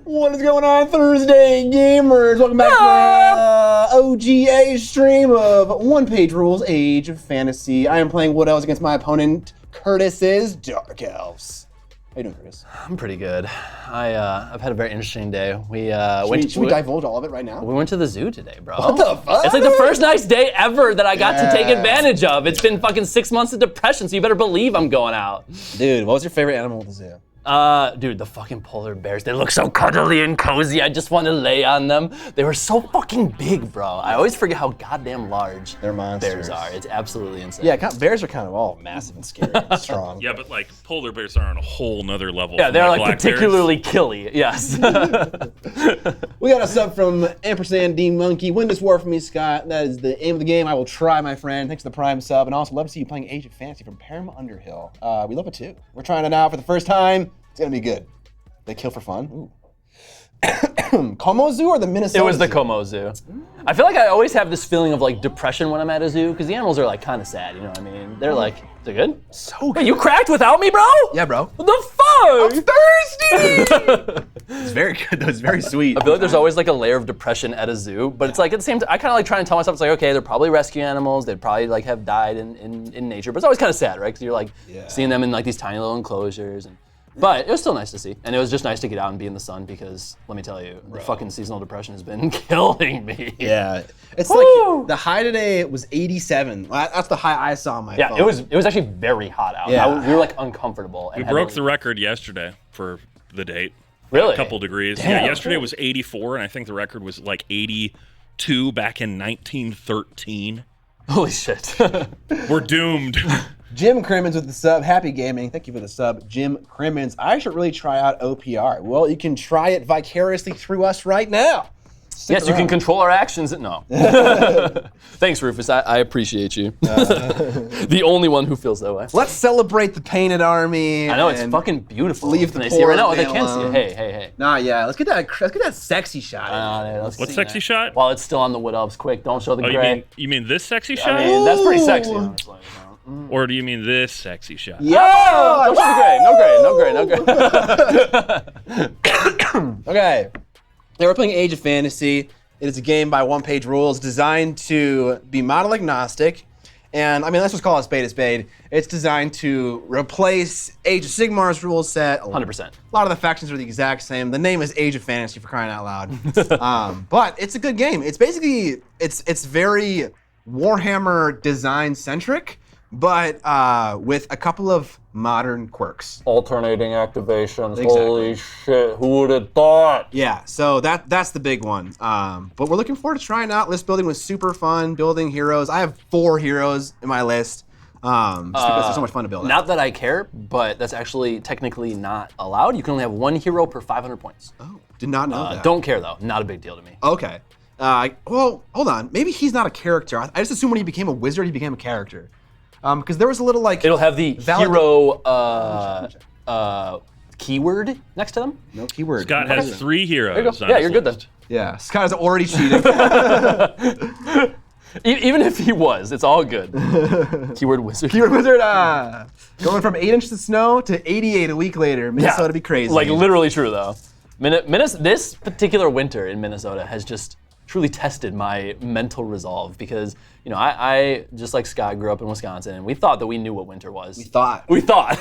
What is going on, Thursday gamers? Welcome back to the OGA stream of One Page Rules, Age of Fantasy. I am playing Wood Elves against my opponent, Curtis's Dark Elves. How you doing, Curtis? I'm pretty good. I've had a very interesting day. Should we divulge all of it right now? We went to the zoo today, bro. What the fuck? It's like the first nice day ever that I got to take advantage of. It's been fucking 6 months of depression, so you better believe I'm going out. Dude, what was your favorite animal at the zoo? Dude, the fucking polar bears, they look so cuddly and cozy. I just want to lay on them. They were so fucking big, bro. I always forget how goddamn large They're monsters. bears are. It's absolutely insane. Yeah, bears are kind of all massive and scary and strong. Yeah, but like polar bears are on a whole nother level. Yeah, from, they're like like black particularly killy, yes. We got a sub from Ampersand Dean Monkey. Win this war for me, Scott. That is the aim of the game. I will try, my friend. Thanks for the Prime sub. And also love to see you playing Age of Fantasy from Param Underhill. We love it too. We're trying it out for the first time. It's gonna be good. They kill for fun. Ooh. Como Zoo or the Minnesota It was the Zoo? Como Zoo. I feel like I always have this feeling of like depression when I'm at a zoo because the animals are like kind of sad, you know what I mean? They're like, they're good? So good. Wait, you cracked without me, bro? Yeah, bro. What the fuck? Thirsty! It's very good though. It's very sweet. I feel like there's always like a layer of depression at a zoo, but it's like at the same time, I kind of like trying to tell myself, it's like, okay, they're probably rescue animals. They'd probably like have died in nature, but it's always kind of sad, right? Because you're like seeing them in like these tiny little enclosures. But it was still nice to see. And it was just nice to get out and be in the sun because, let me tell you, the fucking seasonal depression has been killing me. Yeah. It's like, the high today was 87. That's the high I saw on my phone. Yeah, it was actually very hot out. Yeah. We were like uncomfortable. We broke the record yesterday for the date. Really? A couple degrees. Damn. Yeah, yesterday was 84, and I think the record was like 82 back in 1913. Holy shit. We're doomed. Jim Crimmins with the sub. Happy gaming. Thank you for the sub, Jim Crimmins. I should really try out OPR. Well, you can try it vicariously through us right now. Yes, you can control our actions. No. Thanks, Rufus. I appreciate you. The only one who feels that way. Let's celebrate the painted army. I know, it's fucking beautiful. leave the Can they see it right now? poor They man can see it. alone. Hey. Nah, yeah. Let's get that sexy shot. What sexy shot? While it's still on the Wood Elves, quick, don't show the Oh, gray. you mean this sexy shot? I mean, that's pretty sexy, Ooh. honestly. Or do you mean this sexy shot? Yeah. Oh, don't show the gray. No gray. Okay. Yeah, we're playing Age of Fantasy. It is a game by One Page Rules designed to be model agnostic. And I mean, let's just call it spade a spade. It's designed to replace Age of Sigmar's rule set. 100%. A lot of the factions are the exact same. The name is Age of Fantasy, for crying out loud. But it's a good game. It's basically, it's very Warhammer design centric, but with a couple of modern quirks. Alternating activations. Exactly. Holy shit, who would have thought? Yeah, so that's the big one. But we're looking forward to trying out. List building was super fun, building heroes. I have 4 heroes in my list, just because they're so much fun to build. Not that I care, but that's actually technically not allowed. You can only have 1 hero per 500 points. Oh, did not know that. Don't care though, not a big deal to me. Okay. Well, hold on. Maybe he's not a character. I just assumed when he became a wizard, he became a character. Because there was a little like... It'll have the hero keyword next to them. No keyword. Scott has 3 heroes. There you go. on Yeah, his you're good then. list. Yeah, Scott is already cheating. Even if he was, it's all good. Keyword wizard. Keyword wizard, going from 8 inches of snow to 88 a week later. Minnesota be crazy. Like literally true though. This particular winter in Minnesota has just truly tested my mental resolve because, you know, I just like Scott grew up in Wisconsin and we thought that we knew what winter was. We thought.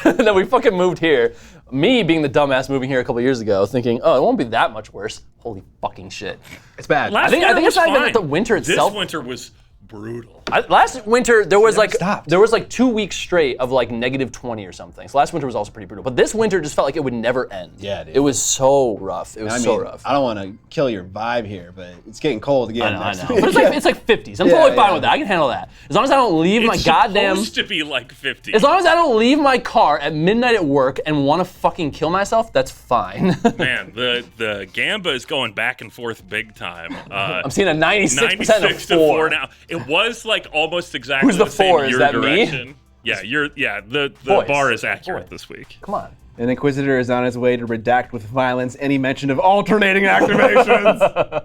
And then we fucking moved here. Me being the dumbass moving here a couple years ago thinking, oh, it won't be that much worse. Holy fucking shit. It's bad. Last I think winter it's was not even fine. the winter itself. This winter was brutal. Last winter there was like stopped. 2 weeks straight of like -20 or something. So last winter was also pretty brutal. But this winter just felt like it would never end. Yeah, dude. It was so rough. It was so rough. I don't want to kill your vibe here, but it's getting cold again. I next know. week. But it's like 50s. I'm totally fine with that. I can handle that. As long as I don't leave my It's goddamn... supposed to be like 50. As long as I don't leave my car at midnight at work and want to fucking kill myself, that's fine. Man, the Gamba is going back and forth big time. I'm seeing a 96% 96 of to 4. 4 now. It was like almost exactly Who's the the same 4? Is your that me? direction. Yeah, the Boys. bar is accurate Boys. this week. Come on. An Inquisitor is on his way to redact with violence any mention of alternating activations.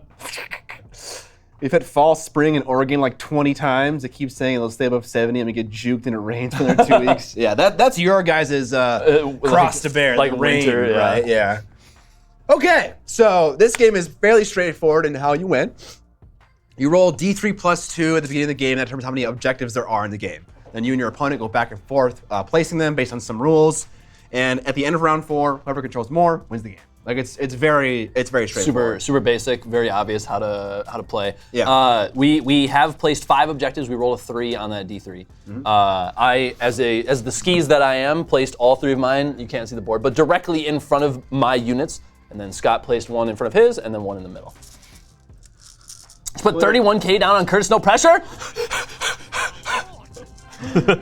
We've hit False Spring in Oregon like 20 times. It keeps saying it'll stay above 70 and we get juked and it rains for another 2 weeks. Yeah, that's your guys' cross to bear. like the rain, winter, yeah. right? Yeah. Okay, so this game is fairly straightforward in how you win. You roll D3 plus 2 at the beginning of the game. That determines how many objectives there are in the game. Then you and your opponent go back and forth, placing them based on some rules. And at the end of round 4, whoever controls more wins the game. Like it's very straightforward. Super basic, very obvious how to play. Yeah. We have placed 5 objectives. We rolled a 3 on that D3. I, as the skis that I am, placed all 3 of mine. You can't see the board, but directly in front of my units. And then Scott placed 1 in front of his, and then 1 in the middle. Let's put 31K down on Curtis, no pressure.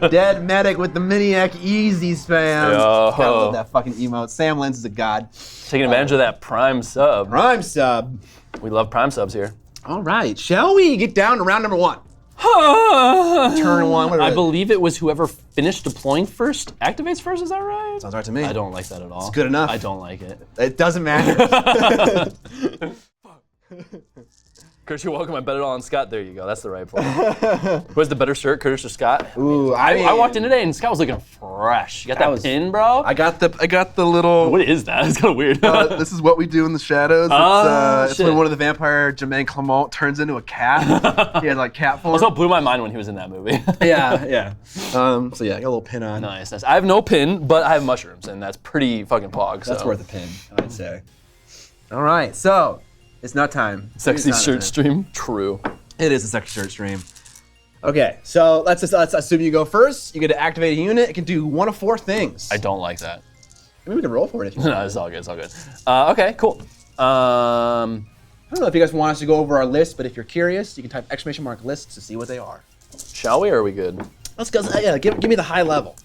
Dead medic with the Miniac easy spam. Yo. Gotta love that fucking emote. Sam Lens is a god. Taking advantage of that Prime sub. Prime sub. We love Prime subs here. All right, shall we get down to round number 1? Turn 1. What I believe it was whoever finished deploying first activates first. Is that right? Sounds right to me. I don't like that at all. It's good enough. I don't like it. It doesn't matter. Curtis, you're welcome. I bet it all on Scott. There you go. That's the right play. Who has the better shirt, Curtis or Scott? Ooh, I walked in today and Scott was looking fresh. You got that pin, bro? I got the little. What is that? It's kind of weird. This is what we do in the shadows. It's shit. when one of the vampire Jermaine Clement turns into a cat. He had like cat form. Also blew my mind when he was in that movie. yeah. So yeah, I got a little pin on. Nice. I have no pin, but I have mushrooms, and that's pretty fucking pog. That's so. worth a pin, I'd say. All right, so it's not time. Sexy It's not shirt time. Stream. True. It is a sexy shirt stream. Okay, so let's assume you go first. You get to activate a unit. It can do 1 of 4 things. I don't like that. Maybe we can roll for it if you want. No, it's all good. It's all good. Okay, cool. I don't know if you guys want us to go over our list, but if you're curious, you can type !lists to see what they are. Shall we, or are we good? Let's go. Yeah, give me the high level.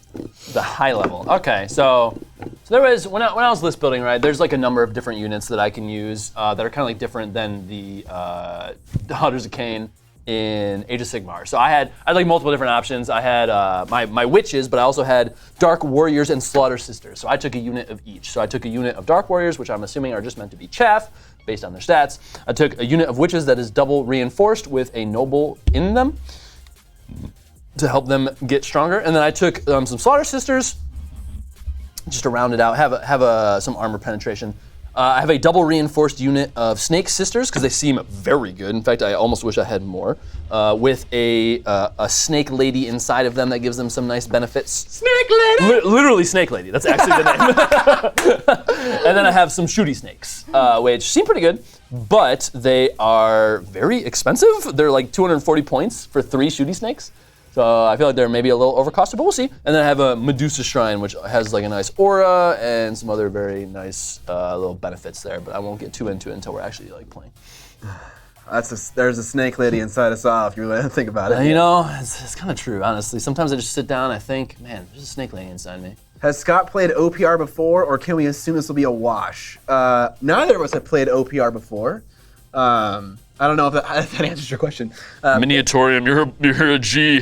The high level. Okay, so there was when I was list building, right? There's like a number of different units that I can use that are kind of like different than the Hunters of Cain in Age of Sigmar. So I had like multiple different options. I had my witches, but I also had Dark Warriors and Slaughter Sisters. So I took a unit of each. So I took a unit of Dark Warriors, which I'm assuming are just meant to be chaff based on their stats. I took a unit of witches that is double reinforced with a noble in them to help them get stronger. And then I took some Slaughter Sisters, just to round it out, have some armor penetration. I have a double reinforced unit of Snake Sisters, because they seem very good. In fact, I almost wish I had more. With a Snake Lady inside of them that gives them some nice benefits. Snake Lady! Literally Snake Lady, that's actually the name. And then I have some Shooty Snakes, which seem pretty good, but they are very expensive. They're like 240 points for 3 Shooty Snakes. So I feel like they're maybe a little overcosted, but we'll see. And then I have a Medusa Shrine, which has like a nice aura and some other very nice little benefits there, but I won't get too into it until we're actually like playing. There's a snake lady inside us all, if you really think about it. You know, it's kind of true, honestly. Sometimes I just sit down and I think, man, there's a snake lady inside me. Has Scott played OPR before, or can we assume this will be a wash? Neither of us have played OPR before. I don't know if that answers your question. Miniatorium, you're a G.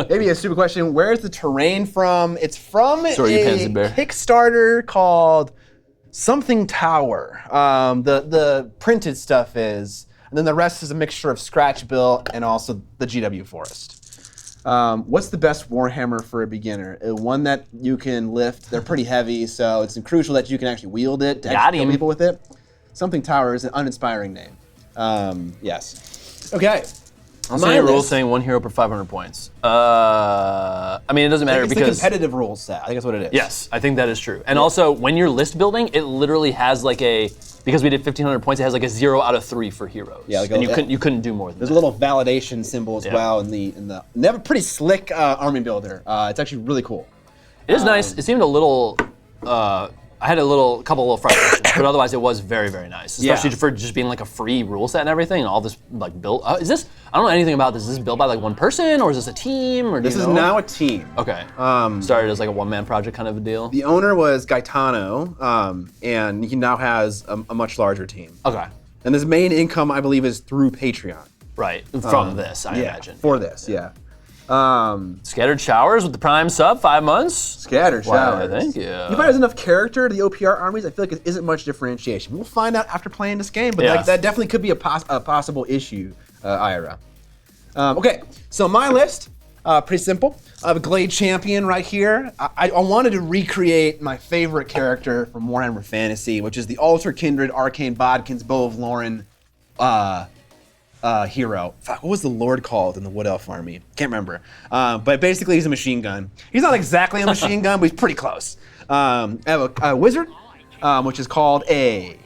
Maybe a stupid question. Where's the terrain from? It's from Sorry, you pansy bear. Kickstarter called something Tower. The printed stuff is, and then the rest is a mixture of scratch built and also the GW Forest. What's the best Warhammer for a beginner? One that you can lift. They're pretty heavy, so it's crucial that you can actually wield it to actually kill people with it. Something Tower is an uninspiring name. Yes. Okay. I'll say a rule saying 1 hero per 500 points. I mean, it doesn't matter It's because the competitive rule set. I think that's what it is. yes, I think that is true. And also, when you're list building, it literally has like because we did 1,500 points, it has like a 0 out of 3 for heroes. Yeah, like and you couldn't do more than There's that. a little validation symbol as well in the. They have a pretty slick army builder. It's actually really cool. It is nice. It seemed a little. I had a couple little frustrations, but otherwise it was very, very nice. Especially for just being like a free rule set and everything, and all this like built. Is this? I don't know anything about this. Is this built by like one person, or is this a team, or This is now a team. Okay. Started as like a one-man project kind of a deal. The owner was Gaetano, and he now has a much larger team. Okay. And his main income, I believe, is through Patreon. Right. From this, I imagine. For this, yeah. Scattered Showers with the Prime sub, 5 months. Scattered Wow, Showers. thank you. You find there's enough character to the OPR armies. I feel like it isn't much differentiation. We'll find out after playing this game, but Yeah. like, that definitely could be a possible issue, Ira. Okay, so my list. Pretty simple. I have a Glade Champion right here. I wanted to recreate my favorite character from Warhammer Fantasy, which is the Alter Kindred Arcane Bodkin's Bow of Lauren hero. Fuck, what was the Lord called in the Wood Elf army? Can't remember. But basically, he's a machine gun. He's not exactly a machine gun, but he's pretty close. I have a wizard, which is called a...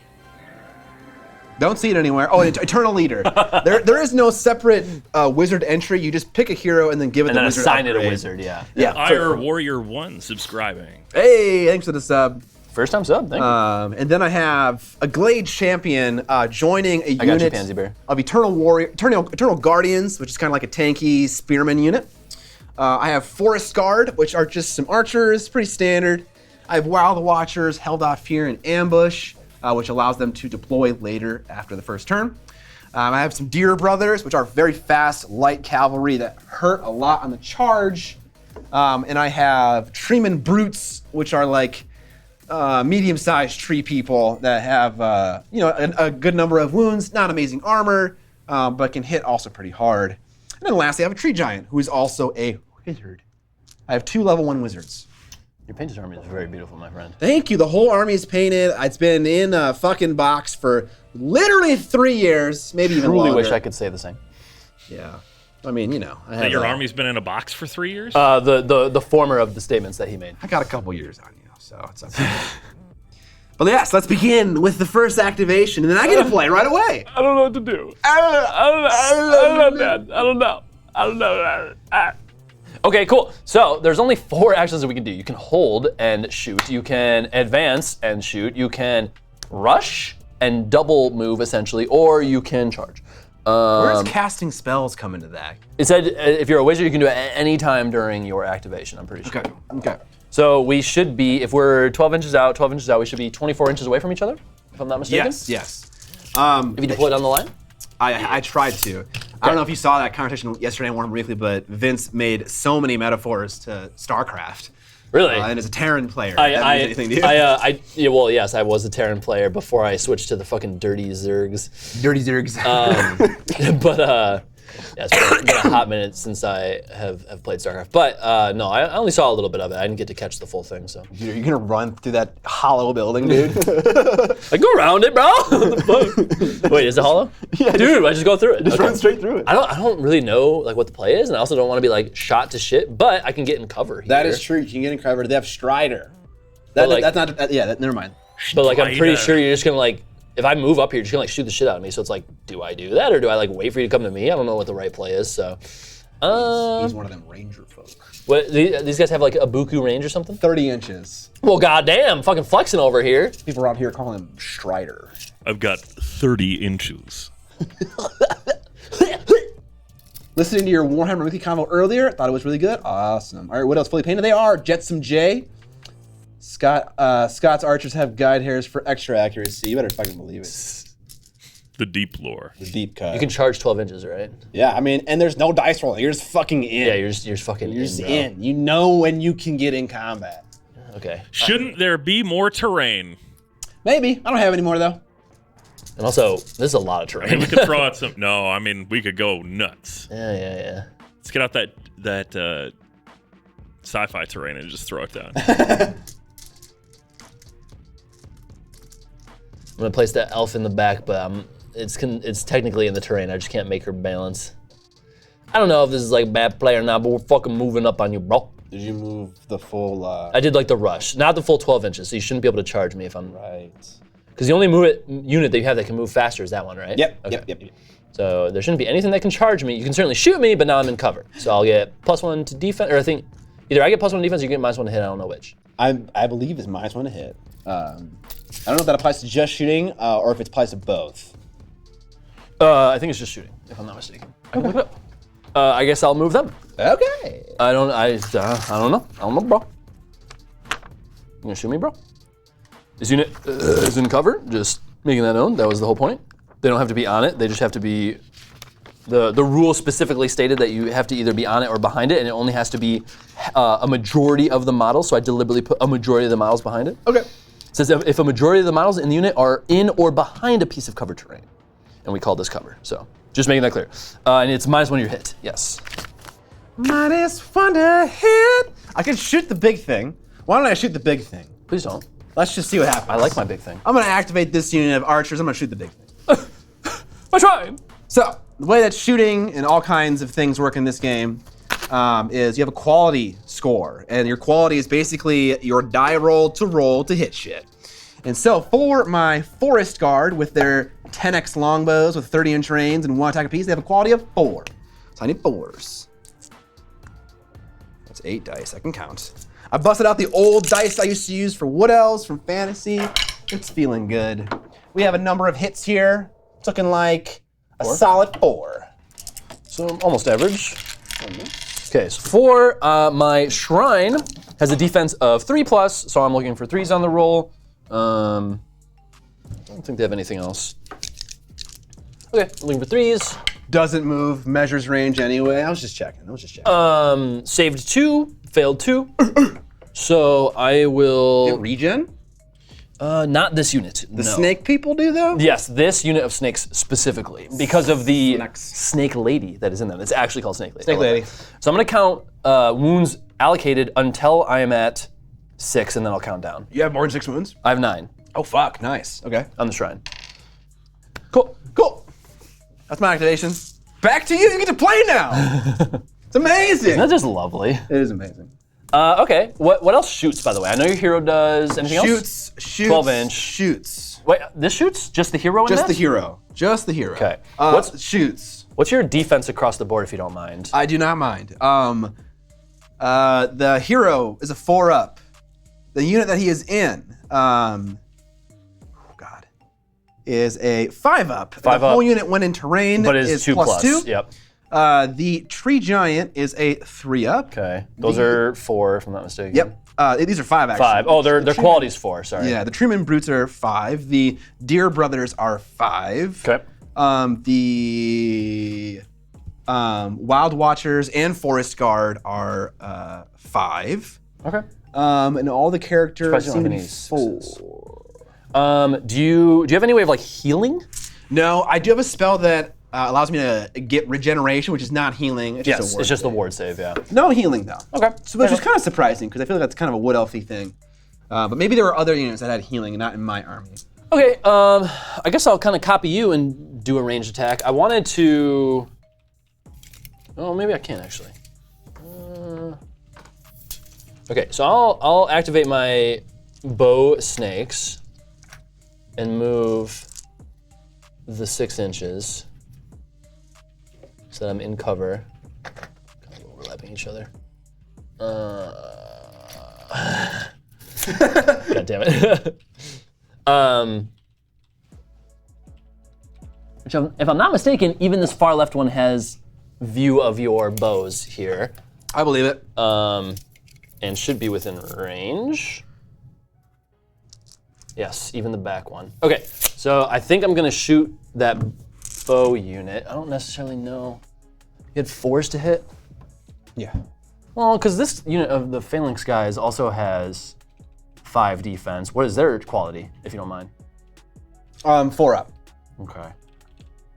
Don't see it anywhere. Oh, Eternal Leader. There is no separate wizard entry. You just pick a hero and then give it And the then wizard assign it a upgrade. wizard, yeah. Yeah. Ire Warrior 1 subscribing. Hey, thanks for the sub. First time sub, thank you. And then I have a Glade Champion joining a got you, unit Pansy Bear. of Eternal Guardians, which is kind of like a tanky spearman unit. I have Forest Guard, which are just some archers, pretty standard. I have Wild Watchers held off here in ambush, which allows them to deploy later after the first turn. I have some Deer Brothers, which are very fast, light cavalry that hurt a lot on the charge. And I have Treeman Brutes, which are like medium-sized tree people that have a good number of wounds, not amazing armor, but can hit also pretty hard. And then lastly, I have a Tree Giant, who is also a wizard. I have 2 level 1 wizards. Your painted army is very beautiful, my friend. Thank you. The whole army is painted. It's been in a fucking box for literally 3 years, maybe even Truly longer. wish I could say the same. Yeah. I mean, I have That your army's been in a box for 3 years? The former of the statements that he made. I got a couple years on you, so it's okay. But yes, let's begin with the first activation, and then I get to play right away. I don't know what to do. I don't know. Okay, cool. So there's only 4 actions that we can do. You can hold and shoot. You can advance and shoot. You can rush and double move, essentially, or you can charge. Where does casting spells come into that? It said if you're a wizard, you can do it at any time during your activation, I'm pretty sure. Okay. So we should be, if we're 12 inches out, we should be 24 inches away from each other, if I'm not mistaken? Yes. If you deploy down the line? I tried to. I don't know if you saw that conversation yesterday in Warhammer Weekly, but Vince made so many metaphors to StarCraft. Really? And as a Terran player, that means anything to you? Well, yes, I was a Terran player before I switched to the fucking dirty Zergs. Dirty Zergs. But yeah, it's been a hot minute since I have played StarCraft. But no, I only saw a little bit of it. I didn't get to catch the full thing. So You're gonna run through that hollow building, dude? like, go around it, bro. What the fuck? Wait, is it hollow? Yeah, dude, I just go through it. Just run straight through it. I don't really know like what the play is, and I also don't want to be like shot to shit. But I can get in cover here. That is true. You can get in cover. They have Strider. Like- That's not. Never mind. But like, I'm pretty Strider. sure you're just gonna like, if I move up here, you're just gonna like shoot the shit out of me. So it's like, do I do that or do I like wait for you to come to me? I don't know what the right play is. So, He's one of them ranger folk. what these guys have like a buku range or something? 30 inches. Well, goddamn, fucking flexing over here. People around here call him Strider. I've got 30 inches. Listening to your Warhammer Weekly convo earlier, thought it was really good. Awesome. All right, what else fully painted? They are Jetsam J. Scott's archers have guide hairs for extra accuracy. You better fucking believe it. The deep lore. The deep cut. You can charge 12 inches, right? Yeah, I mean, and there's no dice rolling. You're just fucking in. Yeah, you're just fucking You're just bro. in. You know when you can get in combat. Okay. Shouldn't there be more terrain? Maybe. I don't have any more though. And also, this is a lot of terrain. We could throw out some. No, I mean we could go nuts. Yeah. Let's get out that sci-fi terrain and just throw it down. I'm gonna place that elf in the back, but it's technically in the terrain. I just can't make her balance. I don't know if this is like bad play or not, but we're fucking moving up on you, bro. Did you move the full? I did like the rush, not the full 12 inches, so you shouldn't be able to charge me if I'm Right. Because the only unit that you have that can move faster is that one, right? Yep. Okay. Yep. So there shouldn't be anything that can charge me. You can certainly shoot me, but now I'm in cover. So I'll get +1 to defense, or I think either I get +1 to defense or you get -1 to hit. I don't know which. I believe is -1 to hit. I don't know if that applies to just shooting or if it applies to both. I think it's just shooting, if I'm not mistaken. I can look it up. I guess I'll move them. Okay. I don't know. I don't know, bro. You gonna shoot me, bro? This unit is in cover. Just making that known. That was the whole point. They don't have to be on it. They just have to be. The rule specifically stated that you have to either be on it or behind it, and it only has to be a majority of the models. So I deliberately put a majority of the models behind it. Okay. It says if a majority of the models in the unit are in or behind a piece of cover terrain, and we call this cover. So just making that clear. And it's -1 your hit. Yes. -1 to hit. I can shoot the big thing. Why don't I shoot the big thing? Please don't. Let's just see what happens. I like my big thing. I'm gonna activate this unit of archers. I'm gonna shoot the big thing. I tried. So, the way that shooting and all kinds of things work in this game is you have a quality score, and your quality is basically your die roll to hit shit. And so, for my Forest Guard with their 10x longbows with 30-inch range and 1 attack apiece, they have a quality of 4. So I need 4s. That's 8 dice, I can count. I busted out the old dice I used to use for Wood Elves from Fantasy. It's feeling good. We have a number of hits here. It's looking like a solid 4. So almost average. Okay, so 4. My shrine has a defense of 3+, so I'm looking for 3s on the roll. I don't think they have anything else. Okay, I'm looking for 3s. Doesn't move, measures range anyway. I was just checking. Saved 2, failed 2. So I will. Regen? Not this unit. The snake people do though? Yes, this unit of snakes specifically, because of the Snakes. snake lady that is in them. It's actually called snake lady. Snake lady. So I'm gonna count wounds allocated until I am at 6, and then I'll count down. You have more than 6 wounds? I have 9 Oh fuck, nice. Okay. on the shrine. Cool. That's my activation. Back to you. You get to play now. It's amazing. Isn't that just lovely? It is amazing. Okay. What else shoots, by the way? I know your hero does. Anything else? Shoots. 12-inch. Shoots. Wait, this shoots? Just the hero in Just that? the hero. Just the hero. Okay. Shoots. What's your defense across the board, if you don't mind? I do not mind. The hero is a 4-up. The unit that he is in, is a 5-up. 5 the up. whole unit when in terrain But it's 2+. +2. Yep. The tree giant is a 3-up. Okay. Those are 4, if I'm not mistaken. Yep. These are 5 actually. 5. Oh, their The quality's 4. Sorry. Yeah, the Treeman Brutes are 5. The Deer Brothers are 5. Okay. The Wild Watchers and Forest Guard are 5. Okay. And all the characters Surprised you seem to don't be have any 4. sixes. Do you have any way of like healing? No, I do have a spell that allows me to get regeneration, which is not healing. It's just a ward it's just the save. ward save. Yeah. No healing though. Okay. So which is kind of surprising because I feel like that's kind of a wood elfy thing. But maybe there were other units that had healing, not in my army. Okay. I guess I'll kind of copy you and do a ranged attack. I wanted to. Oh, maybe I can actually. Okay, so I'll activate my bow snakes and move the 6 inches so that I'm in cover. Kind of overlapping each other. God damn it. Which if I'm not mistaken, even this far left one has view of your bows here. I believe it. And should be within range. Yes, even the back one. Okay, so I think I'm gonna shoot that bow unit. I don't necessarily know. You had 4s to hit? Yeah. Well, because this unit of the Phalanx guys also has 5 defense. What is their quality, if you don't mind? 4-up. Okay.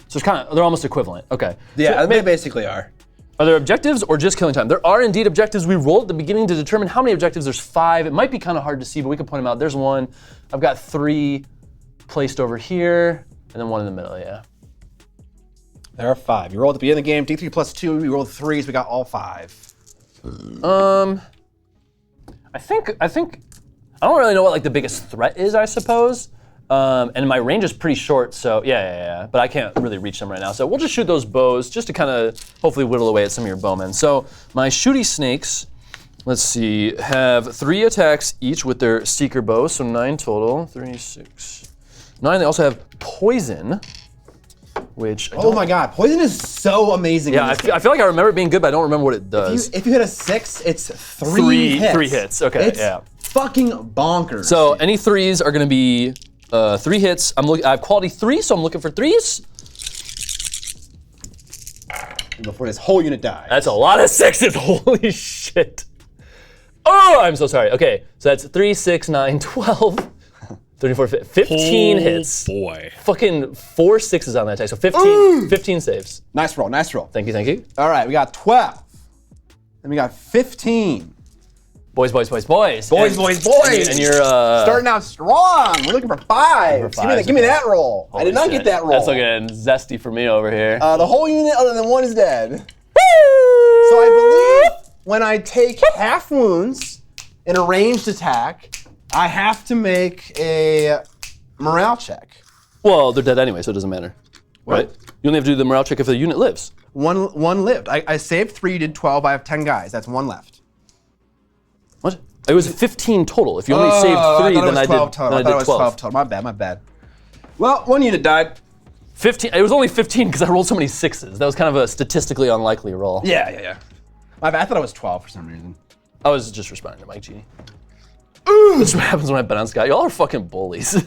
So it's they're almost equivalent. Okay. Yeah, So they basically are. Are there objectives or just killing time? There are indeed objectives. We rolled at the beginning to determine how many objectives. There's 5. It might be kind of hard to see, but we can point them out. There's 1. I've got 3 placed over here, and then 1 in the middle, yeah. There are 5. You rolled at the beginning of the game, D3 plus 2, we rolled 3s, we got all 5. I think, I don't really know what like the biggest threat is, I suppose. And my range is pretty short, so yeah. But I can't really reach them right now. So we'll just shoot those bows just to kind of hopefully whittle away at some of your bowmen. So my shooty snakes, let's see, have 3 attacks each with their seeker bow, so 9 total. 3, 6, 9. They also have poison, which I Oh don't- my god, poison is so amazing. Yeah, I feel like I remember it being good, but I don't remember what it does. If you hit a 6, it's 3 hits. 3 hits, okay, It's yeah. fucking bonkers. So any 3s are gonna be 3 hits. I have quality 3, so I'm looking for 3s. before this whole unit dies. That's a lot of 6s, holy shit. Oh, I'm so sorry. Okay, so that's 3, 6, 9, 12, 34, 15 hits. Boy. Fucking 4 6s on that attack, so 15 saves. Nice roll, nice roll. Thank you, thank you. All right, we got 12. Then we got 15. Boys. Boys. And you're starting out strong. We're looking for 5. Give me that roll. I did not get that roll. That's looking zesty for me over here. The whole unit other than 1 is dead. So I believe when I take half wounds in a ranged attack, I have to make a morale check. Well, they're dead anyway, so it doesn't matter. Right? You only have to do the morale check if the unit lives. One lived. I saved 3, did 12. I have 10 guys. That's 1 left. What? It was 15 total. If you only saved 3, then I did 12. I thought it was 12 total. My bad. Well, 1 unit died. 15. It was only 15 because I rolled so many 6s. That was kind of a statistically unlikely roll. Yeah. My bad. I thought it was 12 for some reason. I was just responding to Mike Genie. That's what happens when I bet on Scott. Y'all are fucking bullies.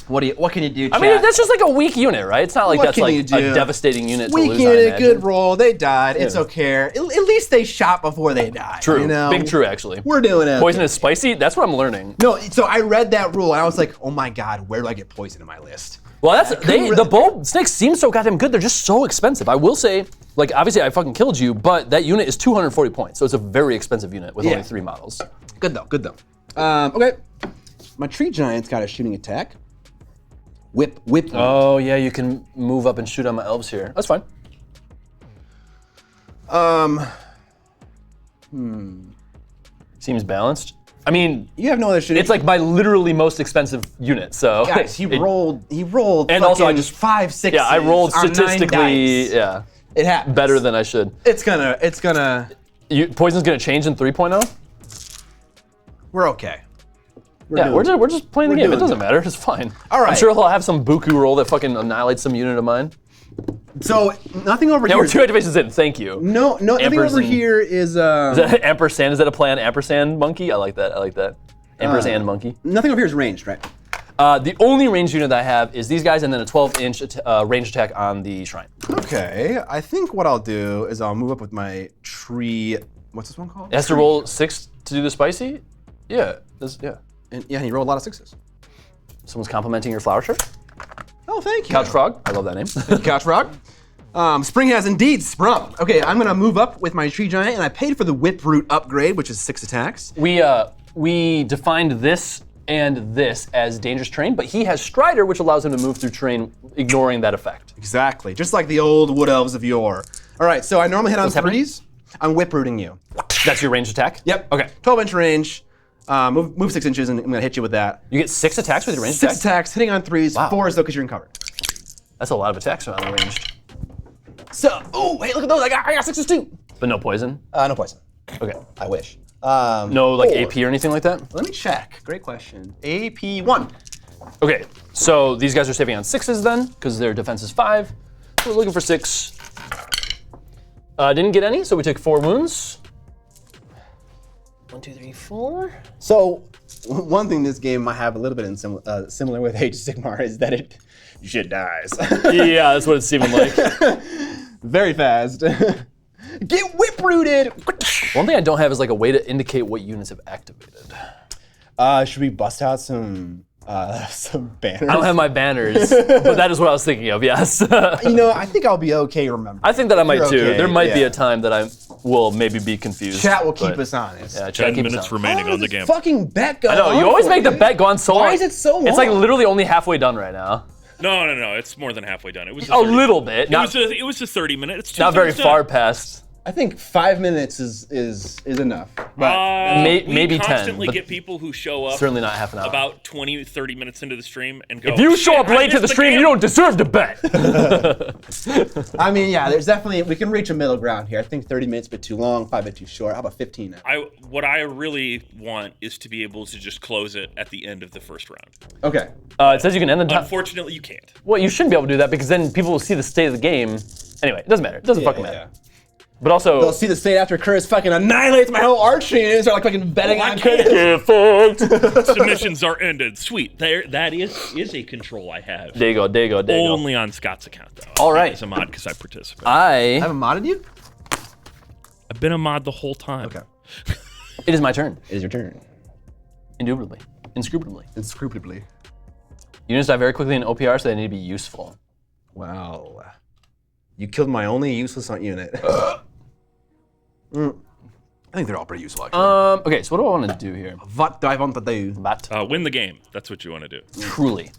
What can you do, chat? I mean, that's just like a weak unit, right? It's not like that's like a do? devastating unit to Weak lose. unit, good roll. They died. It's okay. At least they shot before they died. True. You know? Big true, actually. We're doing it. Poison is spicy? That's what I'm learning. No, so I read that rule and I was like, oh my god, where do I get poison in my list? Well, the bow snakes seem so goddamn good. They're just so expensive. I will say, like, obviously I fucking killed you, but that unit is 240 points, so it's a very expensive unit with only 3 models. Good though. Okay. My tree giant's got a shooting attack. Whip. Oh yeah, you can move up and shoot on my elves here. That's fine. Seems balanced. I mean, you have no other shooting. It's like my literally most expensive unit. So guys, he rolled. And also I just 5 6. Yeah, I rolled statistically. Yeah, it happens. Better than I should. It's gonna. Poison's gonna change in 3.0. We're okay. We're just playing the game. It doesn't matter. It's fine. All right. I'm sure he'll have some buku roll that fucking annihilates some unit of mine. So nothing over here. We're 2 activations in. Thank you. No, nothing over here is. Is that ampersand? Is that a play on ampersand monkey? I like that. Ampersand monkey. Nothing over here is ranged, right? The only ranged unit that I have is these guys, and then a 12-inch ranged attack on the shrine. Okay. I think what I'll do is I'll move up with my tree. What's this one called? It has to roll 6 to do the spicy. Yeah. And he rolled a lot of 6s. Someone's complimenting your flower shirt. Oh, thank you. Couch Frog. I love that name. Couch Frog. Spring has indeed sprung. Okay, I'm gonna move up with my tree giant, and I paid for the whip root upgrade, which is 6 attacks. We defined this and this as dangerous terrain, but he has Strider, which allows him to move through terrain, ignoring that effect. Exactly, just like the old wood elves of yore. All right, so I normally hit on 3s. I'm whip rooting you. That's your ranged attack? Yep. Okay. 12-inch range. Move 6 inches, and I'm gonna hit you with that. You get 6 attacks with your ranged attack? 6 attacks, hitting on 3s. Wow. 4s though, because you're in cover. That's a lot of attacks on the ranged. So, oh, hey, look at those! I got 6s too. But no poison? No poison. Okay. I wish. No like AP or anything like that? Let me check. Great question. AP 1. Okay, so these guys are saving on 6s then, because their defense is 5. So we're looking for 6. Didn't get any, so we took 4 wounds. 1, 2, 3, 4. So, one thing this game might have a little bit in similar with Age of Sigmar is that shit dies. Yeah, that's what it's seeming like. Very fast. Get whip rooted. One thing I don't have is like a way to indicate what units have activated. Should we bust out some banners? I don't have my banners, but that is what I was thinking of, yes. I think I'll be okay remembering. I think that I might too. Okay, there might be a time that I will maybe be confused. Chat will keep us honest. Yeah, 10 minutes remaining on the game. Fucking bet go I know, you always make the bet go on so long. Why is it so long? It's like literally only halfway done right now. No, it's more than halfway done. It was A little bit. It was a 30 minutes. It's not very 2/3 far done. past. I think 5 minutes is enough. But maybe 10. We constantly but get people who show up certainly not half an hour. about 20, 30 minutes into the stream and go, If you show "Shit, up I late to missed the stream, game." you don't deserve to bet. I mean, yeah, there's definitely, we can reach a middle ground here. I think 30 minutes a bit too long, 5 bit too short. How about 15 now? What I really want is to be able to just close it at the end of the first round. Okay. It says you can end the time. Unfortunately, you can't. Well, you shouldn't be able to do that because then people will see the state of the game. Anyway, it doesn't matter. It doesn't fucking matter. But also, they'll see the state after Curtis fucking annihilates my whole archery and start like fucking betting on Curtis. get fucked. Submissions are ended. Sweet. That is a control I have. There you go. Only on Scott's account, though. All right. As a mod, because I participate. I haven't modded you? I've been a mod the whole time. Okay. It is my turn. It is your turn. Indubitably. Inscrutably. Inscrutably. Units die very quickly in OPR, so they need to be useful. Wow. You killed my only useless unit. I think they're all pretty useful, actually. Okay, so what do I want to do here? What do I want to do? But Win the game. That's what you want to do. truly.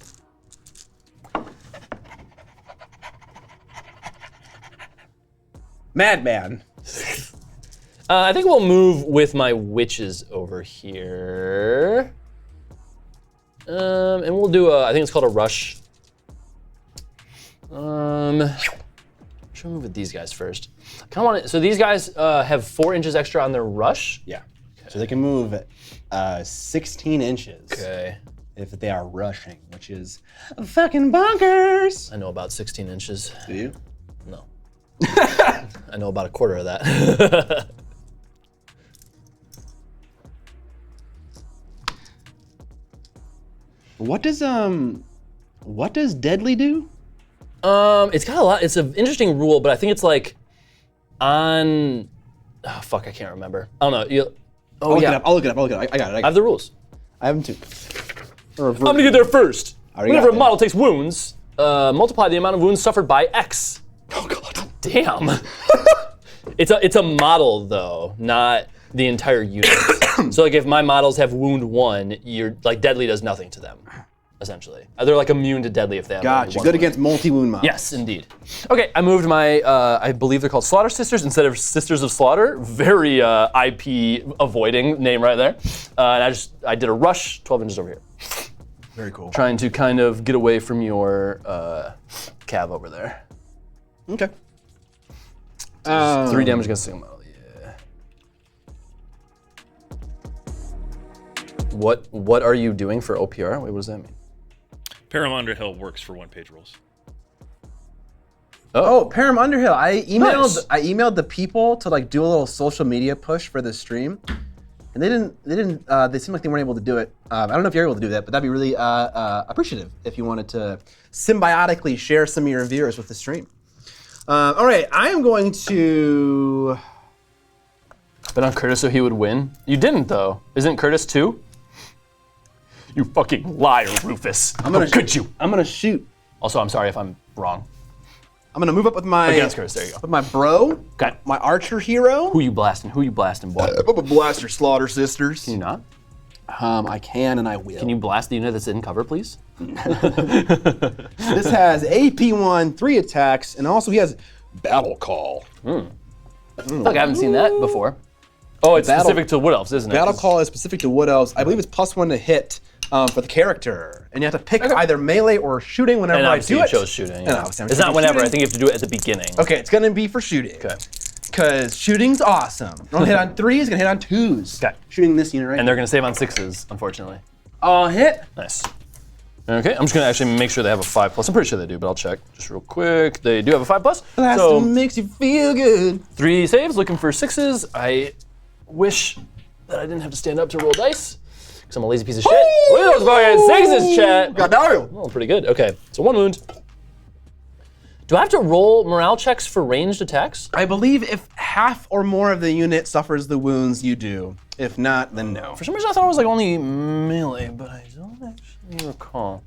Madman. I think we'll move with my witches over here. And we'll do I think it's called a rush. Should we move with these guys first? I kind of want it. So these guys have 4 inches extra on their rush. Yeah. So they can move 16 inches. Okay. If they are rushing, which is fucking bonkers. I know about 16 inches. Do you? No. I know about a quarter of that. What does deadly do? It's got a lot. It's an interesting rule, but I think it's like on. Oh, fuck, I can't remember. I don't know. I'll look it up. I got it. I have the rules. I have them too. I'm gonna get there first. Already Whenever a got it. model takes wounds, multiply the amount of wounds suffered by X. Oh god. Damn. It's a model though, not the entire unit. So like if my models have wound 1, you're like deadly does nothing to them, essentially. They're like immune to deadly if they have only Gotcha. one Good wound. against multi-wound models. Yes, indeed. Okay, I moved my, I believe they're called Slaughter Sisters instead of Sisters of Slaughter. Very IP avoiding name right there. And I did a rush 12 inches over here. Very cool. Trying to kind of get away from your cav over there. Okay. 3 damage against Sigmar. Yeah. What are you doing for OPR? Wait, what does that mean? Param Underhill works for one-page rules. Oh, Param Underhill. I Nice. emailed the people to like do a little social media push for the stream, and they seemed like they weren't able to do it. I don't know if you're able to do that, but that'd be really appreciative if you wanted to symbiotically share some of your viewers with the stream. All right, I am going to. Bet on Curtis so he would win. You didn't though. Isn't Curtis 2? You fucking liar, Rufus. How could you? I'm gonna shoot. Also, I'm sorry if I'm wrong. I'm gonna move up with my Against Curtis, there you go. with my bro. Okay. My archer hero. Who you blasting, boy? I'm a blaster Slaughter Sisters. Can you not? I can and I will. Can you blast the unit that's in cover, please? This has AP1, 3 attacks, and also he has Battle Call. Look, I haven't seen that before. Oh, it's specific to Wood Elves, isn't it? Battle Call is specific to Wood Elves. I believe it's +1 to hit for the character, and you have to pick either melee or shooting whenever And I obviously do you it. chose shooting. And Yeah. obviously I'm It's not choosing whenever. shooting. I think you have to do it at the beginning. Okay, it's gonna be for shooting. Okay. Because shooting's awesome. Don't hit on 3s, gonna hit on 2s. Okay. Shooting this unit right And they're gonna save on 6s, unfortunately. hit. Nice. Okay, I'm just gonna actually make sure they have a 5+. I'm pretty sure they do, but I'll check just real quick. They do have a 5+. Blast So makes you feel good. 3 saves, looking for 6s. I wish that I didn't have to stand up to roll dice, because I'm a lazy piece of shit. Look at those fucking 6s, chat. Goddamn. Oh, pretty good. Okay, so 1 wound. Do I have to roll morale checks for ranged attacks? I believe if half or more of the unit suffers the wounds, you do. If not, then no. For some reason, I thought it was like only melee, but I don't actually recall.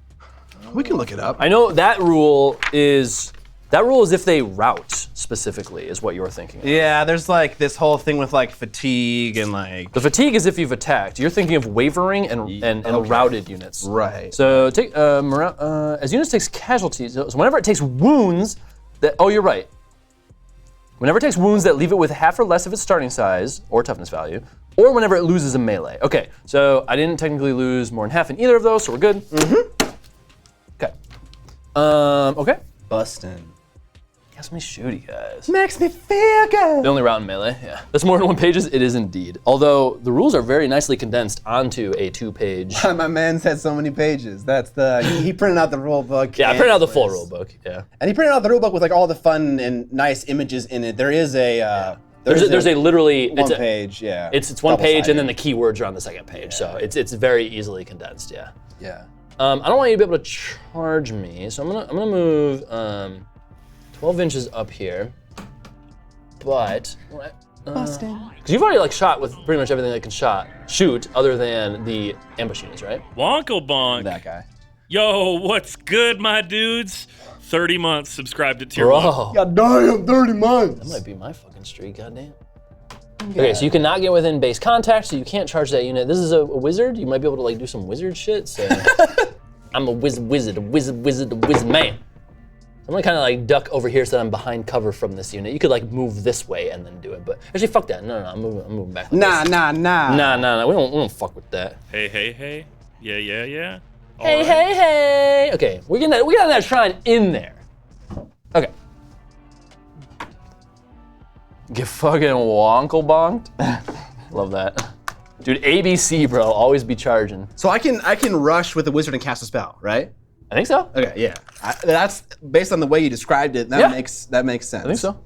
We can look it up. I know that rule is if they rout specifically, is what you're thinking of. Yeah, there's like this whole thing with like fatigue and like. The fatigue is if you've attacked. You're thinking of wavering and routed units. Right. So take as units takes casualties. So whenever it takes wounds that you're right. Whenever it takes wounds that leave it with half or less of its starting size or toughness value, or whenever it loses a melee. Okay, so I didn't technically lose more than half in either of those, so we're good. Okay. Okay. Bustin'. Guess me shooty, guys. Makes me feel good. The only route in melee, yeah. That's more than 1 pages, it is indeed. Although the rules are very nicely condensed onto a 2-page. My man's had so many pages. That's he printed out the rule book. Yeah, I printed out the full rule book, yeah. And he printed out the rule book with like all the fun and nice images in it. There is a There's a literally one page, yeah. It's 1 page and then the Double-sided. keywords are on the second page. So it's very easily condensed, yeah. Yeah. I don't want you to be able to charge me, so I'm gonna move 12 inches up here. But because you've already like shot with pretty much everything that can shoot other than the ambush units, right? Wonkle bonk. That guy. Yo, what's good, my dudes? 30 months subscribed to tier 1. Bro, God damn, 30 months. that might be my fucking streak, goddamn. Okay, so you cannot get within base contact, so you can't charge that unit. This is a wizard. You might be able to like do some wizard shit. So I'm a wizard man. I'm gonna kind of like duck over here so that I'm behind cover from this unit. You could like move this way and then do it, but actually fuck that. No, I'm moving back. Like Nah. Nah. We don't fuck with that. Hey. Yeah. Hey. Okay, we got that shrine in there. Okay. Get fucking wonkle bonked. Love that. Dude, ABC, bro, always be charging. So I can rush with the wizard and cast a spell, right? I think so. Okay, yeah. That's based on the way you described it. That makes sense. I think so.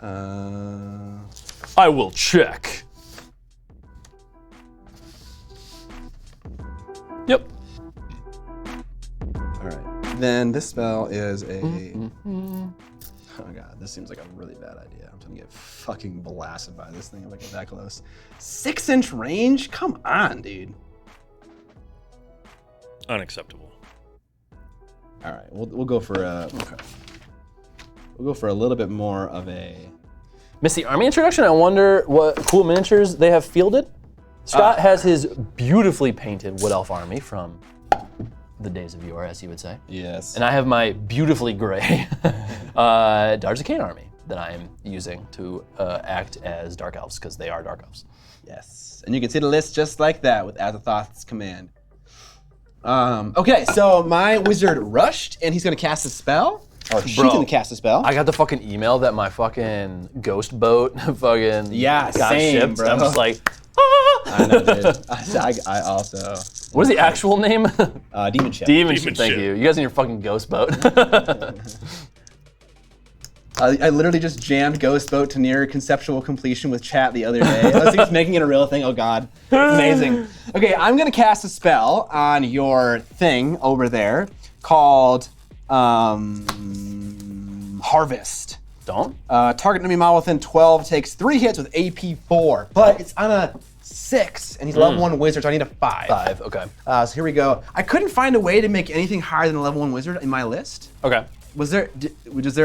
Uh, I will check. Yep. all right. Then this spell is a. Oh my god, this seems like a really bad idea. I'm gonna get fucking blasted by this thing if I get that close. 6-inch range? Come on, dude. Unacceptable. All right, we'll go for a. Okay. We'll go for a little bit more of a. Missed the army introduction. I wonder what cool miniatures they have fielded. Scott has his beautifully painted Wood Elf army from the days of yore, as you would say. Yes. And I have my beautifully gray Darzakane army that I am using to act as Dark Elves, because they are Dark Elves. Yes, and you can see the list just like that with Azathoth's command. Okay, so my wizard rushed, and he's gonna cast a spell. Or she's gonna cast a spell. I got the fucking email that my fucking ghost boat fucking got same, shipped. bro. I'm just like, I know, dude. I also. what is the actual name? Demon Ship. Demon Ship, Demon thank Ship. you. You guys in your fucking ghost boat. I literally just jammed Ghost Boat to near conceptual completion with chat the other day. I was just making it a real thing. Oh god, amazing. Okay, I'm gonna cast a spell on your thing over there called Harvest. Don't? Target enemy model within 12 takes 3 hits with AP 4, but it's on a 6, and he's level 1 wizard, so I need a 5. 5, okay. So here we go. I couldn't find a way to make anything higher than a level 1 wizard in my list. Okay. Was there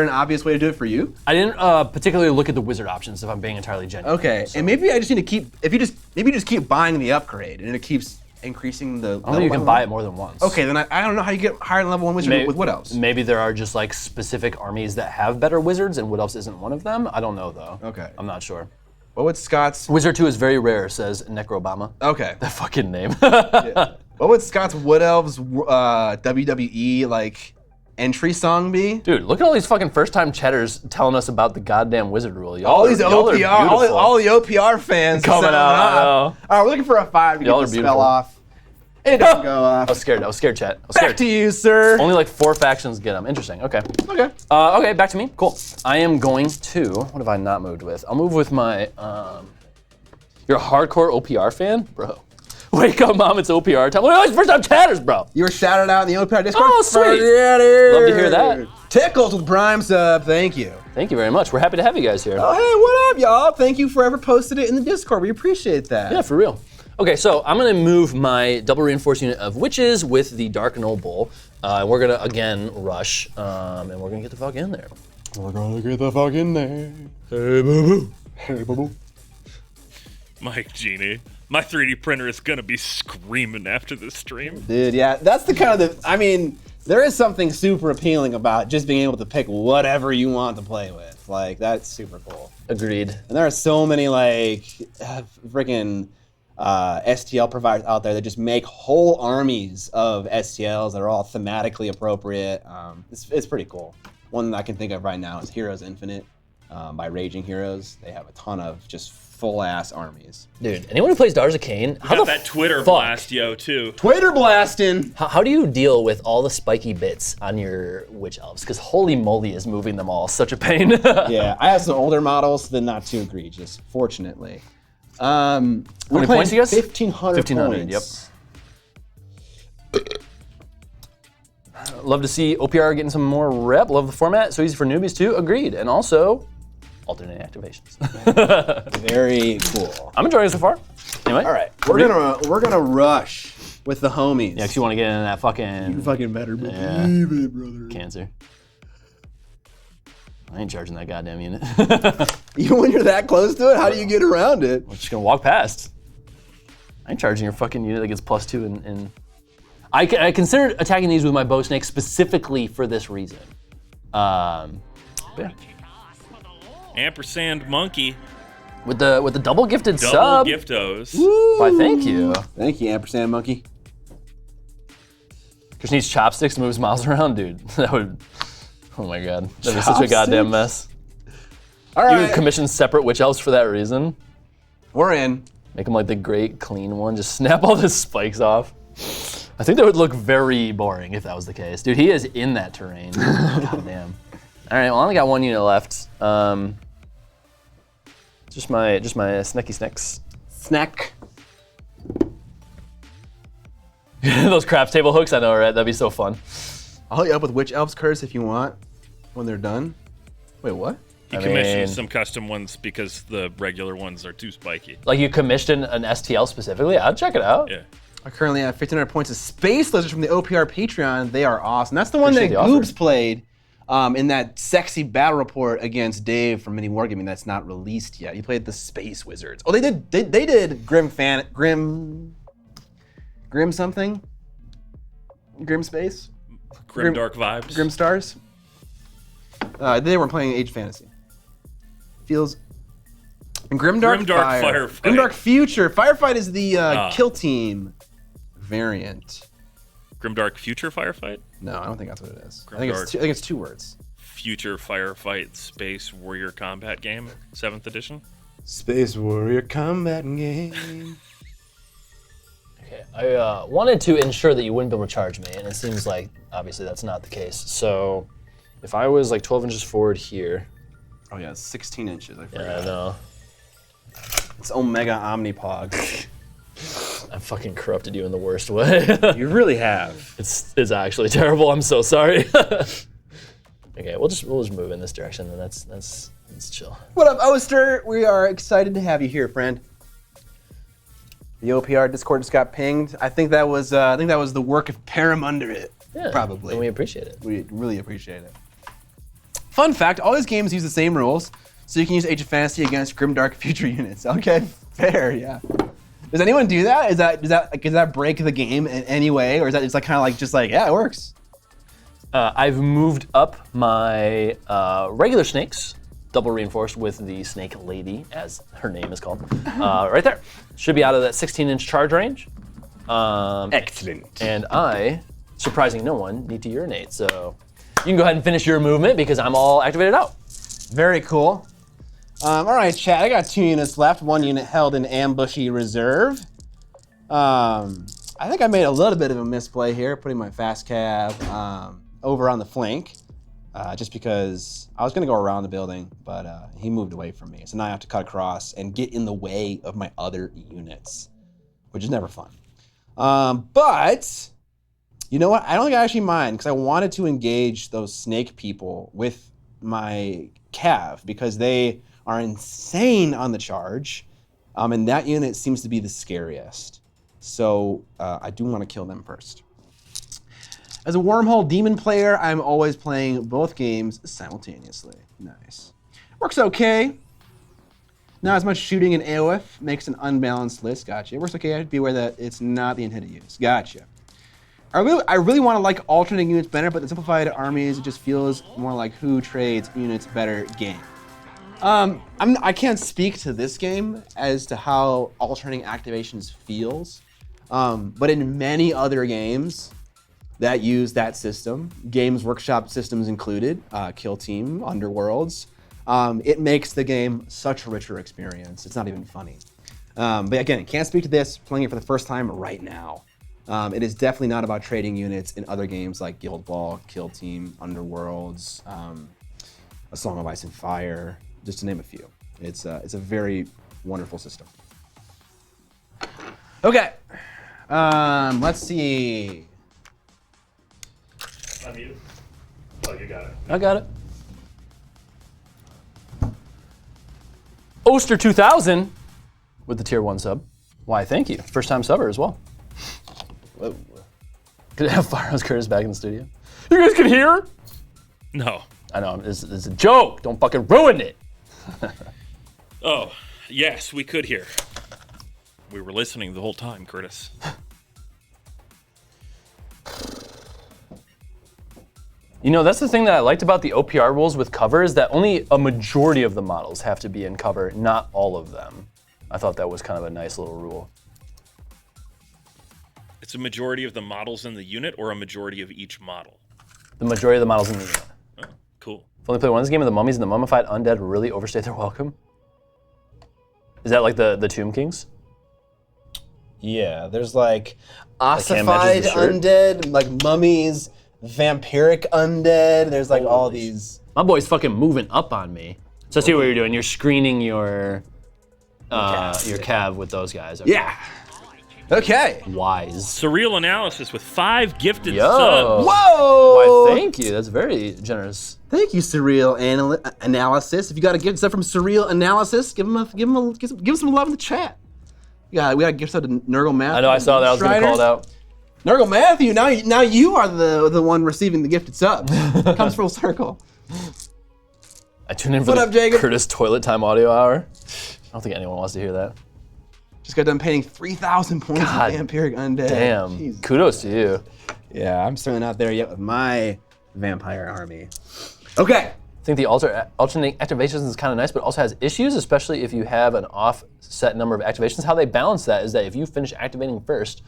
an obvious way to do it for you? I didn't particularly look at the wizard options, if I'm being entirely genuine. Okay, and maybe I just need to keep, maybe just keep buying the upgrade, and it keeps increasing the I don't think you can buy it more than once. Okay, then I don't know how you get higher than level 1 wizard with what else? Maybe there are just like specific armies that have better wizards, and Wood Elves isn't one of them. I don't know though. Okay. I'm not sure. What would Scott's... Wizard 2 is very rare, says Necrobama. Okay. That fucking name. Yeah. What would Scott's Wood Elves WWE like entry song be? Dude, look at all these fucking first-time chatters telling us about the goddamn wizard rule. Y'all All these y'all are OPR, beautiful. all the OPR fans Coming sounding out, I off. know. All right, we're looking for a 5 to Y'all get are the spell beautiful. off. It doesn't go off. I was scared, chat. I was Back scared. to you, sir. Only like 4 factions get them. Interesting, okay. Okay. Okay, back to me, cool. I am going to, what have I not moved with? I'll move with my, you're a hardcore OPR fan? Bro. Wake up, mom, it's OPR time. Look at all these first-time chatters, bro. You were shouted out in the OPR Discord. Oh, sweet. Yeah, dude. Love to hear that. Tickles with Prime sub, thank you. Thank you very much. We're happy to have you guys here. Oh, hey, what up, y'all? Thank you for ever posted it in the Discord. We appreciate that. Yeah, for real. Okay, so I'm gonna move my double reinforced unit of witches with the Dark Noble. We're gonna again rush, and we're gonna get the fuck in there. We're gonna get the fuck in there. Hey, boo-boo. Hey, boo-boo. Mike Genie, my 3D printer is gonna be screaming after this stream. Dude, yeah, that's the kind of I mean, there is something super appealing about just being able to pick whatever you want to play with. Like, that's super cool. Agreed. And there are so many, like, freaking STL providers out there that just make whole armies of STLs that are all thematically appropriate. It's pretty cool. One that I can think of right now is Heroes Infinite by Raging Heroes. They have a ton of just full-ass armies. Dude, anyone who plays Darzakane, how Got the that Twitter fuck? blast, yo, too. Twitter blasting! How do you deal with all the spiky bits on your witch elves? Because holy moly is moving them all such a pain. Yeah, I have some older models, so they're not too egregious, fortunately. How many points you guys? 1,500 1,500, points. yep. Love to see OPR getting some more rep. Love the format. So easy for newbies too. Agreed. And also, alternate activations. Very cool. I'm enjoying it so far. Anyway. All right, we're gonna rush with the homies. Yeah, because you want to get in that fucking You fucking better believe Yeah. it, brother. cancer. I ain't charging that goddamn unit. Even when you're that close to it, how do you get around it? I'm just gonna walk past. I ain't charging your fucking unit that gets +2 in. I considered attacking these with my bow snake specifically for this reason. Yeah. Ampersand Monkey. With the double gifted Double sub. giftos. Why, thank you. Thank you, Ampersand Monkey. Just needs chopsticks, moves miles around, dude. That would. Oh my god. That'd be such a goddamn mess. All You right. would commission separate witch elves for that reason. We're in. Make them like the great clean one. Just snap all the spikes off. I think that would look very boring if that was the case. Dude, he is in that terrain. God damn. All right, well, I only got one unit left. Just my snacky snacks. Snack. Those craps table hooks, I know, right? That'd be so fun. I'll hook you up with Witch Elves Curse if you want when they're done. Wait, what? He I commissioned mean- some custom ones because the regular ones are too spiky. Like you commissioned an STL specifically? I'd check it out. Yeah. I currently have 1,500 points of Space Lizards from the OPR Patreon. They are awesome. That's the one Appreciate that the offer. Goobs played in that sexy battle report against Dave from Mini Wargaming that's not released yet. He played the Space Wizards. Oh, they did Grim something? Grim Space? Grim Dark vibes. Grim Stars? They were playing Age of Fantasy. Feels. And Grimdark Firefight. Grimdark Future. Firefight is the kill team variant. Grimdark Future Firefight? No, I don't think that's what it is. I Grimdark. think it's 2 words. Future Firefight Space Warrior Combat Game, 7th edition. Space Warrior Combat Game. Okay, I wanted to ensure that you wouldn't be able to charge me, and it seems like obviously that's not the case. So if I was like 12 inches forward here. Oh yeah, it's 16 inches. I forgot. Yeah, I know. It's Omega Omnipod. I fucking corrupted you in the worst way. You really have. It's actually terrible. I'm so sorry. Okay, we'll just move in this direction, and that's chill. What up, Oster? We are excited to have you here, friend. The OPR Discord just got pinged. I think that was the work of Param under it. Yeah, Probably. And we appreciate it. We really appreciate it. Fun fact, all these games use the same rules, so you can use Age of Fantasy against Grimdark Future units. Okay, fair, yeah. Does anyone do that? Does that break the game in any way, or is that just like kind of like yeah, it works? I've moved up my regular snakes, double reinforced with the snake lady, as her name is called, right there. Should be out of that 16-inch charge range. Excellent. And I, surprising no one, need to urinate. So you can go ahead and finish your movement because I'm all activated out. Very cool. All right, chat. I got 2 units left. 1 unit held in ambushy reserve. I think I made a little bit of a misplay here, putting my fast cab over on the flank, just because I was going to go around the building, but he moved away from me. So now I have to cut across and get in the way of my other units, which is never fun. But you know what? I don't think I actually mind, because I wanted to engage those snake people with my cav, because they are insane on the charge, and that unit seems to be the scariest. So I do want to kill them first. As a Wormhole Demon player, I'm always playing both games simultaneously. Nice. Works okay. Not as much shooting in AOF, makes an unbalanced list. Gotcha. It works okay. Be aware that it's not the intended use. Gotcha. I really want to like alternating units better, but the simplified armies, it just feels more like who trades units better game. I can't speak to this game as to how alternating activations feels, but in many other games that use that system, Games Workshop systems included, Kill Team, Underworlds, it makes the game such a richer experience. It's not even funny. But again, can't speak to this, playing it for the first time right now. It is definitely not about trading units in other games like Guild Ball, Kill Team, Underworlds, A Song of Ice and Fire, just to name a few. It's a very wonderful system. Okay, let's see. Unmute. Oh, you got it. I got it. Oster 2000 with the tier 1 sub. Why, thank you. First time subber as well. Whoa. Could I have Firehouse Curtis back in the studio? You guys can hear? No. I know, it's a joke. Don't fucking ruin it. Oh, yes, we could hear. We were listening the whole time, Curtis. You know, that's the thing that I liked about the OPR rules with cover is that only a majority of the models have to be in cover, not all of them. I thought that was kind of a nice little rule. It's a majority of the models in the unit or a majority of each model? The majority of the models in the unit. Oh, cool. I've only played one of this game, and the mummies and the mummified undead really overstay their welcome. Is that like the Tomb Kings? Yeah, there's like can't imagine ossified the shirt. undead, like mummies, vampiric undead. There's like all Holy these. My boy's fucking moving up on me. So I see what you're doing. You're screening your cav with those guys. Okay. Yeah. Okay. Wise. Surreal Analysis with 5 gifted Yo. subs. Whoa! Why, thank you. That's very generous. Thank you, Surreal Analysis. If you got a gift sub from Surreal Analysis, give him some love in the chat. Yeah, we got a gift sub to Nurgle Matthew. I know I saw that. I was going to call it out. Nurgle Matthew, now you are the one receiving the gifted sub. Comes full circle. I tuned in for What the up, Jacob? Curtis Toilet Time audio hour. I don't think anyone wants to hear that. Just got done painting 3,000 points God of vampiric undead. Damn. Jesus. Kudos to you. Yeah, I'm certainly not there yet with my vampire army. Okay. I think the alternating activations is kind of nice, but also has issues, especially if you have an offset number of activations. How they balance that is that if you finish activating first,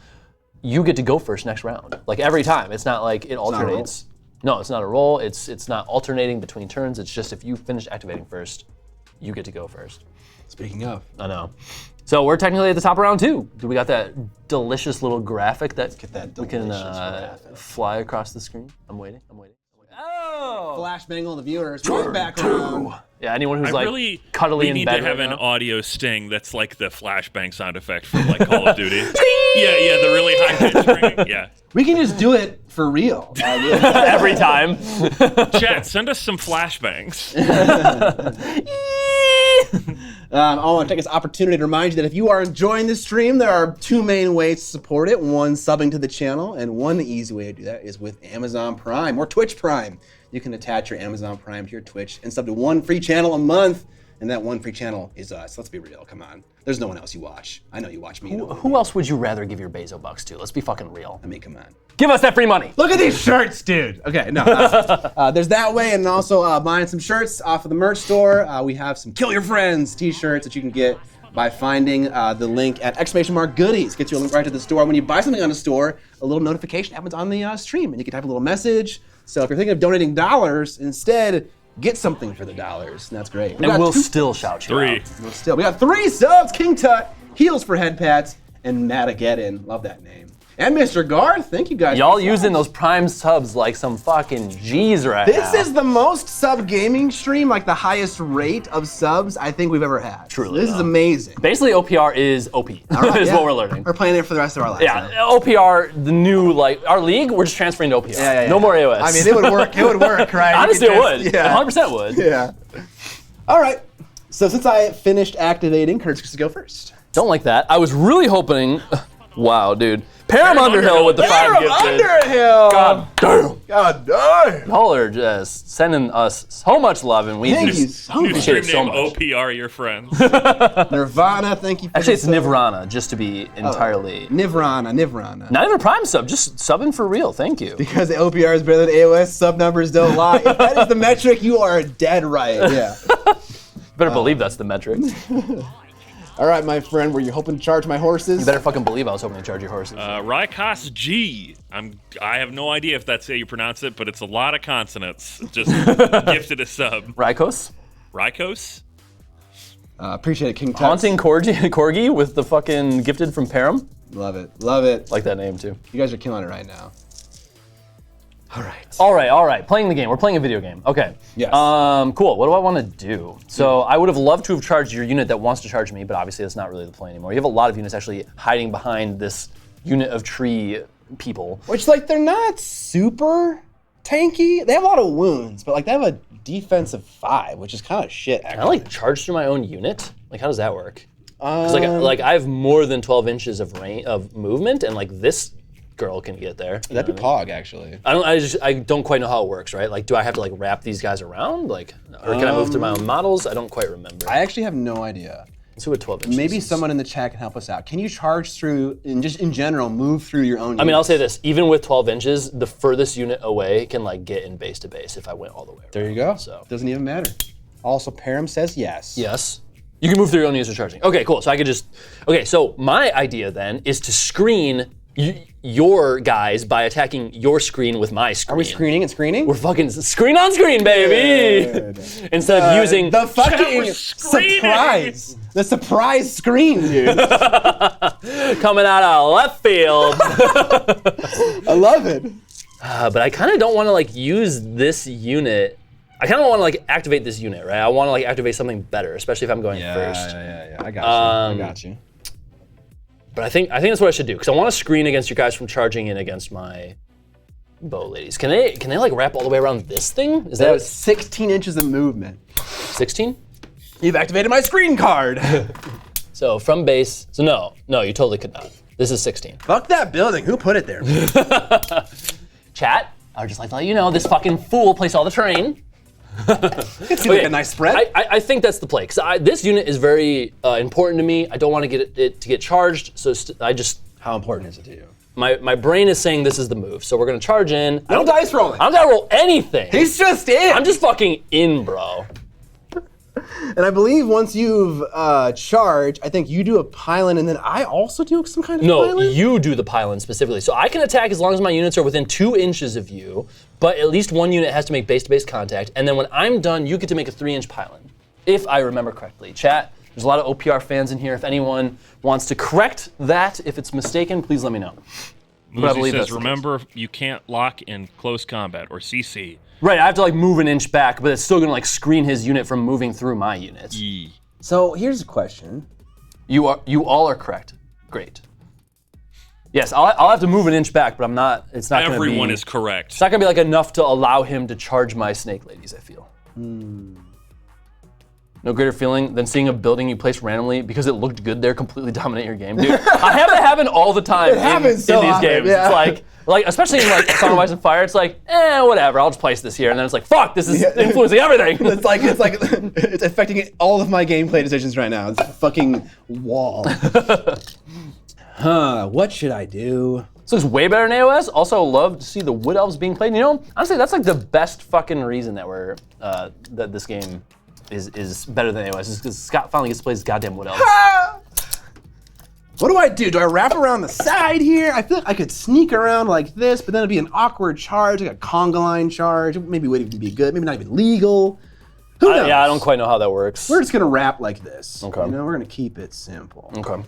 you get to go first next round. Like every time. It's not like it alternates. No, it's not a roll. It's not alternating between turns. It's just if you finish activating first, you get to go first. Speaking of. I know. So we're technically at the top of round 2. We got that delicious little graphic that we can fly across the screen. I'm waiting. Oh! Flashbang on the viewers. Right back around. Yeah, anyone who's I like really cuddly we in need bed to have right an now. audio sting that's like the flashbang sound effect from like Call of Duty. Yeah, the really high pitch ringing. Yeah. We can just do it for real. Every time. Chat, send us some flashbangs. I want to take this opportunity to remind you that if you are enjoying this stream, there are 2 main ways to support it. One, subbing to the channel, and one easy way to do that is with Amazon Prime or Twitch Prime. You can attach your Amazon Prime to your Twitch and sub to 1 free channel a month, and that 1 free channel is us. Let's be real, come on. There's no one else you watch. I know you watch me. Who else would you rather give your Bezo bucks to? Let's be fucking real. I mean, come on. Give us that free money. Look at these shirts, dude. Okay, no. There's that way, and also buying some shirts off of the merch store. We have some Kill Your Friends t-shirts that you can get by finding the link at !goodies. Gets you a link right to the store. When you buy something on the store, a little notification happens on the stream, and you can type a little message. So if you're thinking of donating dollars, instead, get something for the dollars, and that's great. And we'll still shout you 3. out. We got 3 subs, King Tut, Heels for Head Pats, and Madageddon. Love that name. And Mr. Garth, thank you guys. Y'all using those Prime subs like some fucking G's right now. This is the most sub gaming stream, like the highest rate of subs I think we've ever had. Truly, This is amazing. Basically, OPR is OP, Right, is yeah. what we're learning. We're playing it for the rest of our lives. Yeah, now. OPR, the new, like, our league, we're just transferring to OPR. Yeah. No more AOS. I mean, it would work. It would work, right? Honestly, You it could would. just- Yeah. 100% would. Yeah. All right. So since I finished activating, Curtis gets to go first. Don't like that. I was really hoping, wow, dude. Param Underhill with the 5 gifted. Underhill. God damn. God damn. Y'all are just sending us so much love, and we Thank just you so New much. appreciate stream it so name much. OPR your friends. Nirvana, thank you for Actually, the it's sub. Nivrana, just to be entirely. Nivrana. Not even a Prime sub, just subbing for real. Thank you. Because the OPR is better than AOS, sub numbers don't lie. If that is the metric, you are dead right. Yeah. Better believe that's the metric. All right, my friend, were you hoping to charge my horses? You better fucking believe I was hoping to charge your horses. Rykos G. I have no idea if that's how you pronounce it, but it's a lot of consonants. Just gifted a sub. Rykos? Rykos? Appreciate it, King Tux. Haunting Corgi with the fucking gifted from Param. Love it. Love it. Like that name too. You guys are killing it right now. All right. All right. Playing the game. We're playing a video game. Okay. Yes. Cool. What do I want to do? So I would have loved to have charged your unit that wants to charge me, but obviously that's not really the play anymore. You have a lot of units actually hiding behind this unit of tree people. Which, like, they're not super tanky. They have a lot of wounds, but, like, they have a defensive 5, which is kind of shit, actually. Can I like charge through my own unit? Like, how does that work? Because like I have more than 12 inches of range of movement, and like this girl can get there. That'd be Pog, actually. I don't quite know how it works, right? Like, do I have to like wrap these guys around, like, or can I move through my own models? I don't quite remember. I actually have no idea. Let's see what 12 inches Maybe is. someone in the chat can help us out. Can you charge through, and just in general, move through your own? I mean, I'll say this: even with 12 inches, the furthest unit away can like get in base to base if I went all the way around. There you go. So Doesn't even matter. Also, Param says yes. yes. You can move through your own user charging. Okay, cool. So I could just. Okay, so my idea then is to screen your guys by attacking your screen with my screen. Are we screening and screening? We're fucking screen on screen, baby. Instead of using the fucking was screening. surprise. The surprise screen, dude. coming out of left field. I love it. But I kind of don't want to like use this unit. I kind of want to like activate this unit, right? I want to like activate something better, especially if I'm going first. Yeah. I got you. I got you. But I think that's what I should do because I want to screen against you guys from charging in against my bow ladies. Can they like wrap all the way around this thing? Is That was that 16 inches of movement. 16? You've activated my screen card. So from base. So no, you totally could not. This is 16. Fuck that building. Who put it there? Chat. I would just like to let you know this fucking fool placed all the terrain. It's like a nice spread. I think that's the play because this unit is very important to me. I don't want to get it to get charged, so How important is it to you? my brain is saying this is the move. So we're gonna charge in. No dice rolling. I don't gotta roll anything. He's just in. I'm just fucking in, bro. And I believe once you've charged, I think you do a pylon, and then I also do some kind of No, pylon? you do the pylon specifically. So I can attack as long as my units are within 2 inches of you, but at least one unit has to make base-to-base contact. And then when I'm done, you get to make a 3-inch pylon, if I remember correctly. Chat, there's a lot of OPR fans in here. If anyone wants to correct that, if it's mistaken, please let me know. But I believe Muzi that's says, the case. remember, you can't lock in close combat, or CC. Right, I have to like move an inch back, but it's still gonna like screen his unit from moving through my units. Yee. So here's a question. You all are correct. Great. Yes, I'll have to move an inch back, but I'm not. It's not. Everyone gonna be, is correct. It's not gonna be like enough to allow him to charge my snake ladies. I feel. No greater feeling than seeing a building you place randomly because it looked good there completely dominate your game, dude. I have it happen all the time happens so in these often, games. yeah. It's like especially in like Song of Ice and Fire, it's like, whatever, I'll just place this here, and then it's like, fuck, this is influencing everything. It's like it's affecting all of my gameplay decisions right now. It's a fucking wall. What should I do? This looks way better than AOS. Also, love to see the Wood Elves being played. You know, honestly, that's like the best fucking reason that we're that this game is better than AOS is because Scott finally gets to play his goddamn Wood Elves. What do I do? Do I wrap around the side here? I feel like I could sneak around like this, but then it'd be an awkward charge, like a conga line charge. Maybe it wouldn't even be good. Maybe not even legal. Who knows? Yeah, I don't quite know how that works. We're just gonna wrap like this. Okay. You know, we're gonna keep it simple. Okay.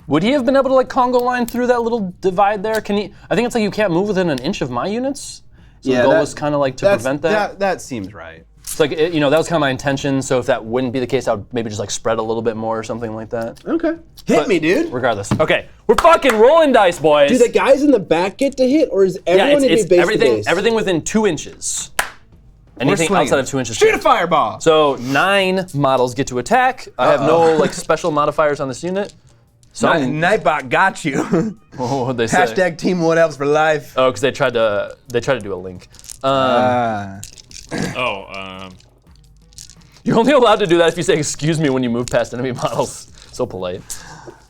Would he have been able to like Congo line through that little divide there? Can he? I think it's like you can't move within an inch of my units. So the goal was kind of like to prevent that. That seems right. It's like, that was kind of my intention. So if that wouldn't be the case, I would maybe just like spread a little bit more or something like that. Okay. Hit me, dude. Regardless. Okay, we're fucking rolling dice, boys. Do the guys in the back get to hit, or is everyone it's to be base everything, to base? everything within 2 inches. Anything swinging. outside of 2 inches. Shoot a fireball. So 9 models get to attack. I have no like special modifiers on this unit. So Nightbot got you. what'd they say? Hashtag Team What Else for life. Oh, because they tried to do a link. You're only allowed to do that if you say excuse me when you move past enemy models. So polite.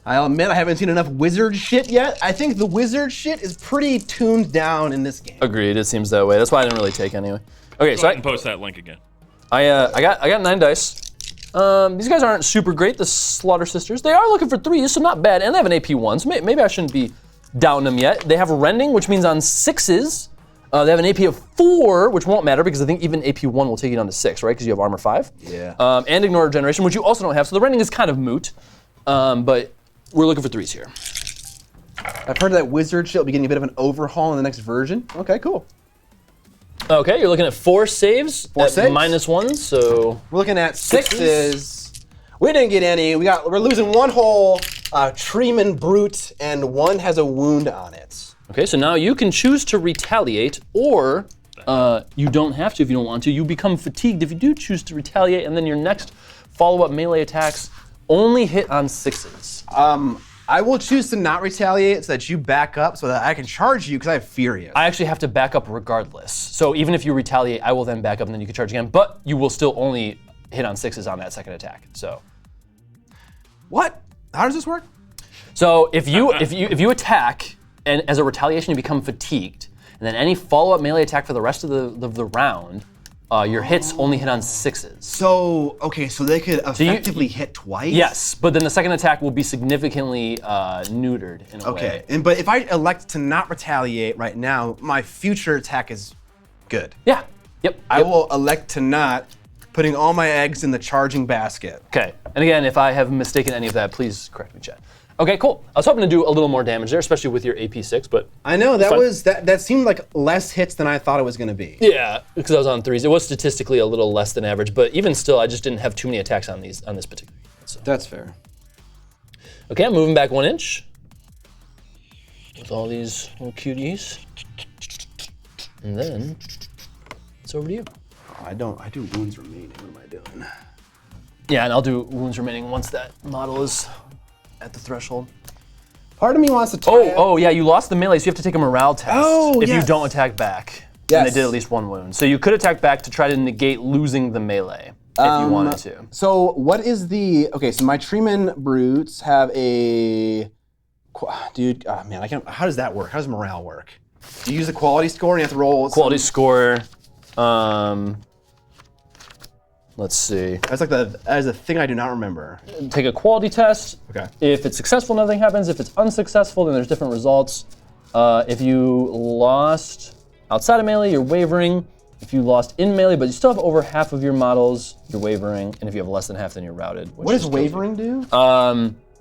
I'll admit I haven't seen enough wizard shit yet. I think the wizard shit is pretty tuned down in this game. Agreed. It seems that way. That's why I didn't really take anyway. Okay, Go so ahead and post that link again. I got 9 dice. These guys aren't super great. The Slaughter Sisters. They are looking for 3s, so not bad. And they have an AP 1, so maybe I shouldn't be down them yet. They have Rending, which means on 6s. They have an AP of 4, which won't matter because I think even AP 1 will take you down to 6, right? Because you have Armor 5. Yeah. And Ignore Regeneration, which you also don't have. So the Rending is kind of moot. But we're looking for 3s here. I've heard that wizard shit will be getting a bit of an overhaul in the next version. Okay, cool. Okay, you're looking at 4 saves. 4 at saves? -1, so We're looking at 6s. We didn't get any. We're losing 1 whole Treeman Brute, and 1 has a wound on it. okay. So now you can choose to retaliate, or you don't have to if you don't want to. You become fatigued if you do choose to retaliate, and then your next follow-up melee attacks only hit on 6s. I will choose to not retaliate so that you back up so that I can charge you because I have Furious. I actually have to back up regardless. So even if you retaliate, I will then back up and then you can charge again. But you will still only hit on 6s on that second attack. So. What? How does this work? So if you attack and as a retaliation you become fatigued, and then any follow-up melee attack for the rest of the round, your hits only hit on 6s. So, okay, so they could effectively hit twice? Yes, but then the second attack will be significantly neutered in a way. Okay, but if I elect to not retaliate right now, my future attack is good. Yeah, yep. I will elect to not, putting all my eggs in the charging basket. Okay, and again, if I have mistaken any of that, please correct me, chat. Okay, cool. I was hoping to do a little more damage there, especially with your AP6, but I know that seemed like less hits than I thought it was going to be. yeah, because I was on 3s. It was statistically a little less than average, but even still, I just didn't have too many attacks on this particular unit. So. That's fair. Okay, I'm moving back 1 inch with all these little cuties, and then it's over to you. I do wounds remaining. What am I doing? Yeah, and I'll do wounds remaining once that model is at the threshold. Part of me wants to Oh, yeah, you lost the melee, so you have to take a morale test if you don't attack back. Yes. And they did at least 1 wound. So you could attack back to try to negate losing the melee if you wanted to. So what is okay, so my Treeman Brutes have a, dude, oh man, how does that work? How does morale work? Do you use a quality score and you have to roll? Quality score, let's see. That's a thing I do not remember. Take a quality test. Okay. If it's successful, nothing happens. If it's unsuccessful, then there's different results. If you lost outside of melee, you're wavering. If you lost in melee, but you still have over half of your models, you're wavering. And if you have less than half, then you're routed. What does wavering do?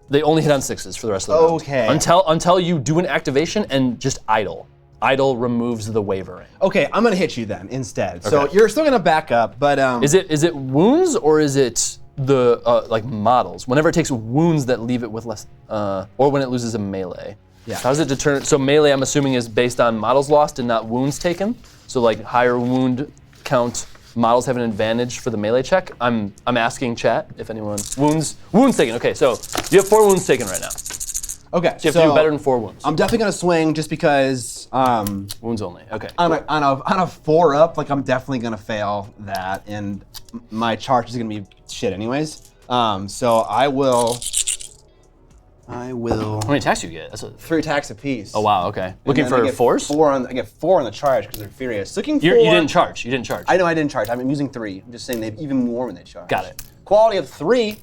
They only hit on 6s for the rest of the round. Okay. Until you do an activation and just idle. Idle removes the wavering. Okay, I'm gonna hit you then instead. So Okay. you're still gonna back up, but Is it wounds or is it the like models? Whenever it takes wounds that leave it with less, or when it loses a melee. Yeah. How does it determine? So melee, I'm assuming, is based on models lost and not wounds taken. So like higher wound count models have an advantage for the melee check. I'm asking chat if anyone wounds taken. Okay, so you have 4 wounds taken right now. okay. So you have to do better than 4 wounds. I'm definitely gonna swing just because Wounds only. Okay. on a 4 up, like I'm definitely gonna fail that, and my charge is gonna be shit anyways. So I will. How many attacks do you get? That's 3 attacks apiece. Oh wow. Okay. And Looking then I for get 4s. I get 4 on the charge because they're furious. Looking for. You didn't charge. You didn't charge. I know I didn't charge. I'm using 3. I'm just saying they have even more when they charge. Got it. Quality of 3.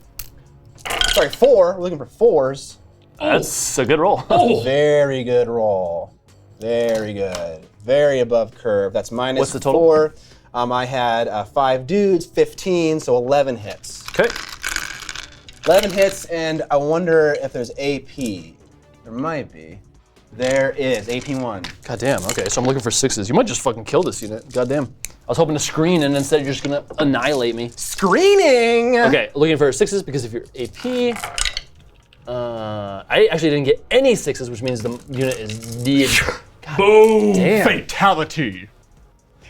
Sorry, 4. We're looking for 4s. That's a good roll. Very good roll. Very good. Very above curve. That's minus What's the total? 4. I had 5 dudes, 15, so 11 hits. Okay. 11 hits, and I wonder if there's AP. There might be. There is, AP1. God damn. Okay, so I'm looking for 6s. You might just fucking kill this unit. God damn. I was hoping to screen, and instead you're just gonna annihilate me. Screening! Okay, looking for 6s because if you're AP, I actually didn't get any 6s, which means the unit is dead. Boom! Damn. Fatality.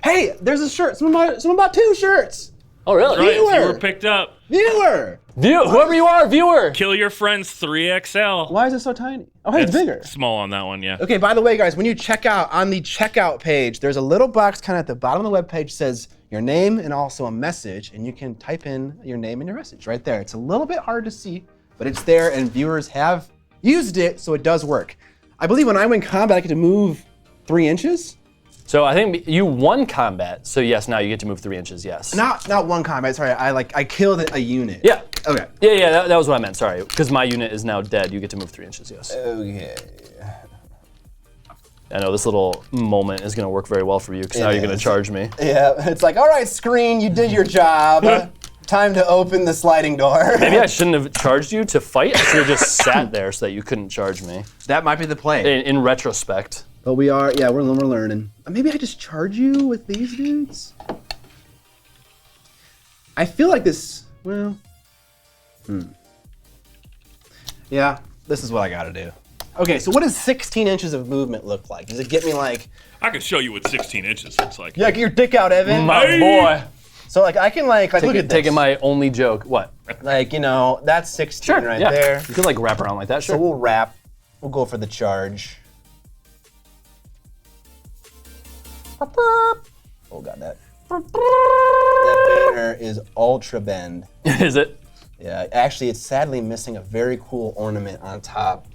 Hey, there's a shirt. Someone bought 2 shirts. Oh really? Right, Viewer. viewer picked up. Viewer! Whoever you are, viewer. Kill your friends 3XL. Why is it so tiny? Oh, hey, it's bigger. Small on that one, yeah. Okay, by the way, guys, when you check out, on the checkout page, there's a little box kind of at the bottom of the webpage says your name and also a message, and you can type in your name and your message right there. It's a little bit hard to see, but it's there, and viewers have used it, so it does work. I believe when I win combat, I get to move 3 inches? So I think you won combat, so yes, now you get to move 3 inches, yes. Not one combat, sorry, I killed a unit. Yeah. Okay. Yeah, that was what I meant, sorry. Because my unit is now dead, you get to move 3 inches, yes. Okay. I know this little moment is gonna work very well for you, because now you're gonna charge me. Yeah, it's like, all right, screen, you did your job. Time to open the sliding door. Maybe I shouldn't have charged you to fight, I should have just sat there so that you couldn't charge me. That might be the play. In retrospect. But we are, yeah, we're learning. Maybe I just charge you with these dudes? I feel like this, well, Yeah, this is what I gotta do. Okay, so what does 16 inches of movement look like? Does it get me like... I can show you what 16 inches looks like. Yeah, get your dick out, Evan. My boy. So like I can like look at Taking this. my only joke. What? Like, you know, that's 16 right yeah. there. You could like wrap around like that. Sure. So we'll wrap. We'll go for the charge. Oh, got that. That banner is ultra bend. Is it? Yeah, actually, it's sadly missing a very cool ornament on top.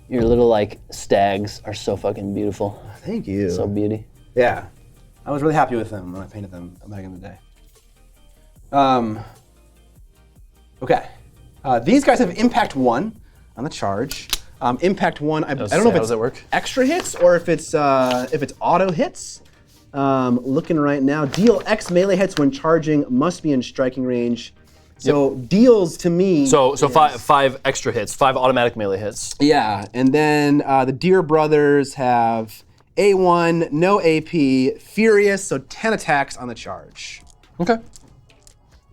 Your little like stags are so fucking beautiful. Thank you. So beauty. Yeah, I was really happy with them when I painted them back in the day. Okay, these guys have impact 1 on the charge. Impact 1. I don't know if how it's does it work? extra hits or if it's auto hits. Looking right now, deal X melee hits when charging, must be in striking range. So deals to me. So five extra hits, 5 automatic melee hits. Yeah, and then the Deer Brothers have A1, no AP, Furious, so 10 attacks on the charge. Okay.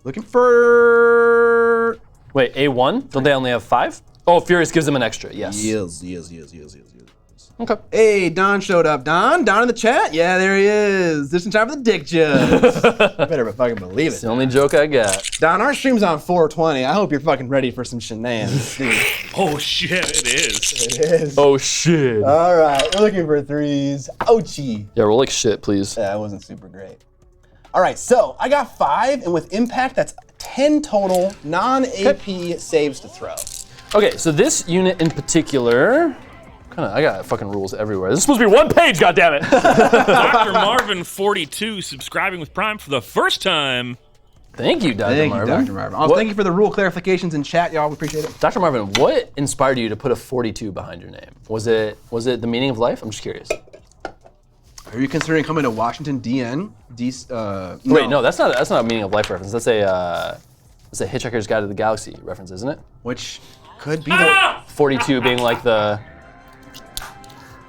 Looking for. Wait, A1? Don't they only have 5? Oh, Furious gives them an extra. Yes. Yes. Okay. Hey, Don showed up. Don in the chat? Yeah, there he is. Just in time for the dick jokes. Better fucking believe It's the it. only joke I got. Don, our stream's on 420. I hope you're fucking ready for some shenanigans. Dude. Oh shit, it is. It is. Oh shit. All right, we're looking for 3s. Ouchie. Yeah, roll like shit, please. That wasn't super great. All right, so I got 5, and with impact, that's 10 total non-AP saves to throw. Okay, so this unit in particular, I got fucking rules everywhere. This is supposed to be 1 page, goddammit. Dr. Marvin 42 subscribing with Prime for the first time. Thank you, Dr. Thank Marvin. you, Dr. Marvin. Also, thank you for the rule clarifications in chat, y'all. We appreciate it. Dr. Marvin, what inspired you to put a 42 behind your name? Was it the meaning of life? I'm just curious. Are you considering coming to Washington, DN? Wait, no, that's not a meaning of life reference. That's a Hitchhiker's Guide to the Galaxy reference, isn't it? Which could be 42 being like the.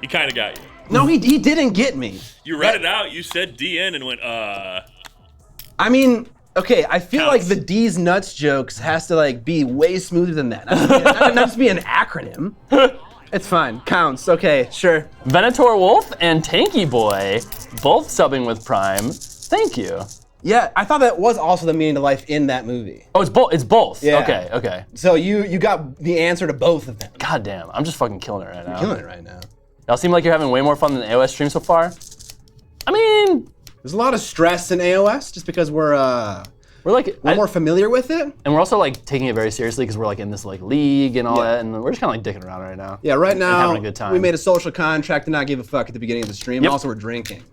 He kind of got you. No, he didn't get me. You read it out. You said DN and went, I mean, okay, I feel Counts. like the D's nuts jokes has to like be way smoother than that. Not just be an acronym. It's fine. Counts. Okay, sure. Venator Wolf and Tanky Boy, both subbing with Prime. Thank you. Yeah, I thought that was also the meaning to life in that movie. Oh, it's both. It's both. Yeah. Okay. So you got the answer to both of them. God damn, I'm just fucking killing it right now. Killing it right now. Y'all seem like you're having way more fun than the AOS stream so far. I mean, There's a lot of stress in AOS just because we're like more familiar with it. and we're also like taking it very seriously because we're like in this like league and all that, and we're just kind of like dicking around right now. Yeah, right And now having a good time. we made a social contract to not give a fuck at the beginning of the stream. Yep. Also, we're drinking,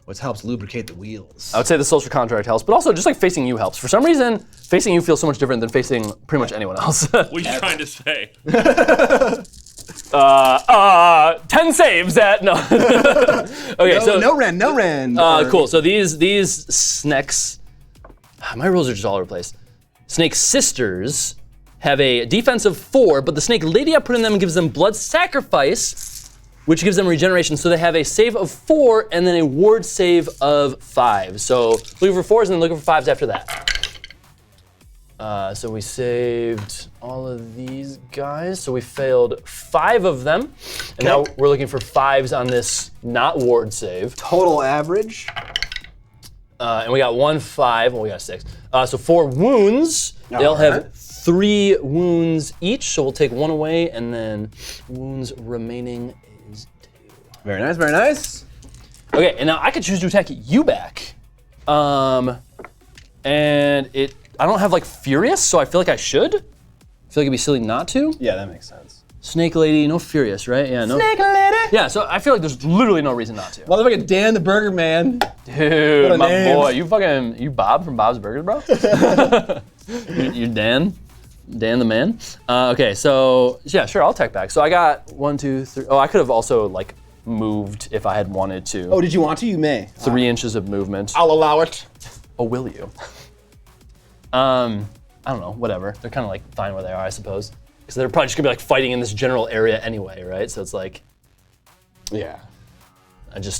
which helps lubricate the wheels. I would say the social contract helps, but also just like facing you helps. For some reason, facing you feels so much different than facing pretty much anyone else. what are you trying to say? 10 saves at no. Okay, so no Ren. cool. So these snakes, my rules are just all over the place. Snake sisters have a defense of 4, but the snake lady I put in them gives them blood sacrifice, which gives them regeneration. So they have a save of 4 and then a ward save of 5. So looking for 4s and then looking for 5s after that. So we saved all of these guys. So we failed 5 of them. And now we're looking for 5s on this not ward save. Total average. And we got 1 5. Well, we got 6. So 4 wounds. They'll have 3 wounds each. So we'll take 1 away, and then wounds remaining is 2. Very nice, very nice. Okay, and now I could choose to attack you back. And I don't have like Furious, so I feel like I should. I feel like it'd be silly not to. Yeah, that makes sense. Snake Lady, no Furious, right? Yeah, no. Snake lady. Yeah, so I feel like there's literally no reason not to. Motherfucking Dan the Burger Man. Dude, a my name. boy, you Bob from Bob's Burgers, bro? you Dan the man? Okay, so yeah, sure, I'll attack back. So I got 1, 2, 3. Oh, I could have also like moved if I had wanted to. Oh, did you want to? You may. 3 inches of movement. I'll allow it. Oh, will you? I don't know, whatever. They're kind of like fine where they are, I suppose. Because they're probably just gonna be like fighting in this general area anyway, right? So it's like, Yeah.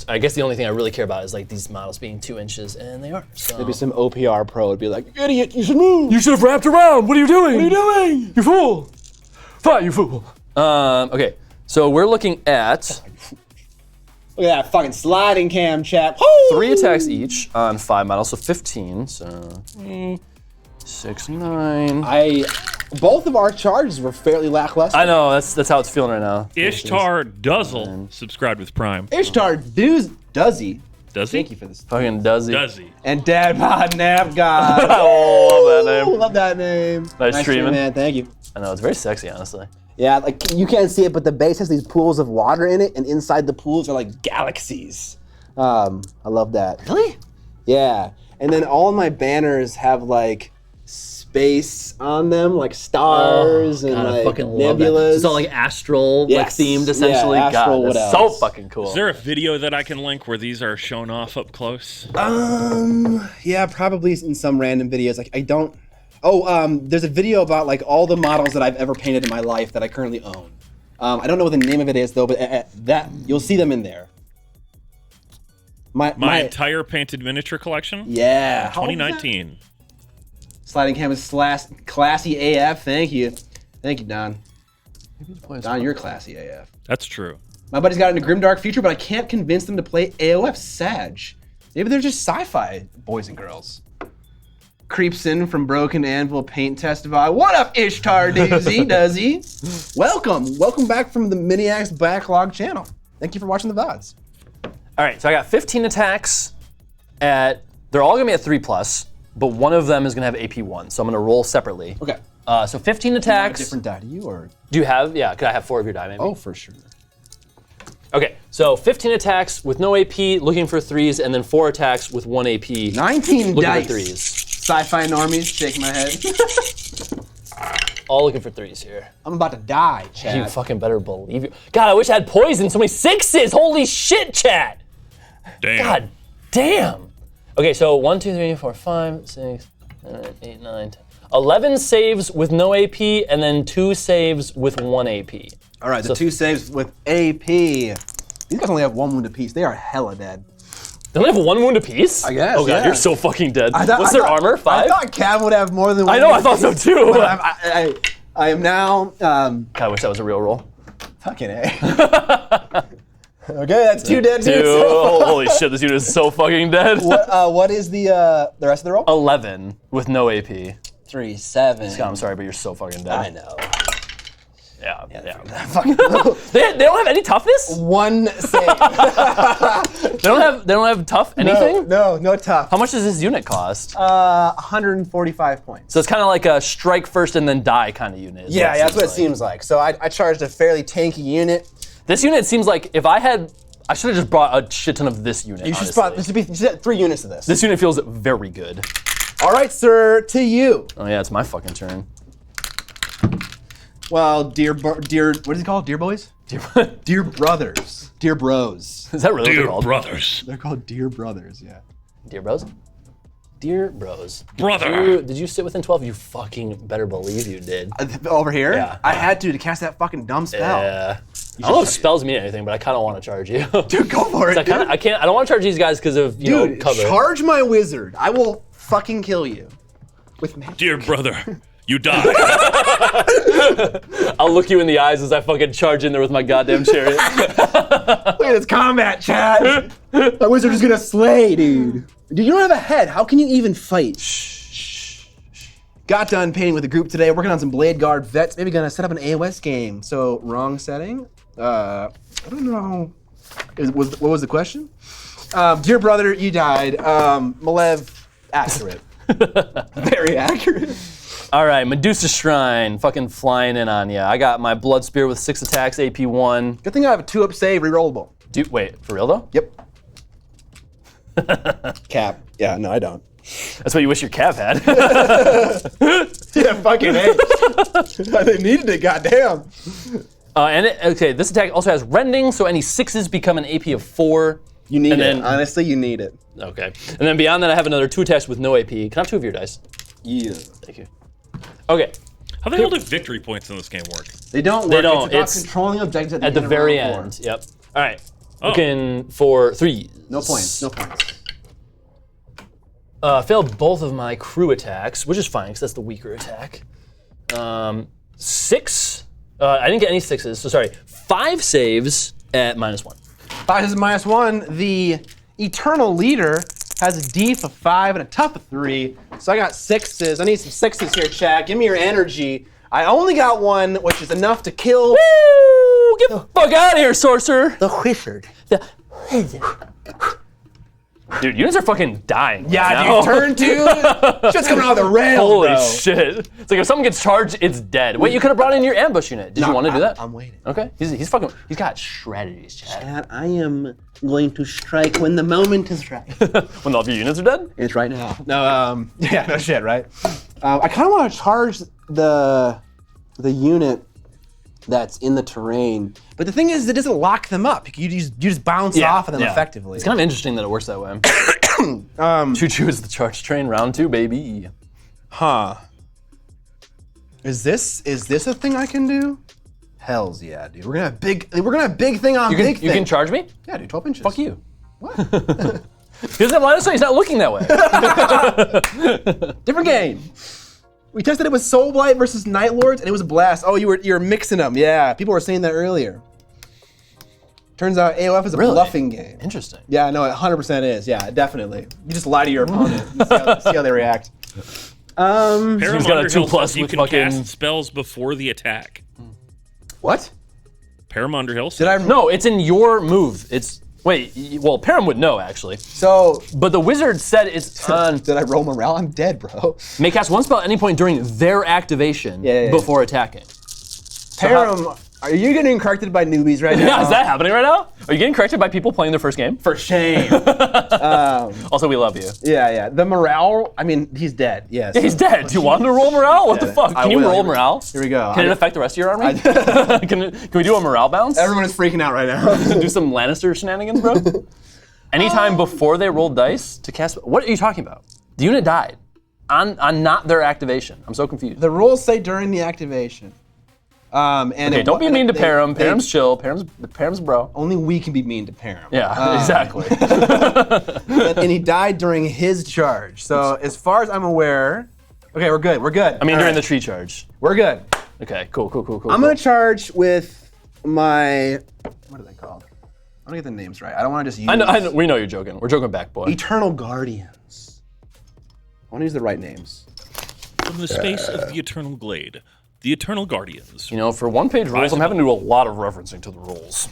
I guess the only thing I really care about is like these models being 2 inches, and they are. So. Maybe some OPR pro would be like, idiot, you should move. You should have wrapped around. What are you doing? What are you doing? You fool. Fine, you fool. Okay, so we're looking at Look at that fucking sliding cam, chat. Woo! 3 attacks each on 5 models, so 15. So 6, 9. Both of our charges were fairly lackluster. I know, that's how it's feeling right now. Ishtar Duzzle subscried with Prime. Ishtar does he? Does he? Thank you for this. Fucking does he? Does he? And Dad Bod Nap God. Oh, love that name. Love that name. Nice streaming. man. Thank you. I know, it's very sexy, honestly. Yeah, like you can't see it, but the base has these pools of water in it, and inside the pools are like galaxies. I love that. Really? Yeah, and then all of my banners have like space on them, like stars and God, I like fucking love that. nebulas. It's all like astral, Yes. like themed essentially. Yeah, astral, God, what that's so else? fucking cool. Is there a video that I can link where these are shown off up close? Yeah, probably in some random videos. Like I don't. Oh, there's a video about like all the models that I've ever painted in my life that I currently own. I don't know what the name of it is though, but that you'll see them in there. My entire painted miniature collection? Yeah. How old is that? 2019. Sliding canvas classy AF. Thank you, Don. Don, you're classy AF. That's true. My buddy's got into Grimdark Future, but I can't convince them to play AOF Sag. Maybe they're just sci-fi boys and girls. Creeps in from Broken Anvil Paint Testify. What up, Ishtar Doozy? Does he? Welcome back from the Miniac's Backlog channel. Thank you for watching the VODs. All right, so I got 15 attacks they're all gonna be at 3+, but one of them is gonna have AP 1, so I'm gonna roll separately. Okay. So 15 attacks. Different die to you, or? Do you have, could I have 4 of your die maybe? Oh, for sure. Okay, so 15 attacks with no AP, looking for 3s, and then 4 attacks with 1 AP. 19 looking dice. for 3s. Sci-fi normies, shaking my head. All looking for 3s here. I'm about to die, chat. You fucking better believe it. God, I wish I had poison, so many 6s! Holy shit, chat! Damn. God damn! Okay, so 1, 2, 3, 4, 5, 6, 7, 8, 9, 10. 11 saves with no AP, and then 2 saves with 1 AP. All right, the 2 saves with AP. These guys only have 1 wound apiece. They are hella dead. They only have 1 wound apiece? I guess, Oh god, yeah. you're so fucking dead. I What's their armor? 5? I thought Cav would have more than 1 I know, I wound thought so apiece, too. but I am now, God, I wish that was a real roll. fucking A. Okay, that's 2 dead Dude, dudes. holy shit, this unit is so fucking dead. What is the rest of the roll? 11 with no AP. 3, 7. Scott, I'm sorry, but you're so fucking dead. I know. Yeah. Fucking They don't have any toughness? 1 save. They don't have tough anything? No tough. How much does this unit cost? 145 points. So it's kind of like a strike first and then die kind of unit. Yeah, that's what it seems like. So I charged a fairly tanky unit. This unit seems like if I should have just brought a shit ton of this unit. You should honestly. spot, you should be 3 units of this. This unit feels very good. All right, sir, to you. Oh yeah, it's my fucking turn. Well, dear, what is it called? Dear boys? Dear brothers. Dear bros. Is that really what Dear they're called? brothers. They're called dear brothers, yeah. Dear bros? Dear bros. Brother. Did you sit within 12? You fucking better believe you did. Over here? Yeah. I had to cast that fucking dumb spell. Yeah. I don't know if spells mean anything, but I kind of want to charge you. Dude, go for it, I don't want to charge these guys because of, Dude, cover. charge my wizard. I will fucking kill you. With magic. Dear brother, you die. I'll look you in the eyes as I fucking charge in there with my goddamn chariot. Look at this combat, chat. My wizard is gonna slay, dude. Dude, you don't have a head. How can you even fight? Shh. Got done painting with a group today, working on some Blade Guard vets. Maybe gonna set up an AOS game. So, wrong setting. I don't know. What was the question? Dear brother, you died. Malev, accurate. Very accurate. All right, Medusa Shrine, fucking flying in on ya. I got my Blood Spear with 6 attacks, AP 1. Good thing I have a 2-up save, rerollable. Dude, wait, for real though? Yep. Cap. Yeah, no, I don't. That's what you wish your Cav had. Yeah, fucking A. They needed it, goddamn. Okay, this attack also has Rending, so any 6s become an AP of 4. You need And it. then- Honestly, you need it. Okay. And then beyond that, I have another 2 attacks with no AP. Can I have 2 of your dice? Yeah. Thank you. Okay, How the hell do victory points in this game work? They don't work. They don't. It's about It's controlling objectives at the, at the end of very round 4. end. Yep. All right. Oh. Looking for 3s. No points. No points. Failed both of my crew attacks, which is fine because that's the weaker attack. 6. I didn't get any 6s, so sorry. 5 saves at -1. 5 is -1. The Eternal Leader has a deep of 5 and a tough of 3. So I got 6s. I need some 6s here, chat. Give me your energy. I only got 1, which is enough to kill. Woo! Get the fuck out of here, sorcerer. The Wizard. Dude, units are fucking dying. Yeah, right now. dude, turn 2. Shit's coming off the rails, Holy bro. shit. It's like if someone gets charged, it's dead. Wait, you could have brought in your ambush unit. Did you want to do that? I'm waiting. Okay. He's got strategies, Chad. Chat, I am going to strike when the moment is right. When all of your units are dead? It's right now. No, yeah, no shit, right? I kind of want to charge the unit that's in the terrain, but the thing is, it doesn't lock them up. You just bounce off of them effectively. It's kind of interesting that it works that way. Choo-choo is the charge train, round 2, baby. Huh? Is this a thing I can do? Hells yeah, dude. We're gonna have big thing on big thing. You can charge me? Yeah, dude. 12 inches. Fuck you. What? He doesn't have line of sight. He's not looking that way. Different game. We tested it with Soul Blight versus Night Lords, and it was a blast. Oh, you're mixing them. Yeah, people were saying that earlier. Turns out AOF is a bluffing game. Interesting. Yeah, no, it 100% is. Yeah, definitely. You just lie to your opponent and see how they react. He's got a 2+ you with can fucking cast spells before the attack. What? Param Underhill. Did I? No, it's in your move. Well, Param would know, actually. So, But the wizard said it's on. did I roll morale? I'm dead, bro. May cast 1 spell at any point during their activation before attacking. Param, are you getting corrected by newbies right now? Yeah, is that happening right now? Are you getting corrected by people playing their first game? For shame. Also, we love you. Yeah. The morale, I mean, he's dead, yes. Yeah, he's dead. Do you want him to roll morale? What the fuck? I Can you will. roll morale? Here we go. Can it affect the rest of your army? Can we do a morale bounce? Everyone is freaking out right now. Do some Lannister shenanigans, bro? Anytime before they roll dice to cast. What are you talking about? The unit died on not their activation. I'm so confused. The rules say during the activation. Okay, don't be mean to Param. Param's chill. Param's bro. Only we can be mean to Param. Yeah, exactly. and he died during his charge. So as far as I'm aware, okay, we're good. I mean, during the tree charge. We're good. Okay, cool. I'm gonna charge with my, what are they called? I don't get the names right. I don't want to just use. I know. We know you're joking. We're joking back, boy. Eternal Guardians. I want to use the right names. From the space of the Eternal Glade, the Eternal Guardians. You know, for 1-page rules, I'm having to do a lot of referencing to the rules.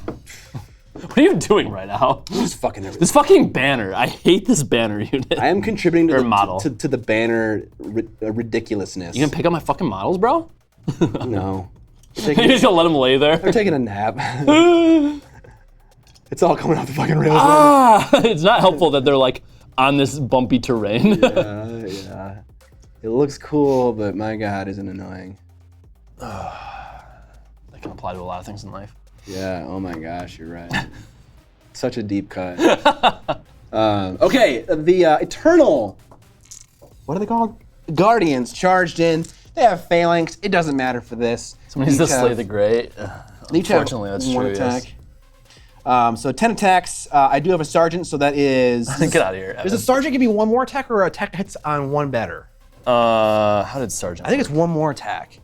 What are you doing right now? Just fucking everything. This fucking banner. I hate this banner unit. I am contributing to Or the model. to the banner ridiculousness. You gonna pick up my fucking models, bro? No. You're just gonna let them lay there? They're taking a nap. It's all coming off the fucking rails. It's not helpful that they're like on this bumpy terrain. Yeah. It looks cool, but my God, isn't annoying. That can apply to a lot of things in life. Yeah, oh my gosh, you're right. Such a deep cut. Okay, the Eternal, what are they called? Guardians charged in. They have phalanx. It doesn't matter for this. Someone needs to slay the great. Unfortunately, that's one true, attack. So 10 attacks. I do have a sergeant, so that is. Get out of here. Does a sergeant give you one more attack or attack hits on one better? How did sergeant? I think it's one more attack.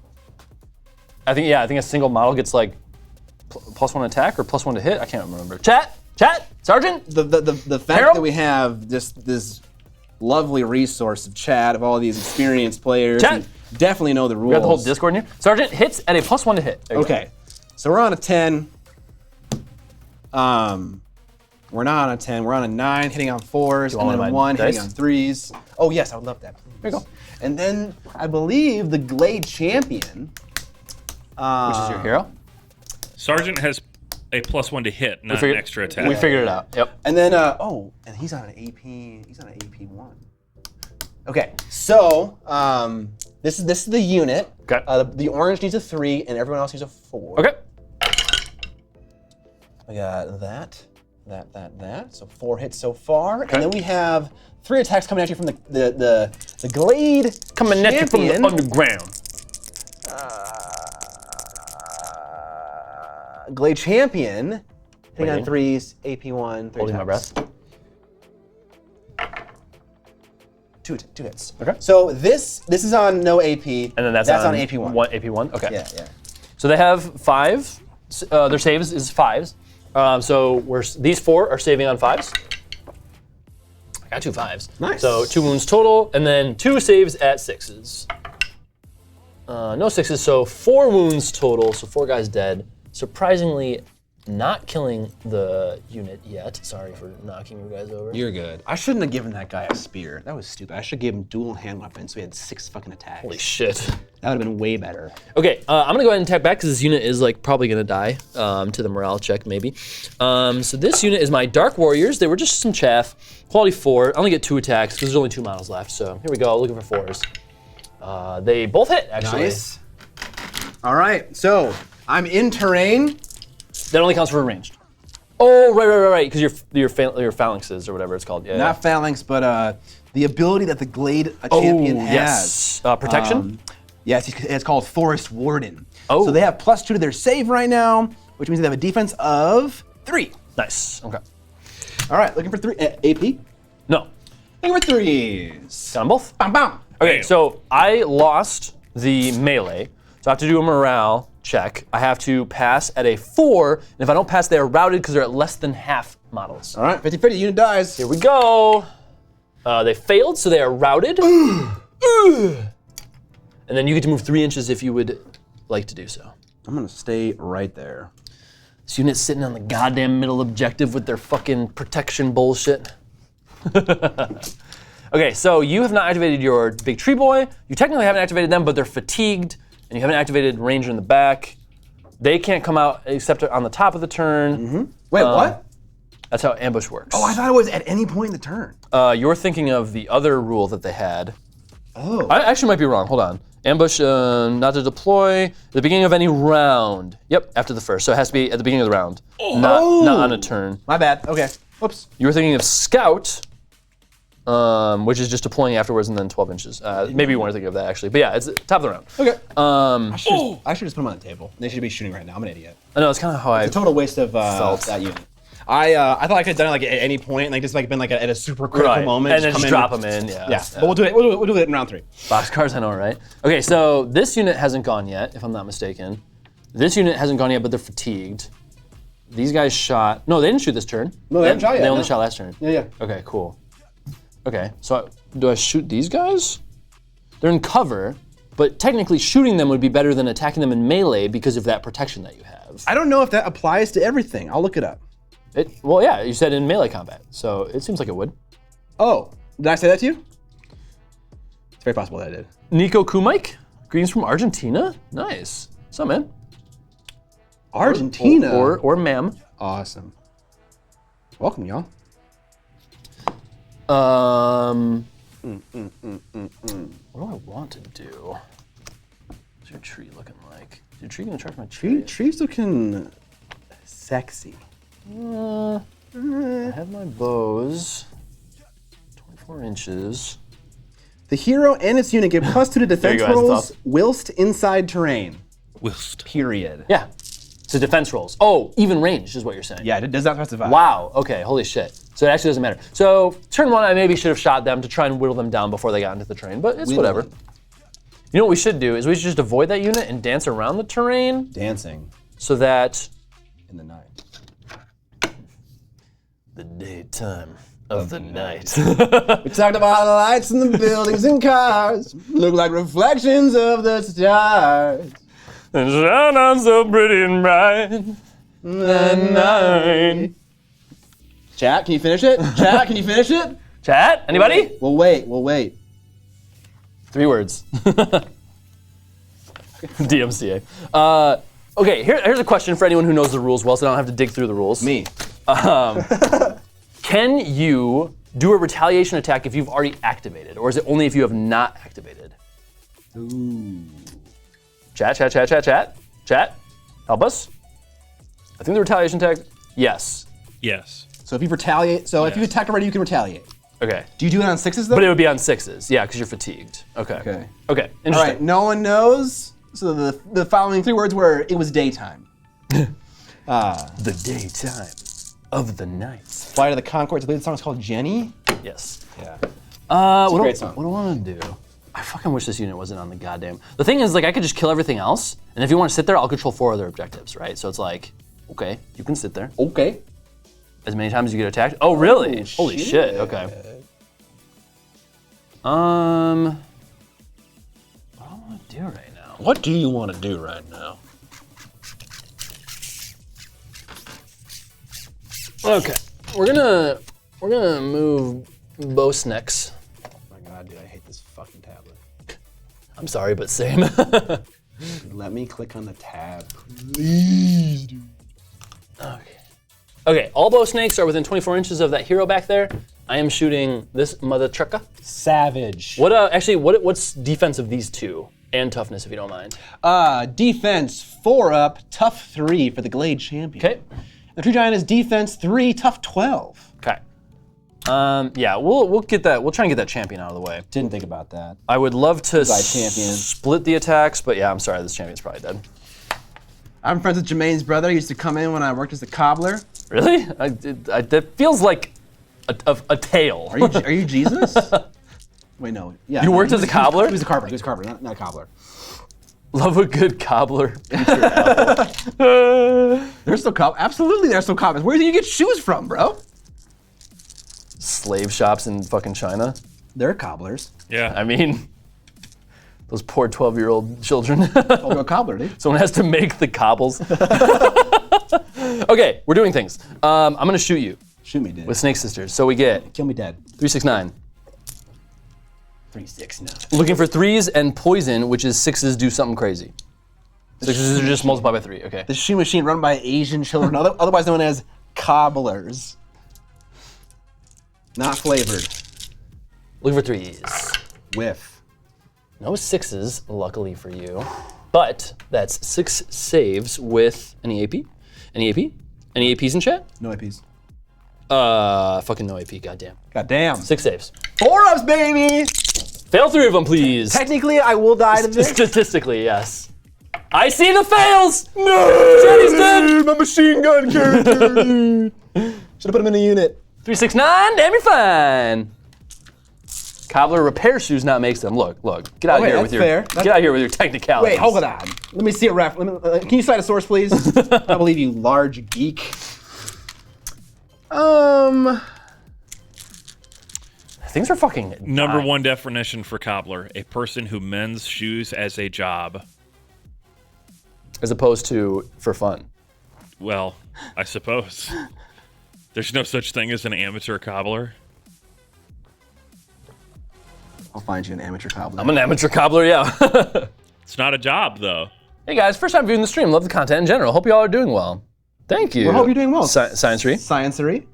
I think a single model gets like +1 attack or +1 to hit. I can't remember. Chat, sergeant. The fact that we have this lovely resource of chat of all these experienced players who definitely know the rules. We got the whole Discord in here. Sergeant hits at a +1 to hit. Okay, so we're on a 10. We're not on a 10. We're on a 9, hitting on 4s, and then a 1 hitting on 3s. Oh yes, I would love that. Please. There you go. And then I believe the Glade Champion, which is your hero. Sergeant has a +1 to hit, not an extra attack. We figured it out. Yep. And then and he's on an AP. He's on an AP1. Okay, so this is the unit. Okay. The orange needs a 3, and everyone else needs a 4. Okay. We got that. So 4 hits so far, and then we have 3 attacks coming at you from the Glade Coming at you from the underground. Glade Champion, hitting on Waiting. 3s, AP1, 3 Holding my attacks. breath. 2 hits. Okay. So this is on no AP, And then that's on AP1. AP1. Okay. Yeah. So they have 5. Their saves is 5s. So these 4 are saving on 5s. I got 2 5s. Nice. So 2 wounds total, and then 2 saves at 6s. No 6s, so 4 wounds total, so 4 guys dead. Surprisingly, not killing the unit yet. Sorry for knocking you guys over. You're good. I shouldn't have given that guy a spear. That was stupid. I should have given him dual hand weapons so he had 6 fucking attacks. Holy shit. That would have been way better. Okay, I'm gonna go ahead and attack back because this unit is like probably gonna die to the morale check maybe. So this unit is my Dark Warriors. They were just some chaff. Quality 4. I only get 2 attacks because there's only 2 models left. So here we go, looking for 4s. They both hit actually. Nice. All right, so I'm in terrain. That only counts for ranged. Oh, right, because your phalanxes or whatever it's called. Yeah. Not phalanx, but the ability that the Glade champion has. Yes. Protection? Yes, it's called Forest Warden. Oh. So they have +2 to their save right now, which means they have a defense of 3. Nice. Okay. All right, looking for 3 AP. No. Looking for 3s. Got them both? Bam, bam. Okay, so I lost the melee, so I have to do a morale check. I have to pass at a 4, and if I don't pass, they are routed because they're at less than half models. All right, 50-50, unit dies. Here we go. They failed, so they are routed. And then you get to move 3 inches if you would like to do so. I'm gonna stay right there. This unit's sitting on the goddamn middle objective with their fucking protection bullshit. Okay, so you have not activated your big tree boy. You technically haven't activated them, but they're fatigued, and you haven't activated ranger in the back. They can't come out except on the top of the turn. Wait, what? That's how ambush works. Oh, I thought it was at any point in the turn. You're thinking of the other rule that they had. Oh. I actually might be wrong. Hold on. Ambush, not to deploy at the beginning of any round. Yep, after the first. So it has to be at the beginning of the round, not on a turn. My bad. Okay. Whoops. You were thinking of scout, which is just deploying afterwards and then 12 inches. Maybe you weren't thinking of that actually, but yeah, it's top of the round. Okay. I should just put them on the table. They should be shooting right now. I'm an idiot. I know it's kind of how It's a total waste of that unit. I thought I could have done it like at any point, and like just like been like at a super critical moment, and then just come drop them in. Yeah. Yeah. But we'll do it. We'll do it in round 3. Boxcars, I know, right? Okay, so this unit hasn't gone yet, if I'm not mistaken. This unit hasn't gone yet, but they're fatigued. These guys shot. No, they didn't shoot this turn. No, they haven't shot yet. They only no. shot last turn. Yeah. Okay, cool. Okay, so do I shoot these guys? They're in cover, but technically shooting them would be better than attacking them in melee because of that protection that you have. I don't know if that applies to everything. I'll look it up. Well, yeah, you said in melee combat, so it seems like it would. Oh, did I say that to you? It's very possible that I did. Nico Kumike, greetings from Argentina. Nice. What's up, man? Argentina. Or ma'am. Awesome. Welcome, y'all. What do I want to do? What's your tree looking like? Is your tree gonna charge my tree? Tree's looking sexy. I have my bows. 24 inches. The hero and its unit get +2 to defense you go, rolls that's whilst inside terrain. Whilst. Period. Yeah. So defense rolls. Oh, even range is what you're saying. Yeah, it does not specify. Wow. Okay. Holy shit. So it actually doesn't matter. So turn 1, I maybe should have shot them to try and whittle them down before they got into the terrain, but it's whatever. You know what we should do is we should just avoid that unit and dance around the terrain Dancing so that in the night. the daytime of the night. We talked about the lights in the buildings and cars look like reflections of the stars. And shine on so pretty and bright the night. Chat, can you finish it? Chat, can you finish it? Chat? Anybody? We'll wait. 3 words. DMCA. Okay, here's a question for anyone who knows the rules well, so I don't have to dig through the rules. Me. Can you do a retaliation attack if you've already activated, or is it only if you have not activated? Ooh. Chat. Help us. I think the retaliation attack, yes. Yes. So if you retaliate, if you attack already, you can retaliate. Okay. Do you do it on 6s though? But it would be on 6s, yeah, because you're fatigued. Okay. Okay. Interesting. All right, no one knows. So the following 3 words were, it was daytime. The daytime of the night. Flight of the Conchords. I believe the song is called Jenny. Yes. Yeah. What great song. What do I want to do? I fucking wish this unit wasn't on the goddamn. The thing is, like, I could just kill everything else, and if you want to sit there, I'll control 4 other objectives, right? So it's like, Okay, you can sit there. Okay. As many times as you get attacked. Oh, really? Holy shit. Okay. What do I want to do right now? What do you want to do right now? Okay, we're gonna move Bosnex. Oh my god, dude, I hate this fucking tablet. I'm sorry, but same. Let me click on the tab, please, dude. Okay, all bow snakes are within 24 inches of that hero back there. I am shooting this mother trucker. Savage. What's defense of these two? And toughness, if you don't mind. Defense 4 up, tough 3 for the Glade champion. Okay. The Tree Giant is defense 3, tough 12. Okay. Yeah, we'll get that. We'll try and get that champion out of the way. Didn't think about that. I would love to champion. split the attacks, but yeah, I'm sorry, this champion's probably dead. I'm friends with Jermaine's brother. He used to come in when I worked as a cobbler. Really? That feels like a tale. Are you Jesus? Wait, no. Yeah. You worked as a cobbler? He was a carpenter. He was a carpenter, not a cobbler. Love a good cobbler. There's still cobblers. Absolutely, there's still cobblers. Where do you get shoes from, bro? Slave shops in fucking China. They're cobblers. Yeah. I mean, those poor 12-year-old children. I'll go cobbler, dude. Someone has to make the cobbles. Okay, we're doing things. I'm gonna shoot you Shoot me, dude. with Snake Sisters. So we get Kill me dead. 369. 3, 6, 9. Looking for 3s and poison, which is 6s do something crazy. 6s are just multiplied by 3, okay. The shoe machine run by Asian children, otherwise known as cobblers. Not flavored. Looking for 3s. Whiff. No 6s, luckily for you. But that's 6 saves with any AP? Any AP? Any APs in chat? No APs. Fucking no AP, goddamn. Goddamn. 6 saves. 4-ups, baby! Fail 3 of them, please. Technically, I will die to this. Statistically, yes. I see the fails! No! Jenny's dead! My machine gun character, dude. Should've put him in a unit. 369, damn, you're fine. Cobbler repair shoes not makes them. Look, get out of Okay, here with that's your fair. get out of here with your technicalities. Wait, hold on. Let me see a ref. Can you cite a source, please? I believe you, large geek. Things are fucking Number 1 definition for cobbler: a person who mends shoes as a job. as opposed to for fun. Well, I suppose. There's no such thing as an amateur cobbler. I'll find you an amateur cobbler. I'm an amateur cobbler, yeah. It's not a job, though. Hey guys, first time viewing the stream. Love the content in general. Hope you all are doing well. Thank you. We hope you're doing well. Sciencery. Sciencery.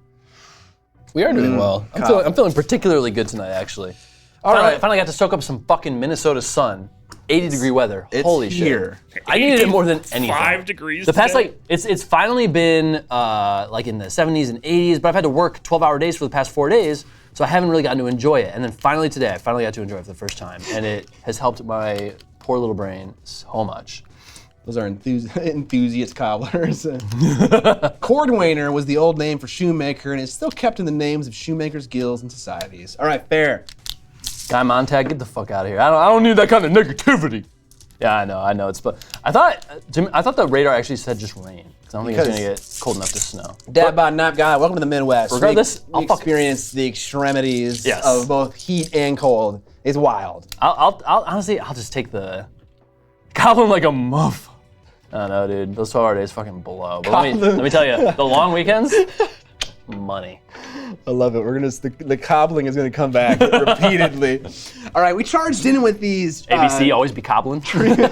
We are doing well. I'm feeling particularly good tonight, actually. Finally got to soak up some fucking Minnesota sun. 80-degree weather. It's Holy here. shit. I needed it more than anything. 5 degrees The past, today? it's finally been like in the 70s and 80s, but I've had to work 12-hour days for the past 4 days, so I haven't really gotten to enjoy it. And then finally today, I finally got to enjoy it for the first time, and it has helped my poor little brain so much. Those are enthusiast cobblers. Cordwainer was the old name for shoemaker and is still kept in the names of shoemakers' guilds and societies. All right, fair. Guy Montag, get the fuck out of here. I don't need that kind of negativity. Yeah, I know. I thought the radar actually said just rain. Because I don't think it's gonna get cold enough to snow. Dad bod not guy. Welcome to the Midwest. Regardless, we experience the extremities Yes. of both heat and cold. It's wild. I'll honestly, I'll just take the goblin like a muff. I don't know, dude. Those 12-hour days fucking blow. But let me tell you, the long weekends, money. I love it. The cobbling is gonna come back repeatedly. All right, we charged in with these ABC always be cobbling. Dreaming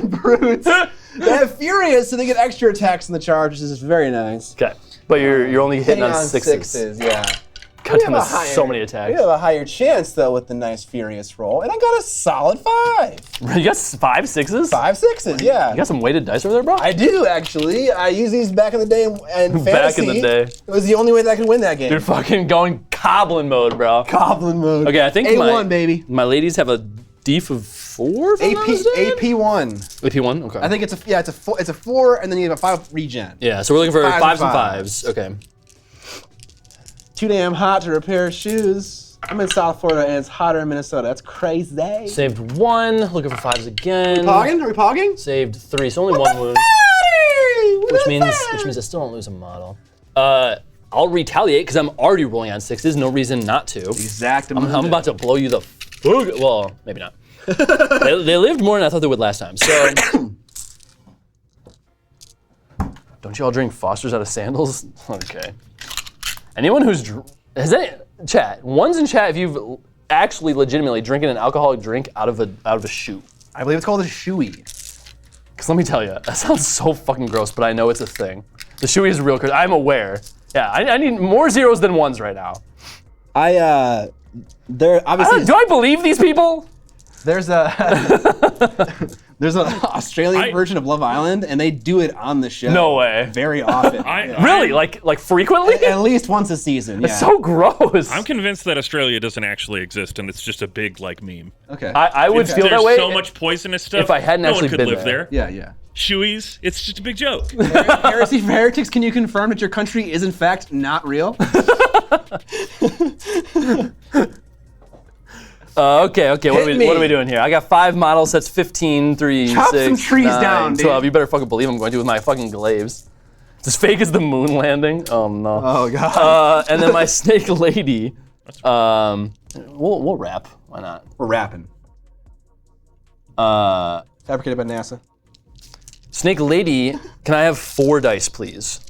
brutes. They have furious, so they get extra attacks in the charges. This is very nice. Okay, but you're only hitting on sixes. Yeah. God damn, there's so many attacks. We have a higher chance though with the nice furious roll, and I got a solid 5. You got 5 6s? 5 6s, yeah. You got some weighted dice over there, bro? I do actually. I used these back in the day in fantasy. Back in the day. It was the only way that I could win that game. You're fucking going goblin mode, bro. Goblin mode. Okay, I think A1, baby. My ladies have a deef of 4. AP1. AP1. Okay. I think it's a 4, and then you have a 5 regen. Yeah, so we're looking for 5s and 5s. Okay. Too damn hot to repair shoes. I'm in South Florida and it's hotter in Minnesota. That's crazy. Saved 1. Looking for 5s again. Are we pogging? Saved 3. So only 1 wound. means I still don't lose a model. I'll retaliate because I'm already rolling on 6s. No reason not to. Exact. I'm about to blow you the fuck. Well, maybe not. they lived more than I thought they would last time. So, don't you all drink Foster's out of sandals? Okay. Anyone who's chat, ones in chat if you've actually legitimately drinking an alcoholic drink out of a shoe. I believe it's called a shoey. Because let me tell you, that sounds so fucking gross, but I know it's a thing. The shoey is real, because I'm aware. Yeah, I need more zeros than ones right now. There obviously. Do I believe these people? There's an Australian version of Love Island, and they do it on the show. No way. Very often. Really? Like frequently? At least once a season. Yeah. It's so gross. I'm convinced that Australia doesn't actually exist, and it's just a big meme. Okay. I would feel that way. There's so much poisonous stuff. If I hadn't no actually one could been live there. Yeah. Shoeys, it's just a big joke. Heresy for Heretics, can you confirm that your country is in fact not real? Okay. What are we doing here? I got 5 models. That's 15, 3, Chop 6, some trees 9, down, 12. dude. You better fucking believe I'm going to with my fucking glaives. It's as fake as the moon landing. Oh no. Oh god. And then my snake lady. We'll wrap. Why not? We're rapping. Fabricated by NASA. Snake lady, can I have 4 dice, please?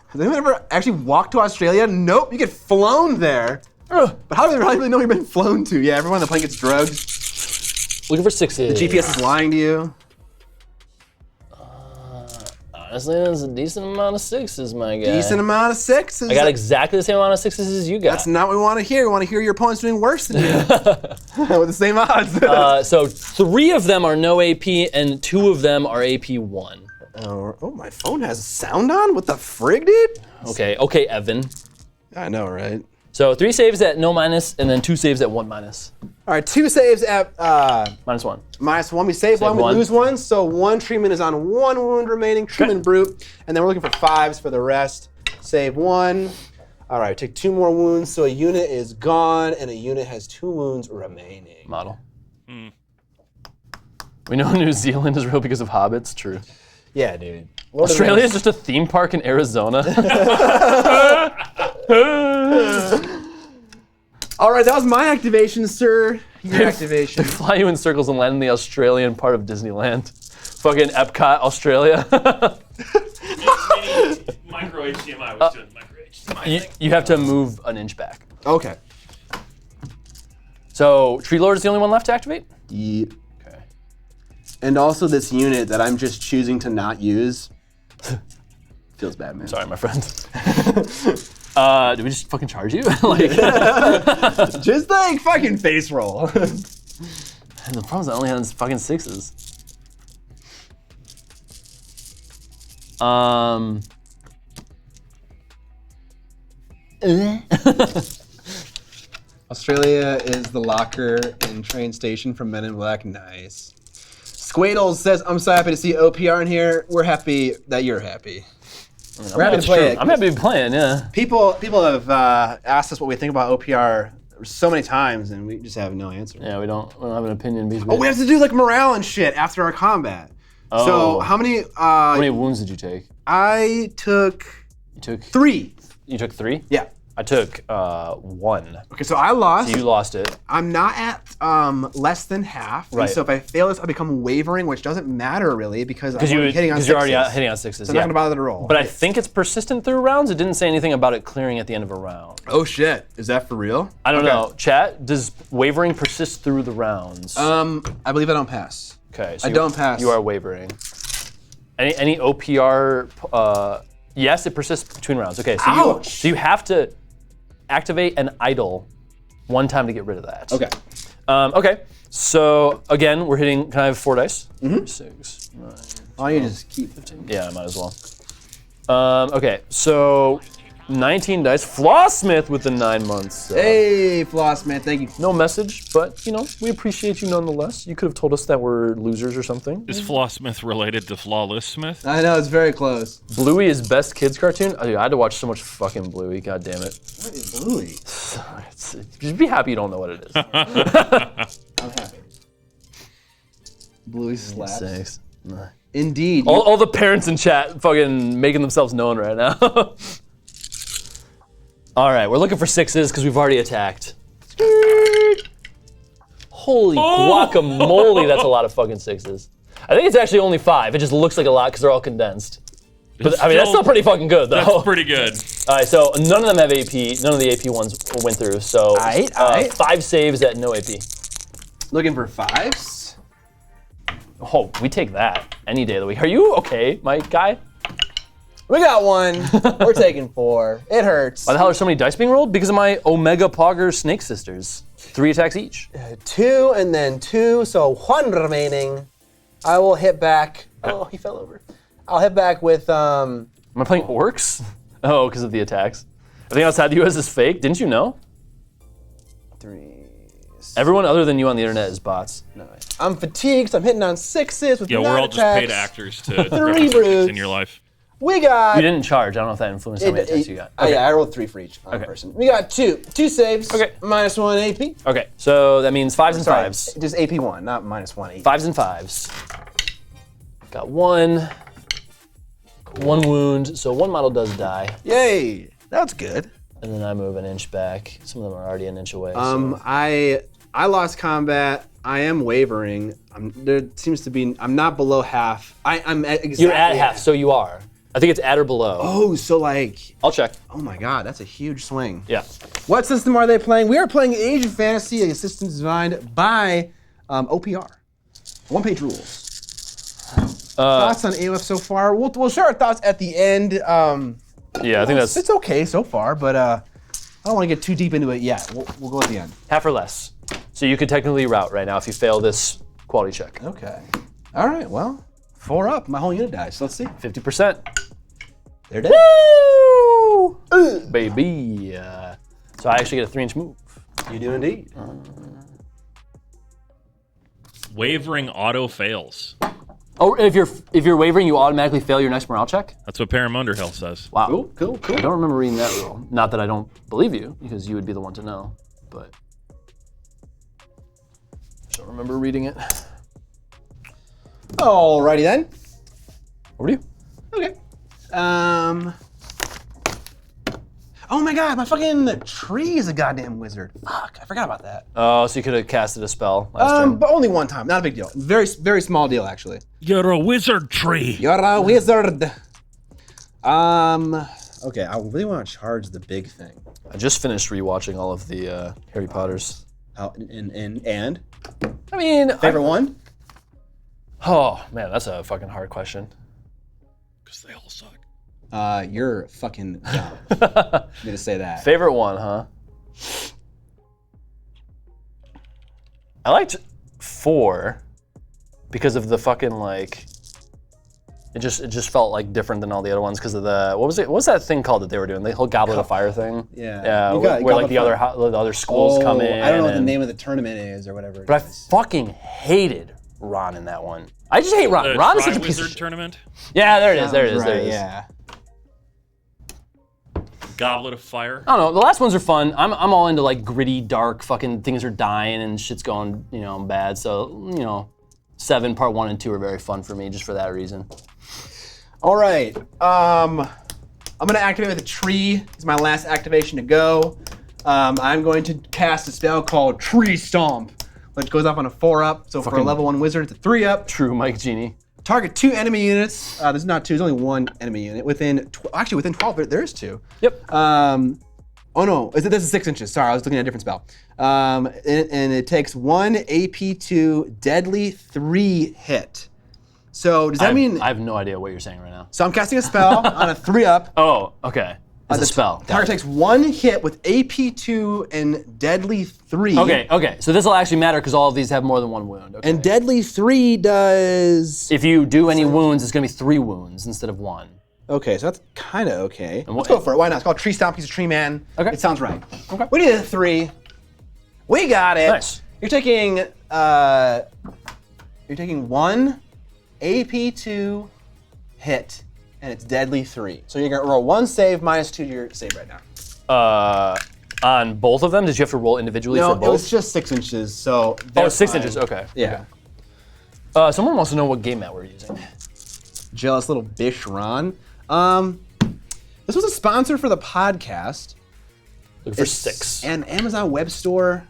Has anyone ever actually walked to Australia? Nope, you get flown there. But how do they really know you've been flown to? Yeah, everyone on the plane gets drugged. Looking for 6s. The GPS is lying to you. Honestly, that's a decent amount of 6s, my guy. Decent amount of 6s. I got exactly the same amount of 6s as you got. That's not what we want to hear. We want to hear your opponent's doing worse than you. With the same odds. So 3 of them are no AP, and 2 of them are AP 1. Oh, my phone has sound on? What the frig, dude? Okay, Evan. I know, right? So 3 saves at no minus, and then 2 saves at 1 minus. All right, 2 saves at -1. -1. We save one, we one. lose 1. So 1 treatment is on 1 wound remaining, treatment brute. And then we're looking for 5s for the rest. Save 1. All right, take 2 more wounds. So a unit is gone, and a unit has 2 wounds remaining. Model. We know New Zealand is real because of hobbits. True. Yeah, dude. Australia is just a theme park in Arizona. All right, that was my activation, sir. Your activation. They fly you in circles and land in the Australian part of Disneyland. Fucking Epcot, Australia. Micro HDMI was doing micro HDMI. You have to move an inch back. Okay. So Tree Lord is the only one left to activate? Yep. Okay. And also this unit that I'm just choosing to not use. Feels bad, man. Sorry, my friend. Did we just fucking charge you? Just like fucking face roll. The problem is I only had fucking 6s. Australia is the locker and train station from Men in Black. Nice. Squadles says, I'm so happy to see OPR in here. We're happy that you're happy. We're happy to play it. I'm happy to be playing, yeah. People have asked us what we think about OPR so many times, and we just have no answer. Yeah, we don't have an opinion. Oh, we have to do like morale and shit after our combat. Oh. So how many wounds did you take? I took You took 3. You took 3? Yeah. I took 1. Okay, so I lost. So you lost it. I'm not at less than half. Right. And so if I fail this, I become wavering, which doesn't matter really because I'm You're hitting on 6s. already hitting on 6s. So I'm not gonna bother to roll. But I think it's persistent through rounds. It didn't say anything about it clearing at the end of a round. Oh shit, is that for real? I don't know. Chat, does wavering persist through the rounds? I believe I don't pass. Okay, so I don't pass. You are wavering. Any OPR? Yes, it persists between rounds. Okay, so Ouch! you have to activate an idle 1 time to get rid of that. Okay. Okay. So again, we're hitting. Can I have 4 dice? 6, 9. Oh, you just keep. Yeah, I might as well. Okay, so 19 dice. Flawsmith with the 9 months. Hey, Floss, man, thank you. No message, but we appreciate you nonetheless. You could have told us that we're losers or something. Is Flawsmith related to Flawless Smith? I know, it's very close. Bluey is best kids cartoon. Oh, dude, I had to watch so much fucking Bluey. God damn it. What is Bluey? Just be happy you don't know what it is. I'm happy. Bluey slaps. 6, 9. Indeed. All the parents in chat fucking making themselves known right now. All right, we're looking for 6s because we've already attacked. Holy guacamole, that's a lot of fucking 6s. I think it's actually only 5. It just looks like a lot because they're all condensed. But I mean, that's still pretty fucking good, though. That's pretty good. All right, so none of them have AP. None of the AP ones went through. So 5 saves at no AP. Looking for 5s. Oh, we take that any day of the week. Are you okay, my guy? We got 1. We're taking 4. It hurts. Why the hell are so many dice being rolled? Because of my Omega Pogger Snake Sisters. 3 attacks each. 2 and then 2, so 1 remaining. I will hit back. Oh, he fell over. I'll hit back with. Am I playing orcs? Oh, because of the attacks. Everything outside the US is fake. Didn't you know? 3. Everyone other than you on the internet is bots. No, I'm fatigued. So I'm hitting on 6s with 9 We're all attacks. just paid actors to 3 represent brutes. in your life. We got. You didn't charge. I don't know if that influenced how many attacks you got. Yeah, I rolled 3 for each person. We got 2 saves. Okay. -1 AP. Okay, so that means 5s and Sorry, 5s. just AP 1, not -1 AP. 5s and 5s. Got 1. 1 wound, so 1 model does die. Yay, that's good. And then I move an inch back. Some of them are already an inch away. I lost combat. I am wavering. There seems to be. I'm not below half. I'm at exactly. You're at half, so you are. I think it's at or below. Oh, so like. I'll check. Oh my God, that's a huge swing. Yeah. What system are they playing? We are playing Age of Fantasy, a system designed by OPR. One-page rules. Thoughts on AOF so far? We'll share our thoughts at the end. Yeah, I think that's It's okay so far, but I don't want to get too deep into it yet. We'll go at the end. half or less. So you could technically route right now if you fail this quality check. Okay. All right. Well, 4 up. My whole unit dies. So let's see. 50%. They're dead. Woo! Baby. So I actually get a 3-inch move. You do indeed. Wavering auto fails. Oh, if you're wavering, you automatically fail your next morale check? That's what Param Underhill says. Wow. Cool. I don't remember reading that rule. Not that I don't believe you, because you would be the one to know, but I don't remember reading it. Alrighty then. Over to you. Okay. Oh my God, my fucking tree is a goddamn wizard. Fuck, I forgot about that. Oh, so you could have casted a spell last turn. But only one time. Not a big deal. Very, very small deal actually. You're a wizard tree. You're a wizard. Okay, I really want to charge the big thing. I just finished rewatching all of the Harry Potters. And I mean, favorite one? Oh man, that's a fucking hard question. Because they all suck. You're fucking dumb. I'm gonna say that. Favorite one, huh? I liked 4 because of the fucking like. It just felt like different than all the other ones because of the what was that thing called that they were doing, the whole Goblet of Fire thing? Yeah. Where like the other schools come in. I don't know what the name of the tournament is or whatever. But I fucking hated Ron in that one. I just hate Ron. The Ron is such a piece of Tri-Wizard shit. tournament. Yeah, there it is. There it is. Right, There it is. yeah. Goblet of Fire. I don't know. The last ones are fun. I'm all into like gritty, dark, fucking things are dying and shit's going, bad. So, 7 part 1 and 2 are very fun for me just for that reason. All right. I'm gonna activate with a tree. It's my last activation to go. I'm going to cast a spell called Tree Stomp, which goes off on a 4-up. So for a level 1 wizard, it's a 3-up. True, Mike Genie. Target 2 enemy units. There's not 2. There's only 1 enemy unit within 12. There is 2. Yep. Oh no, this is 6 inches. Sorry, I was looking at a different spell. And it takes 1 AP2 deadly 3 hit. So does that mean? I have no idea what you're saying right now. So I'm casting a spell on a 3-up. Oh, okay. It's a spell. Target takes 1 hit with AP2 and deadly 3. Okay. So this will actually matter because all of these have more than 1 wound. Okay. And deadly 3 does. If you do any wounds, it's gonna be 3 wounds instead of 1. Okay, so that's kind of okay. And Let's go for it. Why not? It's called Tree Stomp. He's a tree man. Okay. It sounds right. Okay. We need a 3. We got it. Nice. You're taking 1 AP2 hit, and it's deadly 3. So you're gonna roll 1 save minus 2 to your save right now. On both of them, did you have to roll individually for No, both? it was just 6 inches. So Oh, it's 6 fine. inches. Okay. Yeah. Someone wants to know what game mat we're using. Jealous little bish Ron. This was a sponsor for the podcast. Looking for 6. And Amazon Web Store.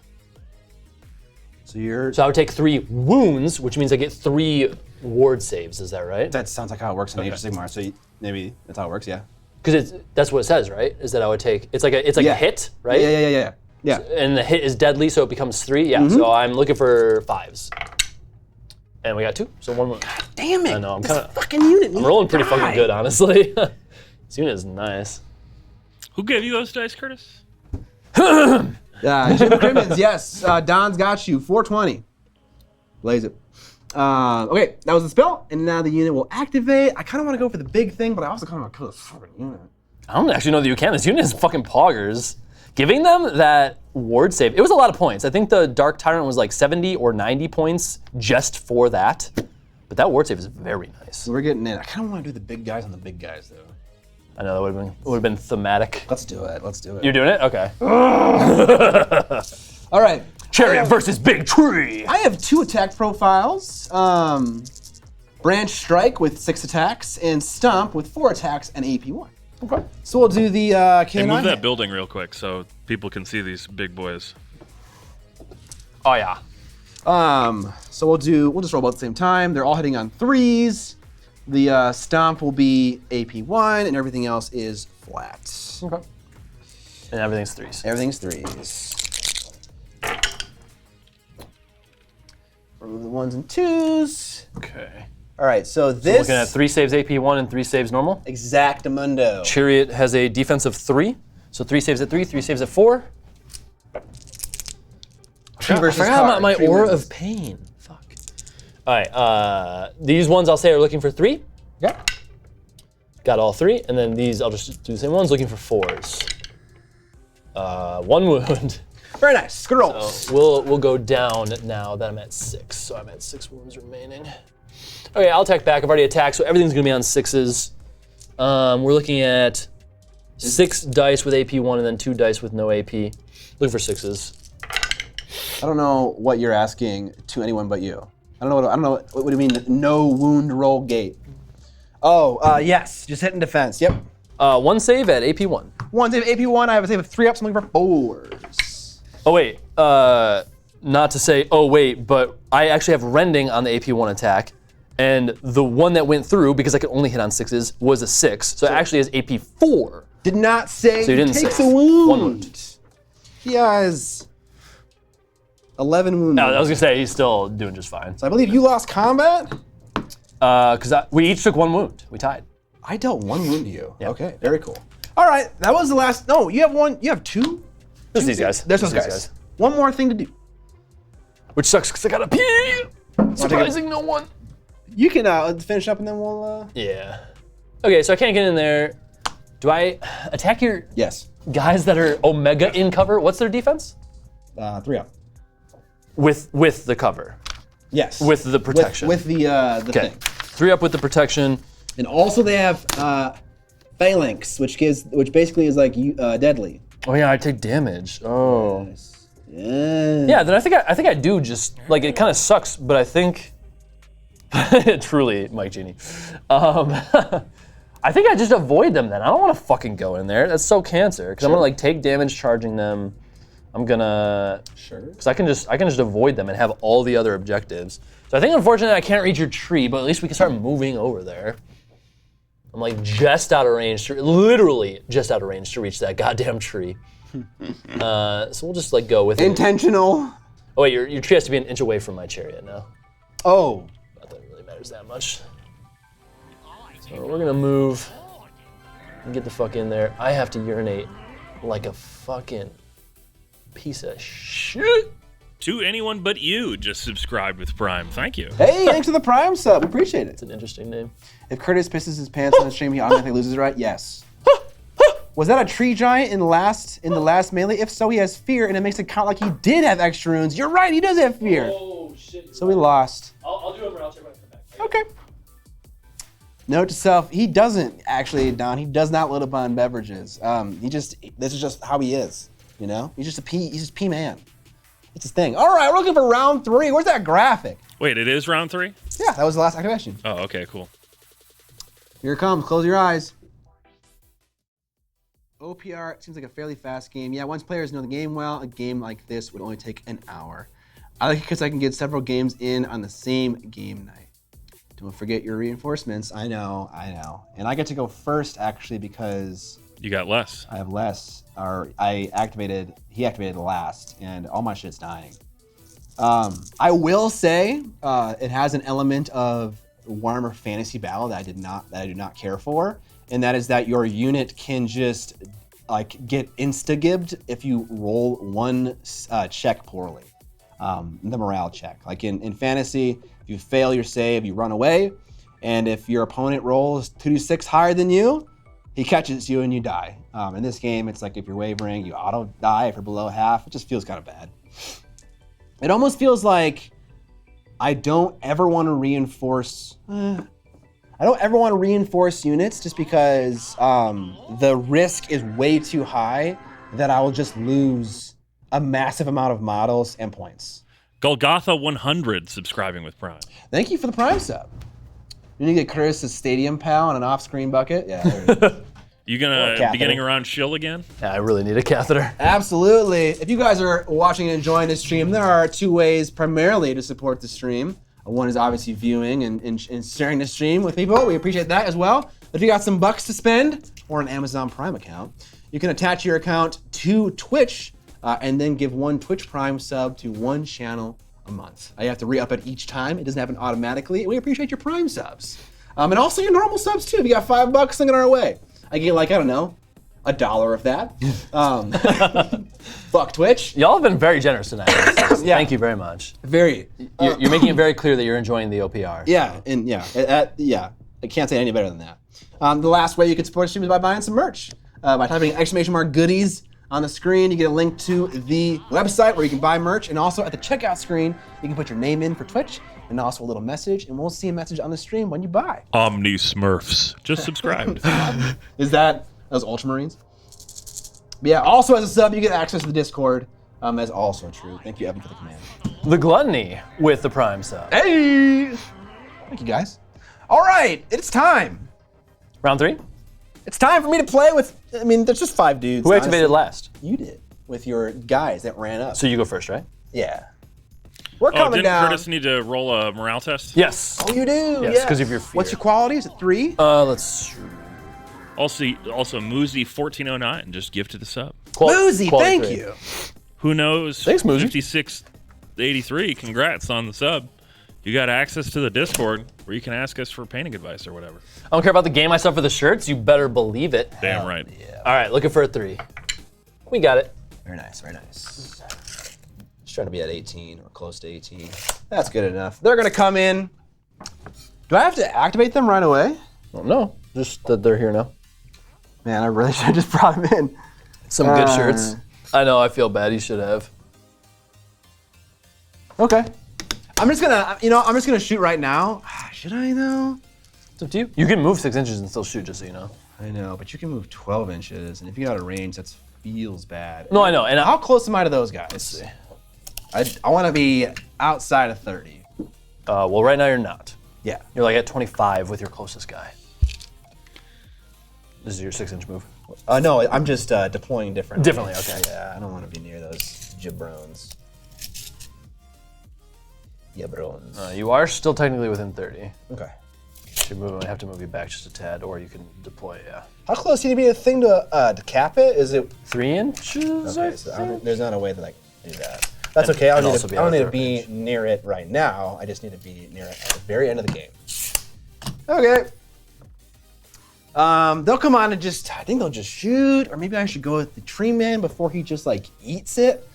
So I would take 3 wounds, which means I get 3 ward saves. Is that right? that sounds like how it works in Age of Sigmar. So maybe that's how it works. Yeah. Because that's what it says, right? Is that I would take? It's like a hit, right? Yeah. And the hit is deadly, so it becomes 3. Yeah. So I'm looking for 5s. And we got 2, so 1 wound. Damn it! I know, I'm this kinda- fucking unit. I'm rolling pretty fucking good, honestly. This unit is nice. Who gave you those dice, Curtis? Jim Crimmins, yes. Don's got you. 420. Blaze it. Okay, that was the spell, and now the unit will activate. I kind of want to go for the big thing, but I also kind of want to kill this fucking unit. I don't actually know that you can. This unit is fucking poggers. Giving them that ward save, it was a lot of points. I think the Dark Tyrant was like 70 or 90 points just for that. But that ward save is very nice. So we're getting in. I kind of want to do the big guys on the big guys, though. I know that would have been thematic. Let's do it. Let's do it. You're doing it? Okay. All right. Chariot versus Big Tree. I have 2 attack profiles. Branch Strike with 6 attacks, and Stomp with 4 attacks and AP1. Okay. So we'll do the Hey, canine. move that building real quick so people can see these big boys. Oh yeah. So we'll just roll about the same time. They're all hitting on 3s. The Stomp will be AP1, and everything else is flat. Okay. And everything's 3s. Everything's 3s. Remove the 1s and 2s. Okay. All right, so this Looking at 3 saves AP1 and 3 saves normal. Exactamundo. Chariot has a defense of 3, so 3 saves at 3, 3 saves at 4. Tree I versus forgot card. about my Tree Aura wins. of Pain. Fuck. All right, these ones I'll say are looking for 3. Yeah. Got all 3, and then these I'll just do the same ones, looking for 4s. 1 wound. Very nice. Good roll. So we'll go down now that I'm at 6. So I'm at 6 wounds remaining. Okay, I'll attack back. I've already attacked, so everything's gonna be on 6s. We're looking at 6 dice with AP1 and then 2 dice with no AP. Looking for 6s. I don't know what you're asking to anyone but you. I don't know. What do you mean? No wound roll gate. Oh, yes. Just hitting defense. Yep. 1 save at AP1. 1 save AP1. I have a save of 3 ups. I'm looking for 4s. Oh wait, not to say oh wait, but I actually have rending on the AP1 attack, and the one that went through, because I could only hit on 6s, was a 6. So it actually has AP4. Did not say So you didn't takes save. a wound. 1 wound. He has 11 wounds. No, I was gonna say he's still doing just fine. So I believe you lost combat? Because we each took 1 wound. We tied. I dealt 1 wound to you. Yeah. Okay, very cool. All right, that was the last. No, you have 1. You have 2? There's these guys. There's those These guys. One more thing to do. Which sucks because I gotta pee. Surprising no one. You can finish up and then we'll. Yeah. Okay, so I can't get in there. Do I attack your Yes. guys that are Omega in cover? What's their defense? 3 up. With the cover. Yes. With the protection. With the Okay. thing. 3 up with the protection. And also they have phalanx, which basically is like deadly. Oh yeah, I take damage. Oh. Yes. Yeah. Yeah, then I think I do just like it kind of sucks, but I think truly, Mike Genie. I think I just avoid them then. I don't want to fucking go in there. That's so cancer. Because I'm gonna like take damage charging them. I'm gonna because I can just avoid them and have all the other objectives. So I think unfortunately I can't reach your tree, but at least we can start moving over there. I'm like just out of range, literally just out of range to reach that goddamn tree. So we'll just like go with it. Intentional. Oh wait, your tree has to be an inch away from my chariot now. Oh. Not that it really matters that much. So we're gonna move and get the fuck in there. I have to urinate like a fucking piece of shit. To anyone but you, just subscribed with Prime. Thank you. Hey, thanks for the Prime sub. We appreciate it. It's an interesting name. If Curtis pisses his pants on the stream, he automatically loses, right? Yes. Was that a tree giant in the last melee? If so, he has fear, and it makes it count like he did have extra runes. You're right, he does have fear. Oh shit. So we lost. I'll do it, but I'll check when I come back. Okay. Note to self, he doesn't actually, Don. He does not load up on beverages. This is just how he is. You know, he's just P man. It's his thing. All right, we're looking for round 3. Where's that graphic? Wait, it is round 3? Yeah, that was the last activation. Oh, okay, cool. Here it comes. Close your eyes. OPR seems like a fairly fast game. Yeah, once players know the game well, a game like this would only take an hour. I like it because I can get several games in on the same game night. Don't forget your reinforcements. I know. And I get to go first, actually, because... You got less. I have less. He activated last, and all my shit's dying. I will say it has an element of Warhammer Fantasy Battle that I do not care for, and that is that your unit can just like get insta-gibbed if you roll one check poorly. The morale check. Like in fantasy, if you fail your save, you run away, and if your opponent rolls 2d6 higher than you, he catches you and you die. In this game, it's like if you're wavering, you auto die. If you're below half, it just feels kind of bad. It almost feels like I don't ever want to reinforce. I don't ever want to reinforce units just because the risk is way too high that I will just lose a massive amount of models and points. Golgotha 100 subscribing with Prime. Thank you for the Prime sub. You need to get Curtis's Stadium Pal and an off-screen bucket. Yeah. There it is. You gonna be getting around shill again? Yeah, I really need a catheter. Absolutely. If you guys are watching and enjoying this stream, there are two ways primarily to support the stream. One is obviously viewing and sharing the stream with people. We appreciate that as well. If you got some bucks to spend or an Amazon Prime account, you can attach your account to Twitch and then give one Twitch Prime sub to one channel a month. You have to re-up it each time. It doesn't happen automatically. We appreciate your Prime subs. And also your normal subs too. If you got $5 singing our way. I get like, I don't know, $1 of that. Fuck Twitch. Y'all have been very generous tonight. Yeah. Thank you very much. Very. You're making it very clear that you're enjoying the OPR. Yeah, and yeah, I can't say any better than that. The last way you can support the stream is by buying some merch. By typing !goodies on the screen, you get a link to the website where you can buy merch, and also at the checkout screen, you can put your name in for Twitch, and also a little message, and we'll see a message on the stream when you buy. Omni Smurfs. Just subscribed. Is that those Ultramarines? But yeah, also as a sub, you get access to the Discord. That's also true. Thank you, Evan, for the command. The Gluttony with the Prime sub. Hey! Thank you, guys. All right, it's time. Round 3? It's time for me to play with, there's just 5 dudes. Who activated last? You did, with your guys that ran up. So you go first, right? Yeah. We're coming didn't down. Curtis need to roll a morale test? Yes. Oh, you do? Yes, because of your fear. What's your quality? Is it 3? Let's... Also Moosey 1409 just gifted the sub. Boozy, thank 3. you. Who knows? Thanks, Moosey. 5683, congrats on the sub. You got access to the Discord where you can ask us for painting advice or whatever. I don't care about the game I sub for the shirts. You better believe it. Damn right. Yeah. All right, looking for a 3. We got it. Very nice, very nice. Just trying to be at 18 or close to 18. That's good enough. They're gonna come in. Do I have to activate them right away? Well, no, just that they're here now. Man, I really should have just brought them in. Some good shirts. I know, I feel bad. You should have. Okay. I'm just gonna shoot right now. Should I though? It's up to you. You can move 6 inches and still shoot, just so you know. I know, but you can move 12 inches, and if you got a range, that feels bad. No, I know. And how close am I to those guys? Let's see. I want to be outside of 30. Well, right now you're not. Yeah. You're like at 25 with your closest guy. This is your 6-inch move. No, I'm just deploying differently. Differently, okay. Yeah, I don't want to be near those jabrones. Jabrones. You are still technically within 30. Okay. So I have to move you back just a tad, or you can deploy, yeah. How close do you need to be a thing to cap it? Is it 3 inches? okay? So there's not a way that I can do that. That's okay. I don't need to be near it right now. I just need to be near it at the very end of the game. Okay. They'll come on and I think they'll just shoot, or maybe I should go with the tree man before he just like eats it.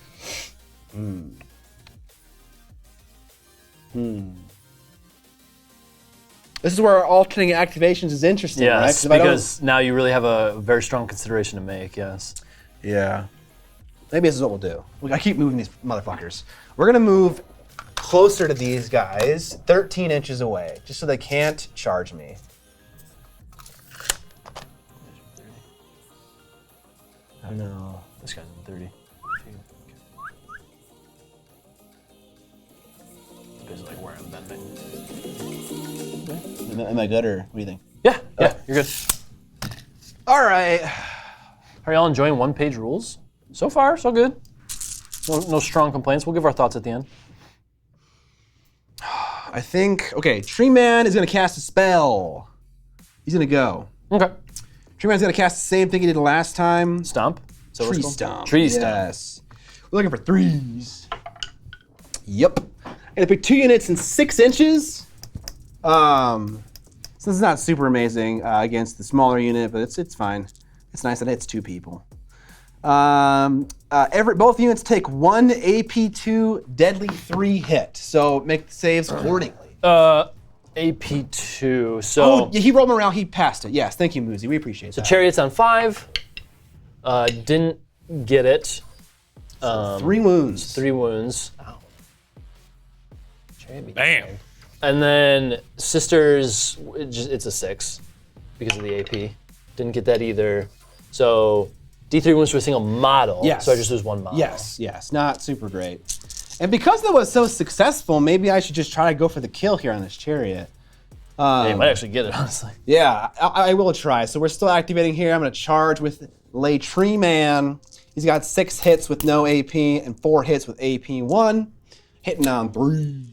This is where alternating activations is interesting, right? Yes, because now you really have a very strong consideration to make, yes. Yeah. Maybe this is what we'll do. I keep moving these motherfuckers. We're gonna move closer to these guys, 13 inches away, just so they can't charge me. I know. This guy's in 30. This is like where I'm bending. Am I good, or what do you think? Yeah. you're good. All right. Are y'all enjoying one-page rules? So far, so good. No strong complaints. We'll give our thoughts at the end. I think, okay, Tree Man is going to cast a spell. He's going to go. Okay. Tree Man's going to cast the same thing he did last time. Stomp. Silver Tree Skull? Stomp. Tree Stomp. Yes. We're looking for 3s. Yep. And pick 2 units in 6 inches. So this is not super amazing against the smaller unit, but it's fine. It's nice that it hits 2 people. Both units take 1 AP2 deadly 3 hit. So make the saves accordingly. AP2. So Oh, yeah, he rolled morale. He passed it. Yes, thank you, Muzi. We appreciate that. Chariot's on 5. Didn't get it. 3 wounds. 3 wounds. Ow. Chariot Bam. And then Sisters, it's a 6 because of the AP. Didn't get that either. So D3 wounds for a single model. Yes. So I just lose 1 model. Yes, not super great. And because that was so successful, maybe I should just try to go for the kill here on this chariot. Yeah, you might actually get it, honestly. Yeah, I will try. So we're still activating here. I'm going to charge with Lay Tree Man. He's got 6 hits with no AP and 4 hits with AP 1. Hitting on 3s.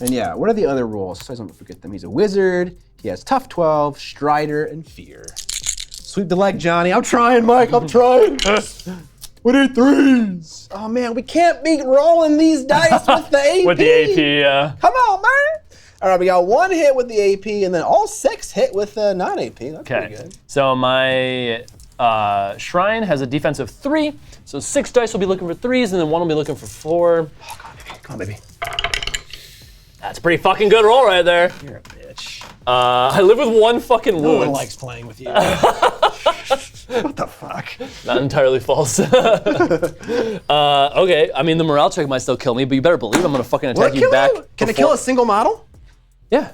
And yeah, what are the other rules? So I don't forget them. He's a wizard. He has Tough 12, Strider, and Fear. Sweep the leg, Johnny. I'm trying, Mike. I'm trying. We need 3s. Oh man, we can't be rolling these dice with the AP. With the AP, yeah. Come on, man. All right, we got 1 hit with the AP, and then all 6 hit with non-AP. That's pretty good. So my shrine has a defense of 3. So 6 dice will be looking for 3s, and then 1 will be looking for 4. Oh, come on, baby. That's a pretty fucking good roll right there. You're a bitch. I live with 1 fucking wound. No one likes playing with you. What the fuck? Not entirely false. Okay, I mean the morale check might still kill me, but you better believe I'm gonna fucking attack you back. Can it kill a single model? Yeah.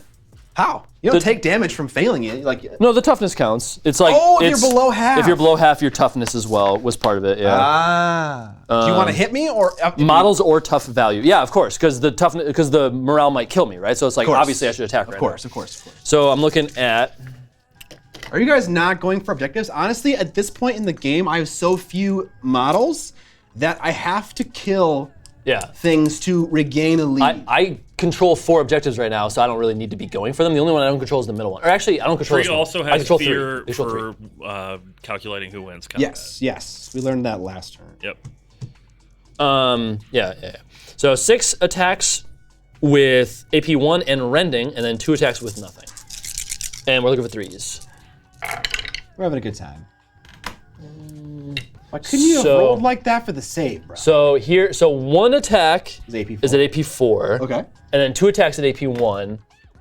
How? You don't take damage from failing it. Like No, the toughness counts. It's like if you're below half. If you're below half, your toughness as well was part of it. Yeah. Do you want to hit me or models or tough value? Yeah, of course, because the morale might kill me, right? So it's like obviously I should attack right now. Of course. So I'm looking at. Are you guys not going for objectives? Honestly, at this point in the game, I have so few models that I have to kill things to regain a lead. I control 4 objectives right now, so I don't really need to be going for them. The only one I don't control is the middle one. Or actually, I don't control this one. Also I has control fear 3. for calculating who wins. Yes. We learned that last turn. Yep. Yeah. So 6 attacks with AP 1 and rending, and then 2 attacks with nothing. And we're looking for 3s. We're having a good time. Why couldn't you have rolled like that for the save, bro? So 1 attack is at AP 4. Okay. And then 2 attacks at AP 1,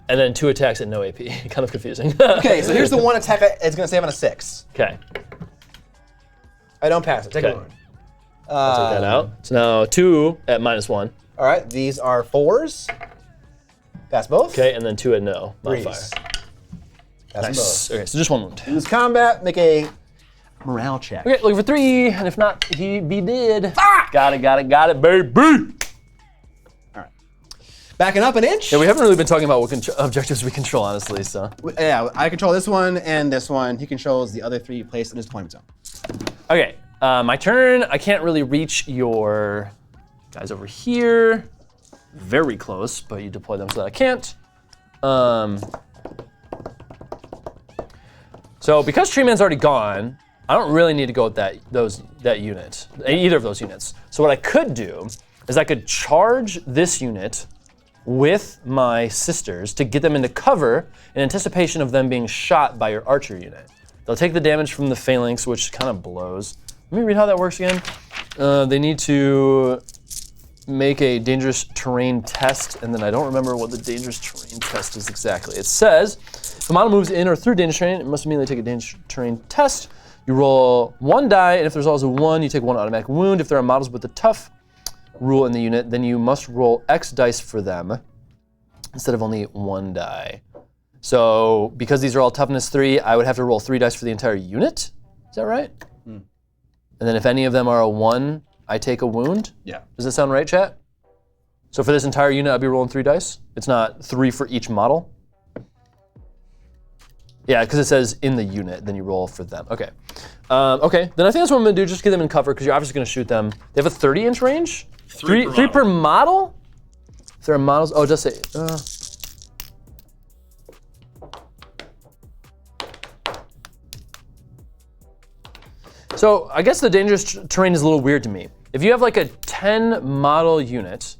and then 2 attacks at no AP. Kind of confusing. Okay, so here's the 1 attack it's gonna save on a 6. Okay. I don't pass it. Take Okay. a look. I'll take that out. So now 2 at -1. All right, these are 4s. Pass both. Okay, and then 2 at no modifier. 3s. Nice. Okay, so just 1 wound. Use combat, make a morale check. Okay, looking for 3, and if not, he be dead. Got it, baby! Backing up an inch. Yeah, we haven't really been talking about what objectives we control, honestly, so. Yeah, I control this one and this one. He controls the other 3 placed in his deployment zone. Okay, my turn. I can't really reach your guys over here. Very close, but you deploy them so that I can't. So because Tree Man's already gone, I don't really need to go with that unit, either of those units. So what I could do is I could charge this unit with my sisters to get them into cover in anticipation of them being shot by your archer unit. They'll take the damage from the phalanx, which kind of blows. Let me read how that works again. They need to make a dangerous terrain test, and then I don't remember what the dangerous terrain test is exactly. It says, if a model moves in or through dangerous terrain, it must immediately take a dangerous terrain test. You roll 1 die, and if there's always a 1, you take 1 automatic wound. If there are models with the tough rule in the unit, then you must roll X dice for them instead of only 1 die. So because these are all toughness 3, I would have to roll 3 dice for the entire unit. Is that right? And then if any of them are a 1, I take a wound? Yeah. Does that sound right, chat? So for this entire unit, I'd be rolling 3 dice? It's not 3 for each model? Yeah, because it says in the unit, then you roll for them. Okay. Okay, then I think that's what I'm gonna do, just get them in cover, because you're obviously gonna shoot them. They have a 30-inch range? Three per model? If there are models, oh, just say, So I guess the dangerous terrain is a little weird to me. If you have like a 10 model unit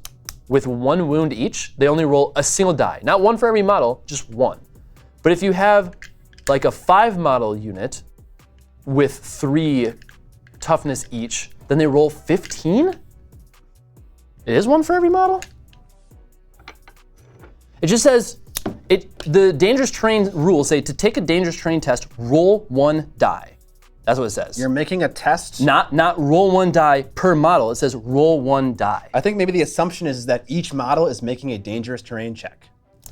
with 1 wound each, they only roll a single die. Not 1 for every model, just 1. But if you have like a 5 model unit with 3 toughness each, then they roll 15? It is 1 for every model? It just says, the dangerous terrain rules say to take a dangerous terrain test, roll 1 die. That's what it says. You're making a test? Not roll 1 die per model. It says roll 1 die. I think maybe the assumption is that each model is making a dangerous terrain check.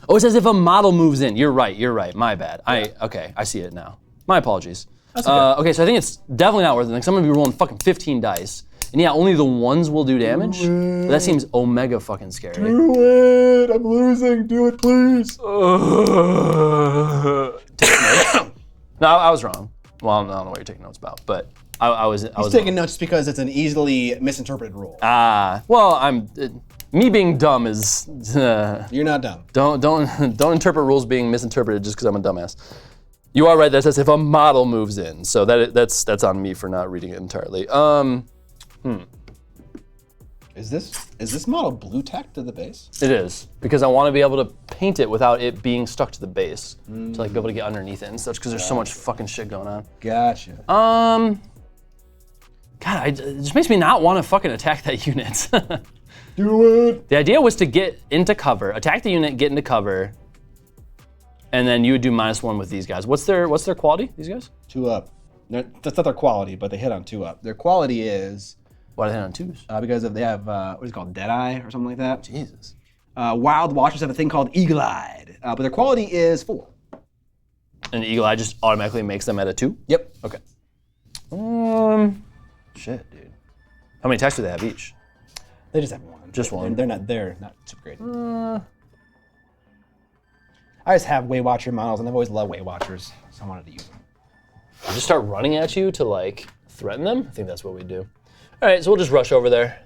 Oh, it says if a model moves in. You're right. My bad. Okay, I see it now. My apologies. That's okay. Okay, so I think it's definitely not worth it. Like, I'm gonna be rolling fucking 15 dice. And yeah, only the ones will do damage. But that seems omega fucking scary. Do it! I'm losing. Do it, please. No, I was wrong. Well, I don't know what you're taking notes about, but I was Taking wrong. notes because it's an easily misinterpreted rule. Well, me being dumb is. You're not dumb. Don't interpret rules being misinterpreted just because I'm a dumbass. You are right. That says if a model moves in, so that's on me for not reading it entirely. Is this model blue tack to the base? It is, because I want to be able to paint it without it being stuck to the base. To like be able to get underneath it and such, because there's so much fucking shit going on. Gotcha. God, it just makes me not want to fucking attack that unit. Do it! The idea was to get into cover, attack the unit, get into cover, and then you would do -1 with these guys. What's their quality, these guys? 2 up. That's not their quality, but they hit on 2 up. Their quality is... Why do they hit on 2s? because they have, what is it called, Deadeye or something like that? Jesus. Wild Watchers have a thing called Eagle-Eyed, but their quality is 4. And Eagle Eye just automatically makes them at a 2? Yep. Okay. Shit, dude. How many attacks do they have each? They just have 1. Just 1. They're not super great. I just have Way Watcher models, and I've always loved Way Watchers, so I wanted to use them. Just start running at you to like threaten them? I think that's what we do. All right, so we'll just rush over there.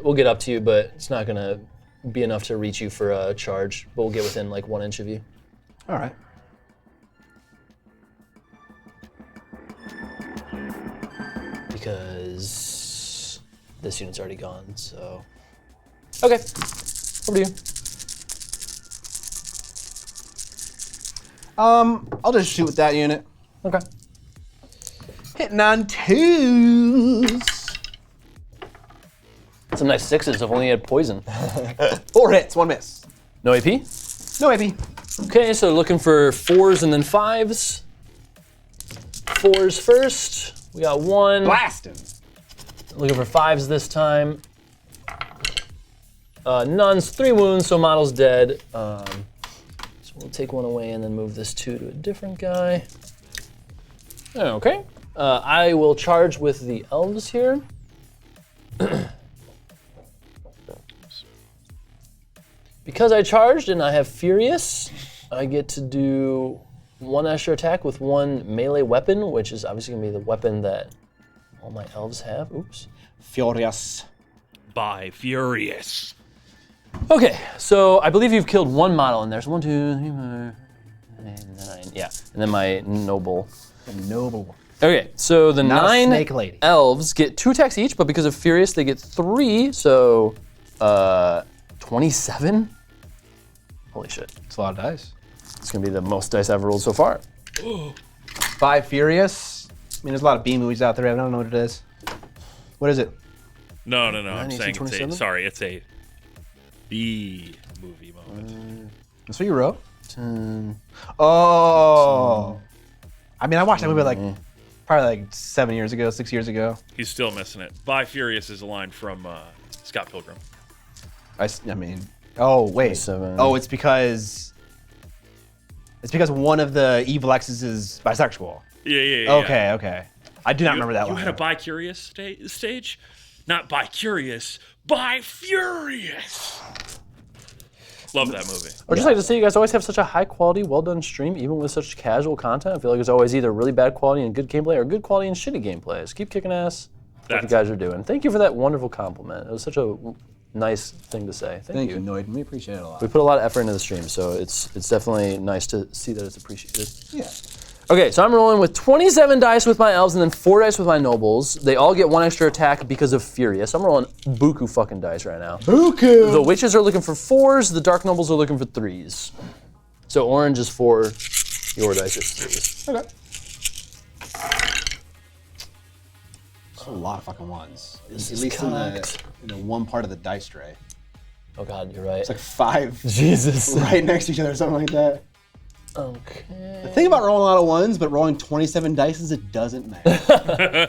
We'll get up to you, but it's not gonna be enough to reach you for a charge, but we'll get within like 1 inch of you. All right. Because this unit's already gone, so. Okay, over to you. I'll just shoot with that unit. Okay. Hitting on 2s. Some nice 6s if only you had poison. 4 hits, 1 miss. No AP? No AP. Okay, so looking for 4s and then 5s. 4s first. We got 1. Blasting. Looking for 5s this time. None's 3 wounds, so model's dead. So we'll take 1 away and then move this 2 to a different guy. Okay. I will charge with the elves here. Because I charged and I have Furious, I get to do 1 extra attack with 1 melee weapon, which is obviously gonna be the weapon that all my elves have. Oops. Furious. By Furious. Okay, so I believe you've killed 1 model in there. So 1, 2, 3, 4, 9. Yeah, and then my noble. A noble. Okay, so the Not a 9 snake lady. elves get 2 attacks each, but because of Furious, they get 3. So 27. Holy shit. It's a lot of dice. It's gonna be the most dice I've rolled so far. 5 Furious. I mean, there's a lot of B movies out there. I don't know what it is. What is it? No. I'm saying 27? it's a B movie moment. That's what you wrote? 10. Oh. I mean, I watched that movie like probably like 7 years ago, 6 years ago. He's still missing it. By Furious is a line from Scott Pilgrim. I mean, oh wait. 27. Oh, it's because one of the evil X's is bisexual. Yeah. Okay. I do not remember that You one. had a bi-curious stage? Not bi-curious, bi-furious. Love that movie. Or just like to say you guys always have such a high quality, well done stream, even with such casual content. I feel like it's always either really bad quality and good gameplay or good quality and shitty gameplay. So keep kicking ass. What you guys are doing. Thank you for that wonderful compliment. It was such a nice thing to say. Thank you. Noid. We appreciate it a lot. We put a lot of effort into the stream, so it's definitely nice to see that it's appreciated. Yeah. Okay, so I'm rolling with 27 dice with my elves and then 4 dice with my nobles. They all get 1 extra attack because of Furious. I'm rolling buku fucking dice right now. Buku! The witches are looking for 4s, the dark nobles are looking for 3s. So orange is 4, your dice is 3s. Okay. That's a lot of fucking ones. At least in the one part of the dice tray. Oh god, you're right. It's like 5 Jesus. right next to each other or something like that. Okay. The thing about rolling a lot of ones, but rolling 27 dice is it doesn't matter.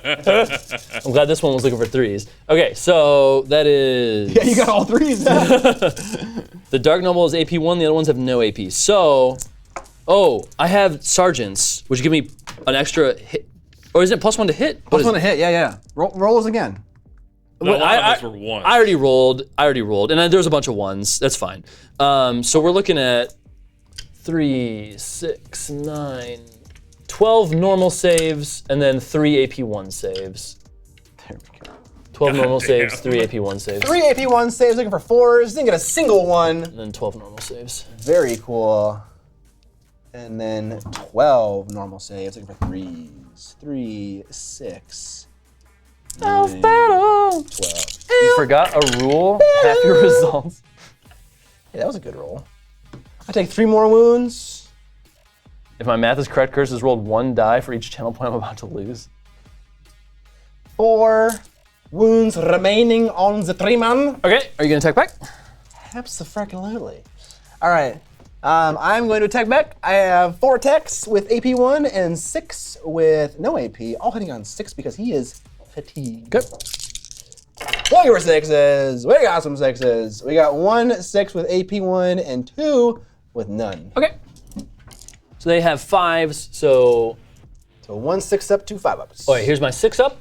I'm glad this one was looking for 3s. Okay, so that is... Yeah, you got all 3s now. The Dark Noble is AP1, the other ones have no AP. So, I have Sergeants, which give me an extra hit. Or is it +1 to hit? +1 to hit, yeah. Rolls again. No, a lot of those were ones. I already rolled, and then there's a bunch of ones. That's fine. So we're looking at 3, 6, 9, 12 normal saves, and then 3 AP1 saves. There we go. 12 normal saves, 3 AP1 saves. 3 AP1 saves, looking for 4s, didn't get a single one. And then 12 normal saves. Very cool. And then 12 normal saves, looking for 3s. 3, 6, 9, 12. You forgot a rule, half your results. Yeah, that was a good roll. I take 3 more wounds. If my math is correct, Curse has rolled 1 die for each channel point I'm about to lose. 4 wounds remaining on the 3-man. Okay, are you gonna attack back? Absolutely. All right. I'm going to attack back. I have 4 attacks with AP1 and 6 with no AP, all hitting on 6 because he is fatigued. Good. Look at our 6s. We got some 6s. We got 1 6 with AP1 and 2 with none. Okay. So they have 5s, so 1 6 up, 2 5 ups. all right, here's my 6 up.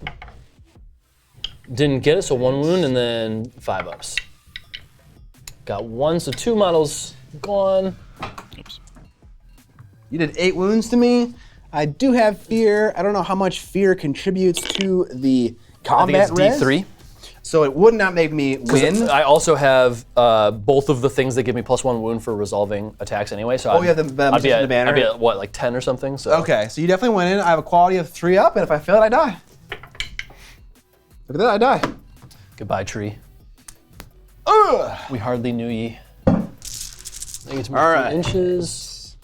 Didn't get it, so 1 wound and then 5 ups. Got 1, so 2 models gone. Oops. You did 8 wounds to me. I do have fear. I don't know how much fear contributes to the combat I think it's res. D3. So it would not make me win. I also have both of the things that give me +1 wound for resolving attacks anyway. So you have the I'd be at, banner? I'd be at what, like 10 or something? So. Okay, so you definitely went in. I have a quality of 3 up, and if I fail it, I die. Look at that, I die. Goodbye, tree. Ugh. We hardly knew ye. I get to move All 3 right. inches.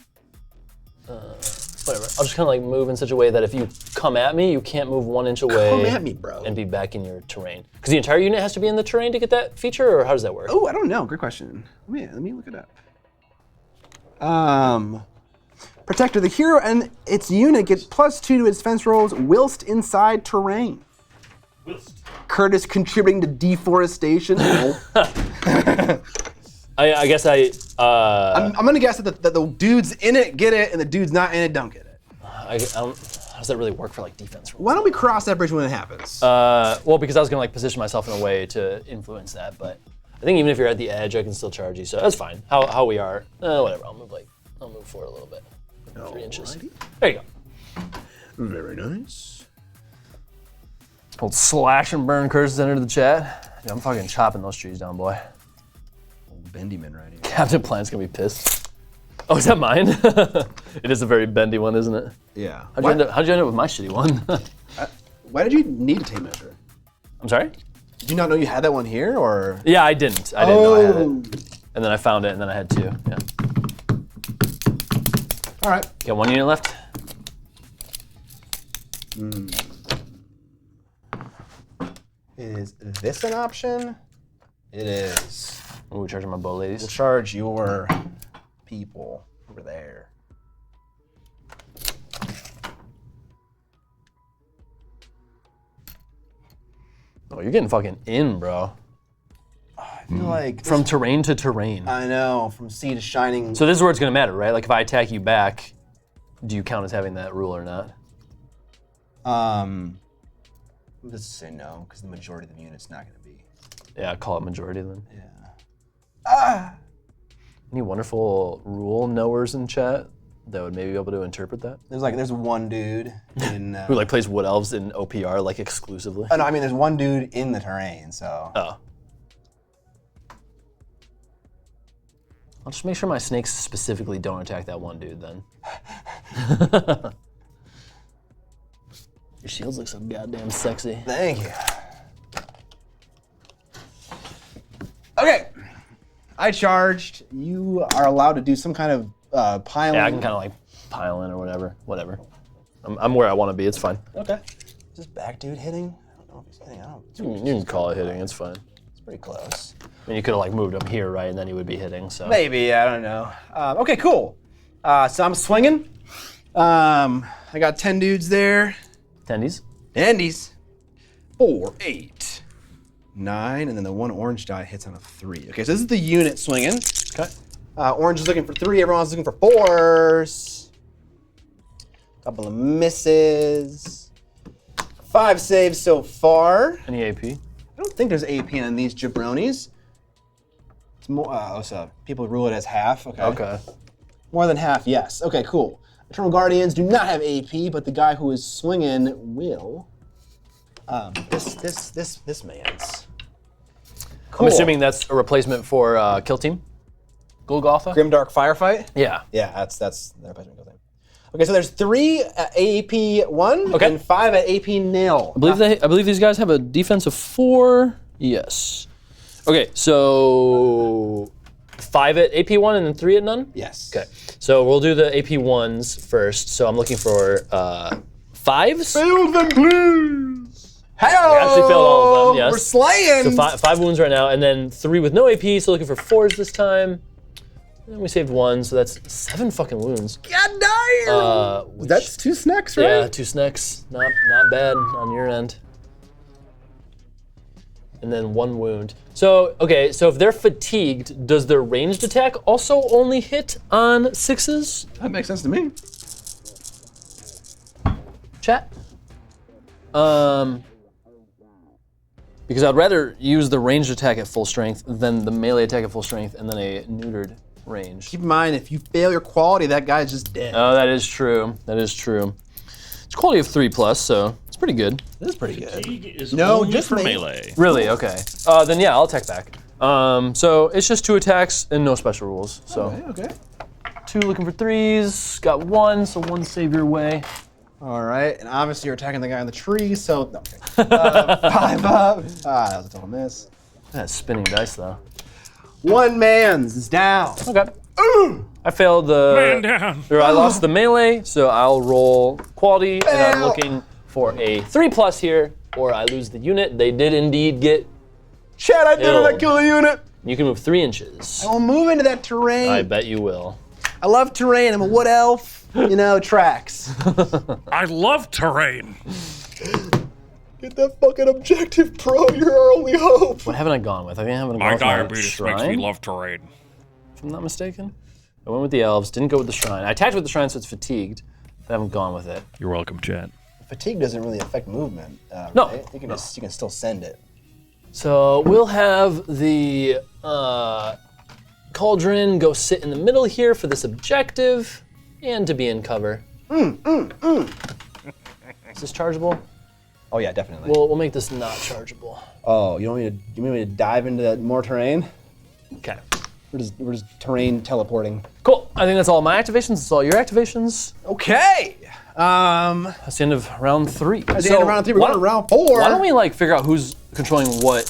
Whatever. I'll just kind of like move in such a way that if you come at me, you can't move 1 inch away. Come at me, bro. And be back in your terrain. Because the entire unit has to be in the terrain to get that feature, or how does that work? Oh, I don't know. Great question. Let me look it up. Protector, the hero and its unit get +2 to its defense rolls whilst inside terrain. Curtis contributing to deforestation. I guess I'm gonna guess that the dudes in it get it and the dudes not in it don't get it. I don't, how does that really work for like defense rules? Why don't we cross that bridge when it happens? Well, because I was gonna like position myself in a way to influence that, but I think even if you're at the edge, I can still charge you, so that's fine. How we are, whatever. I'll move forward a little bit, 3 inches. There you go. Very nice. Old slash and burn curses entered the chat. Dude, I'm fucking chopping those trees down, boy. Bendyman right here. Captain Planet's gonna be pissed. Oh, is that mine? It is a very bendy one, isn't it? Yeah. How'd you end up with my shitty one? Why did you need a tape measure? I'm sorry? Did you not know you had that one here, or? Yeah, I didn't. I didn't know I had it. And then I found it, and then I had 2. Yeah. All right. Got 1 unit left. Is this an option? It is. Ooh, charging my bow ladies. We'll charge your people over there. Oh, you're getting fucking in, bro. I feel like From terrain to terrain. I know, from sea to shining. So this is where it's gonna matter, right? Like if I attack you back, do you count as having that rule or not? Let's say no, because the majority of the unit's not going to be. Yeah, call it majority then. Yeah. Any wonderful rule knowers in chat that would maybe be able to interpret that? There's one dude in Who like plays Wood Elves in OPR like exclusively? oh, no, I mean there's one dude in the terrain, so Oh. I'll just make sure my snakes specifically don't attack that one dude then. Your shields look so goddamn sexy. thank you. Okay. I charged. You are allowed to do some kind of piling. Yeah, I can kind of like pile in or whatever. I'm where I want to be, it's fine. Okay. Is this back dude hitting? I don't know if he's hitting. You can call it hitting, it's fine. It's pretty close. I mean, you could have like moved him here, right, and then he would be hitting, so. Maybe, I don't know. Okay, cool. So I'm swinging. I got 10 dudes there. Tendies? Andes. 4, 8, 9, and then the one orange die hits on a 3. Okay, so this is the unit swinging. Okay. Orange is looking for 3, everyone's looking for 4s. Couple of misses. 5 saves so far. Any AP? I don't think there's AP on these jabronis. It's more, so people rule it as half. Okay. Okay. More than half, yes. Okay, cool. Eternal Guardians do not have AP, but the guy who is swinging will. This man's. Cool. I'm assuming that's a replacement for Kill Team? Golgotha? Grimdark Firefight. Yeah. Yeah, that's the replacement. Okay, so there's 3 at AP 1 Okay. and 5 at AP nil. I believe these guys have a defense of 4. Yes. Okay, so 5 at AP 1 and then 3 at none? Yes. Okay. So we'll do the AP 1s first. So I'm looking for 5s. Fail them, please. Hey, We actually failed all of them, yes. We're slaying. So 5 wounds right now, and then 3 with no AP, so looking for 4s this time. And we saved 1, so that's 7 fucking wounds. God damn. Which- That's 2 snacks, right? Yeah, 2 snacks. Not bad on your end. And then 1 wound. So, okay, so if they're fatigued, does their ranged attack also only hit on 6s? That makes sense to me. Chat? Because I'd rather use the ranged attack at full strength than the melee attack at full strength and then a neutered range. Keep in mind, if you fail your quality, that guy's just dead. Oh, that is true. That is true. It's quality of 3+, so it's pretty good. This is pretty good. Fatigue is No, only just for me. melee. Really? Okay. Then yeah, I'll attack back. So it's just 2 attacks and no special rules. So Okay. 2 looking for 3s, got 1, so 1 save your way. All right, and obviously you're attacking the guy on the tree, so no. Okay. 5 up. Ah, that was a total miss. That's spinning dice though. 1 man's is down. Okay. I failed Man the. down. Or I lost the melee, so I'll roll quality, and I'm Fail. looking for a 3+ here, or I lose the unit. They did indeed get. Chad, I did it. I Killed. killed a unit. You can move 3 inches. I'll move into that terrain. I bet you will. I love terrain. I'm a wood elf. You know, tracks. I love terrain. Get that fucking objective, bro. You're our only hope. What haven't I gone with? I think I haven't gone My with diabetes shrine, makes me love terrain. if I'm not mistaken. I went with the elves, didn't go with the shrine. I attacked with the shrine, so it's fatigued, but I haven't gone with it. You're welcome, Chad. Fatigue doesn't really affect movement. No. Right? You can still send it. So we'll have the cauldron go sit in the middle here for this objective, and to be in cover. Is this chargeable? Oh yeah, definitely. We'll make this not chargeable. Oh, you want me to dive into that more terrain? Okay. We're just terrain teleporting. Cool. I think that's all my activations. That's all your activations. Okay. That's the end of round 3. At the end of round 3, we're going to round 4. Why don't we like figure out who's controlling what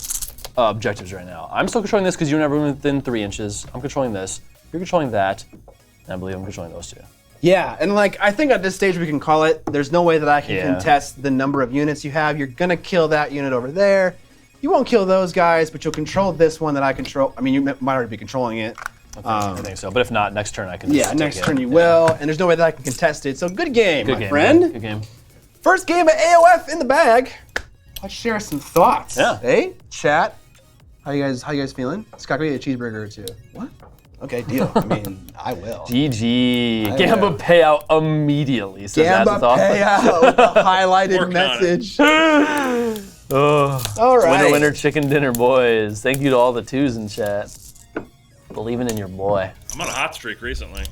objectives right now? I'm still controlling this because you're never within 3 inches. I'm controlling this. You're controlling that. And I believe I'm controlling those 2. Yeah, and like I think at this stage we can call it. There's no way that I can Yeah. contest the number of units you have. You're gonna kill that unit over there. You won't kill those guys, but you'll control this one that I control. I mean, you might already be controlling it. I think so. But if not, next turn I can. Yeah, just next take turn it. you will, and there's no way that I can contest it. So good game, Good my game, friend. man. Good game. First game of AOF in the bag. Let's share some thoughts. Yeah. Hey, chat. How you guys feeling? Scott, go get a cheeseburger or 2. What? Okay, deal. I mean, I will. GG. Gamba know. payout immediately. Says Gamba Azathoth. payout with a highlighted Working on it. message. Oh. All right. Winner, winner, chicken dinner, boys. Thank you to all the 2s in chat. Believing in your boy. I'm on a hot streak recently.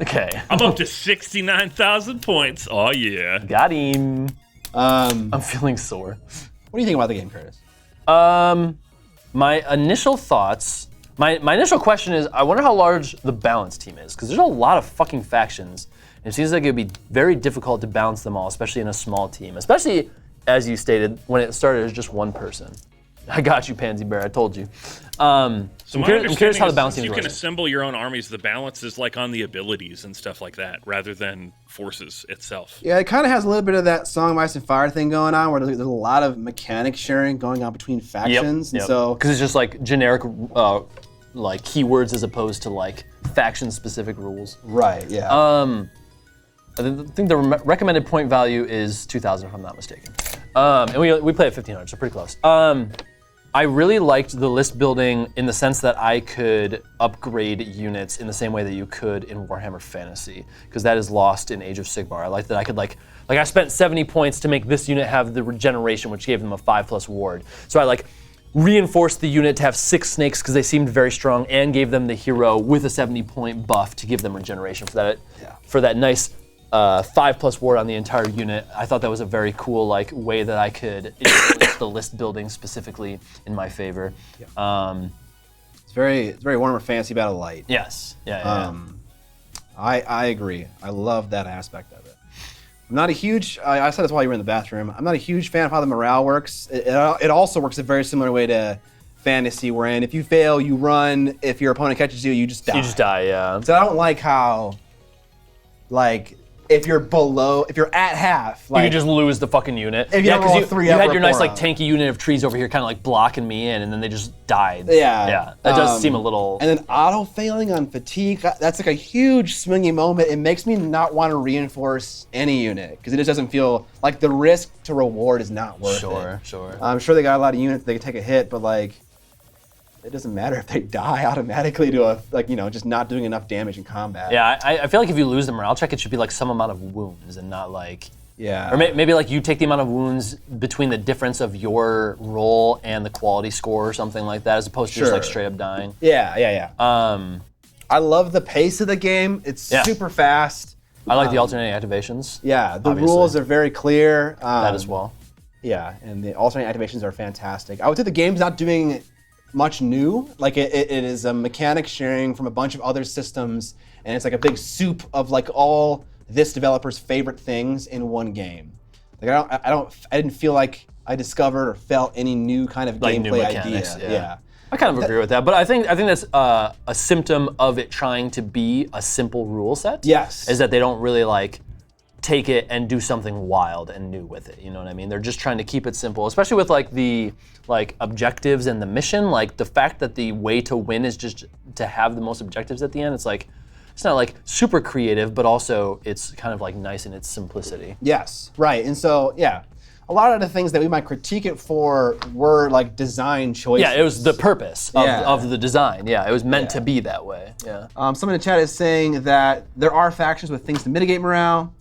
Okay. I'm up to 69,000 points. Oh, yeah. Got him. Um, I'm feeling sore. what do you think about the game, Curtis? My initial thoughts, my initial question is, I wonder how large the balance team is, because there's a lot of fucking factions, and it seems like it'd be very difficult to balance them all, especially in a small team. Especially, as you stated, when it started as just one person. I got you, Pansy Bear, I told you. So I'm my curious how the understanding balance is team you can works. assemble your own armies. The balance is like on the abilities and stuff like that, rather than forces itself. Yeah, it kind of has a little bit of that Song of Ice and Fire thing going on, where there's a lot of mechanic sharing going on between factions, and so because it's just like generic like keywords as opposed to like faction-specific rules. right, yeah. I think the recommended point value is 2,000 if I'm not mistaken. And we play at 1,500, so pretty close. I really liked the list building in the sense that I could upgrade units in the same way that you could in Warhammer Fantasy, because that is lost in Age of Sigmar. I like that I could like I spent 70 points to make this unit have the regeneration, which gave them a 5+ ward. So I like reinforced the unit to have 6 snakes because they seemed very strong, and gave them the hero with a 70-point buff to give them regeneration for that nice 5+ ward on the entire unit. I thought that was a very cool like way that I could influence the list building specifically in my favor. Yeah. It's very Warhammer Fantasy Battle Light. Yes. I agree. I love that aspect of it. I'm not a huge. I said this while you were in the bathroom. I'm not a huge fan of how the morale works. It also works a very similar way to Fantasy, wherein if you fail, you run. If your opponent catches you, you just die. You just die, yeah. So I don't like how, like, if you're at half, like, you just lose the fucking unit. If you don't roll a 3 you up had or your a nice 4 like up. tanky unit of trees over here kind of like blocking me in, and then they just died. Yeah. That does seem a little... And then auto-failing on fatigue, that's like a huge swingy moment. It makes me not want to reinforce any unit, because it just doesn't feel like the risk to reward is not worth it. Sure. I'm sure they got a lot of units they can take a hit, but like, it doesn't matter if they die automatically to a, like, you know, just not doing enough damage in combat. Yeah, I feel like if you lose the morale check, it should be like some amount of wounds and not like... Yeah. Or maybe like you take the amount of wounds between the difference of your roll and the quality score or something like that, as opposed to just like straight up dying. Yeah. I love the pace of the game. It's super fast. I like the alternating activations. Yeah, the obviously. rules are very clear. That as well. Yeah, and the alternating activations are fantastic. I would say the game's not doing much new. Like it is a mechanic sharing from a bunch of other systems, and it's like a big soup of like all this developer's favorite things in one game. Like I didn't feel like I discovered or felt any new kind of Like gameplay new mechanics, idea. yeah. I kind of agree with that, but I think that's a symptom of it trying to be a simple rule set. Yes. Is that they don't really like take it and do something wild and new with it. You know what I mean? They're just trying to keep it simple, especially with like the objectives and the mission. Like the fact that the way to win is just to have the most objectives at the end. It's like, it's not like super creative, but also it's kind of like nice in its simplicity. Yes, right. And so, yeah, a lot of the things that we might critique it for were like design choices. Yeah, it was the purpose of the design. Yeah, it was meant to be that way. Yeah. Someone in the chat is saying that there are factions with things to mitigate morale.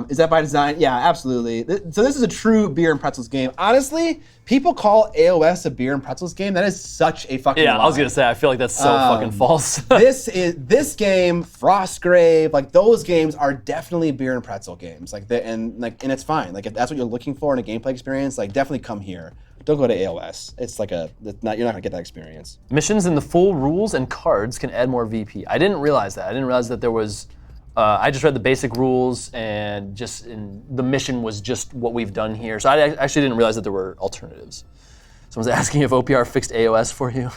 Is that by design? Yeah, absolutely. So this is a true beer and pretzels game. Honestly, people call AOS a beer and pretzels game. That is such a fucking lie. I was gonna say, I feel like that's so fucking false. this game, Frostgrave, like those games are definitely beer and pretzel games. And it's fine. Like if that's what you're looking for in a gameplay experience, like definitely come here. Don't go to AOS. It's like you're not gonna get that experience. Missions in the full rules and cards can add more VP. I didn't realize that. I didn't realize that there was. I just read the basic rules, and the mission was just what we've done here. So I actually didn't realize that there were alternatives. Someone's asking if OPR fixed AOS for you.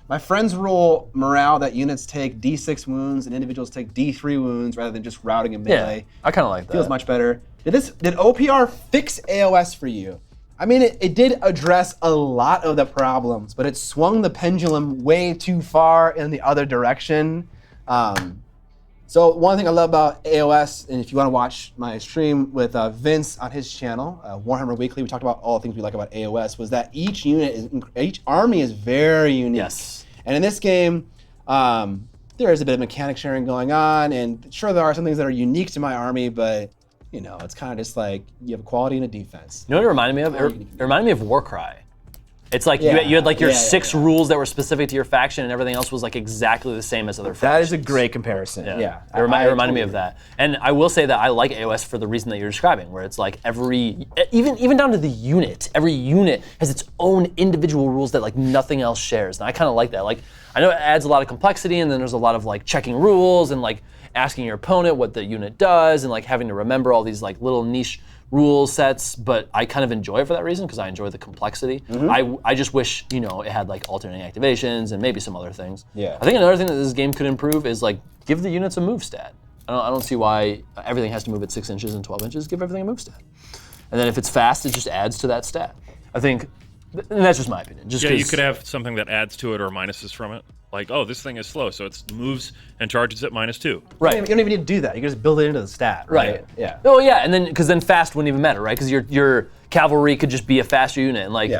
My friends rule morale that units take D6 wounds and individuals take D3 wounds rather than just routing and melee. Yeah, I kind of like that. Feels much better. Did OPR fix AOS for you? I mean, it did address a lot of the problems, but it swung the pendulum way too far in the other direction. So one thing I love about AOS, and if you want to watch my stream with Vince on his channel, Warhammer Weekly, we talked about all the things we like about AOS, was that each army is very unique. Yes. And in this game, there is a bit of mechanic sharing going on, and sure there are some things that are unique to my army, but you know, it's kind of just like you have a quality and a defense. You know what it reminded me of? It reminded me of Warcry. It's like Yeah. you had like your Yeah, 6 rules that were specific to your faction, and everything else was like exactly the same as other factions. That is a great comparison. Yeah. It reminded me of that. And I will say that I like AOS for the reason that you're describing, where it's like even down to the unit, every unit has its own individual rules that like nothing else shares. And I kind of like that. Like, I know it adds a lot of complexity, and then there's a lot of like checking rules and like asking your opponent what the unit does, and like having to remember all these like little niche rule sets, but I kind of enjoy it for that reason because I enjoy the complexity. I just wish, it had like alternating activations and maybe some other things. Yeah. I think another thing that this game could improve is like give the units a move stat. I don't see why everything has to move at 6 inches and 12 inches. Give everything a move stat. And then if it's fast, it just adds to that stat. I think, and that's just my opinion. Just you could have something that adds to it or minuses from it. Like, oh, this thing is slow, so it moves and charges at -2. Right. You don't even need to do that. You can just build it into the stat. Right. Yeah. Oh yeah, and then because then fast wouldn't even matter, right? Because your cavalry could just be a faster unit, and like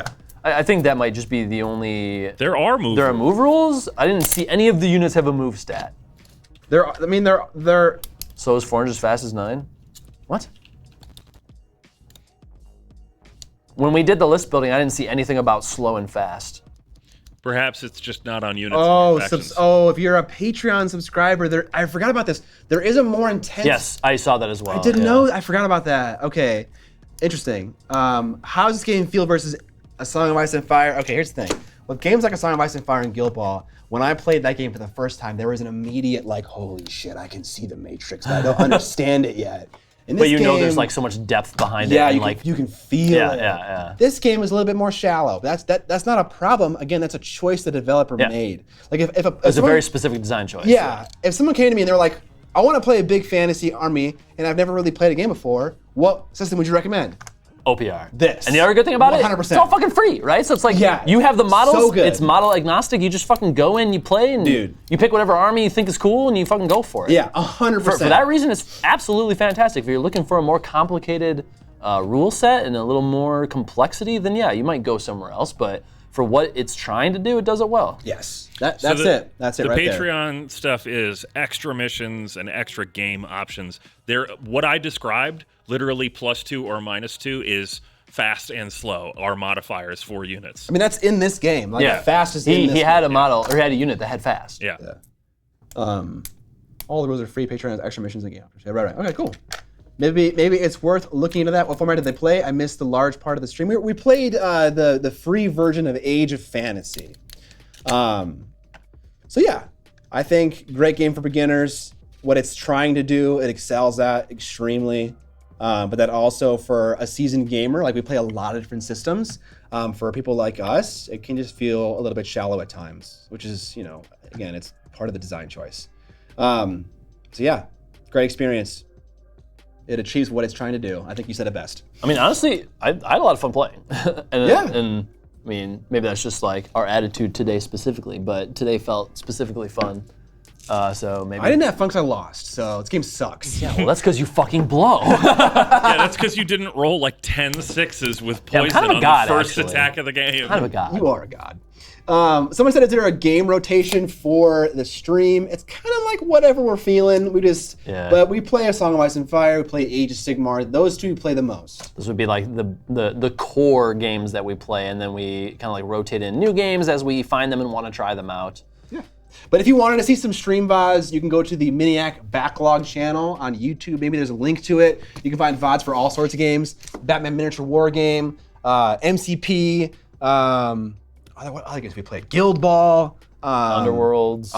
I think that might just be the only. There are move. There are move rules. I didn't see any of the units have a move stat. They're. So is 400 as fast as 9? What? When we did the list building, I didn't see anything about slow and fast. Perhaps it's just not on units. If you're a Patreon subscriber, I forgot about this. There is a more intense. Yes, I saw that as well. I didn't know. I forgot about that. Okay, interesting. How does this game feel versus A Song of Ice and Fire? Okay, here's the thing. With games like A Song of Ice and Fire and Guild Ball, when I played that game for the first time, there was an immediate like, holy shit, I can see the Matrix, but I don't understand it yet. But there's like so much depth behind it. Yeah, and you can feel it. Yeah. This game is a little bit more shallow. That's not a problem. Again, that's a choice the developer made. Like if it's a very specific design choice. Yeah. If someone came to me and they were like, I want to play a big fantasy army and I've never really played a game before, what system would you recommend? OPR. This. And the other good thing about 100%. it's all fucking free, right? So it's like you have the models, so good. it's model agnostic, you just fucking go in, you play, and you pick whatever army you think is cool, and you fucking go for it. Yeah, 100%. For that reason, it's absolutely fantastic. If you're looking for a more complicated rule set and a little more complexity, then yeah, you might go somewhere else, but for what it's trying to do, it does it well. Yes. That's it. That's it right there. The Patreon stuff is extra missions and extra game options. What I described, literally +2 or -2, is fast and slow are modifiers for units. I mean, that's in this game. Like, fast is in this He had game. a model, or he had a unit that had fast. Yeah. All the rules are free. Patreon has extra missions and game options. Yeah, right. Okay, cool. Maybe it's worth looking into that. What format did they play? I missed the large part of the stream. We played the free version of Age of Fantasy. So yeah, I think great game for beginners. What it's trying to do, it excels at extremely. But that also for a seasoned gamer, like we play a lot of different systems. For people like us, it can just feel a little bit shallow at times, which is, again, it's part of the design choice. So yeah, great experience. It achieves what it's trying to do. I think you said it best. I mean, honestly, I had a lot of fun playing. Yeah. And I mean, maybe that's just like our attitude today specifically, but today felt specifically fun. So maybe I didn't have fun because I lost, so this game sucks. Yeah, well, that's because you fucking blow. Yeah, that's because you didn't roll like 10 6s with poison kind of a on god, the first actually. attack of the game. Kind of a god. You are a god. Someone said, is there a game rotation for the stream? It's kind of like whatever we're feeling. But we play A Song of Ice and Fire, we play Age of Sigmar. Those two we play the most. This would be like the core games that we play, and then we kind of like rotate in new games as we find them and want to try them out. Yeah. But if you wanted to see some stream VODs, you can go to the Miniac backlog channel on YouTube. Maybe there's a link to it. You can find VODs for all sorts of games. Batman Miniature War Game, MCP, what other games we played? Guild Ball, Underworlds,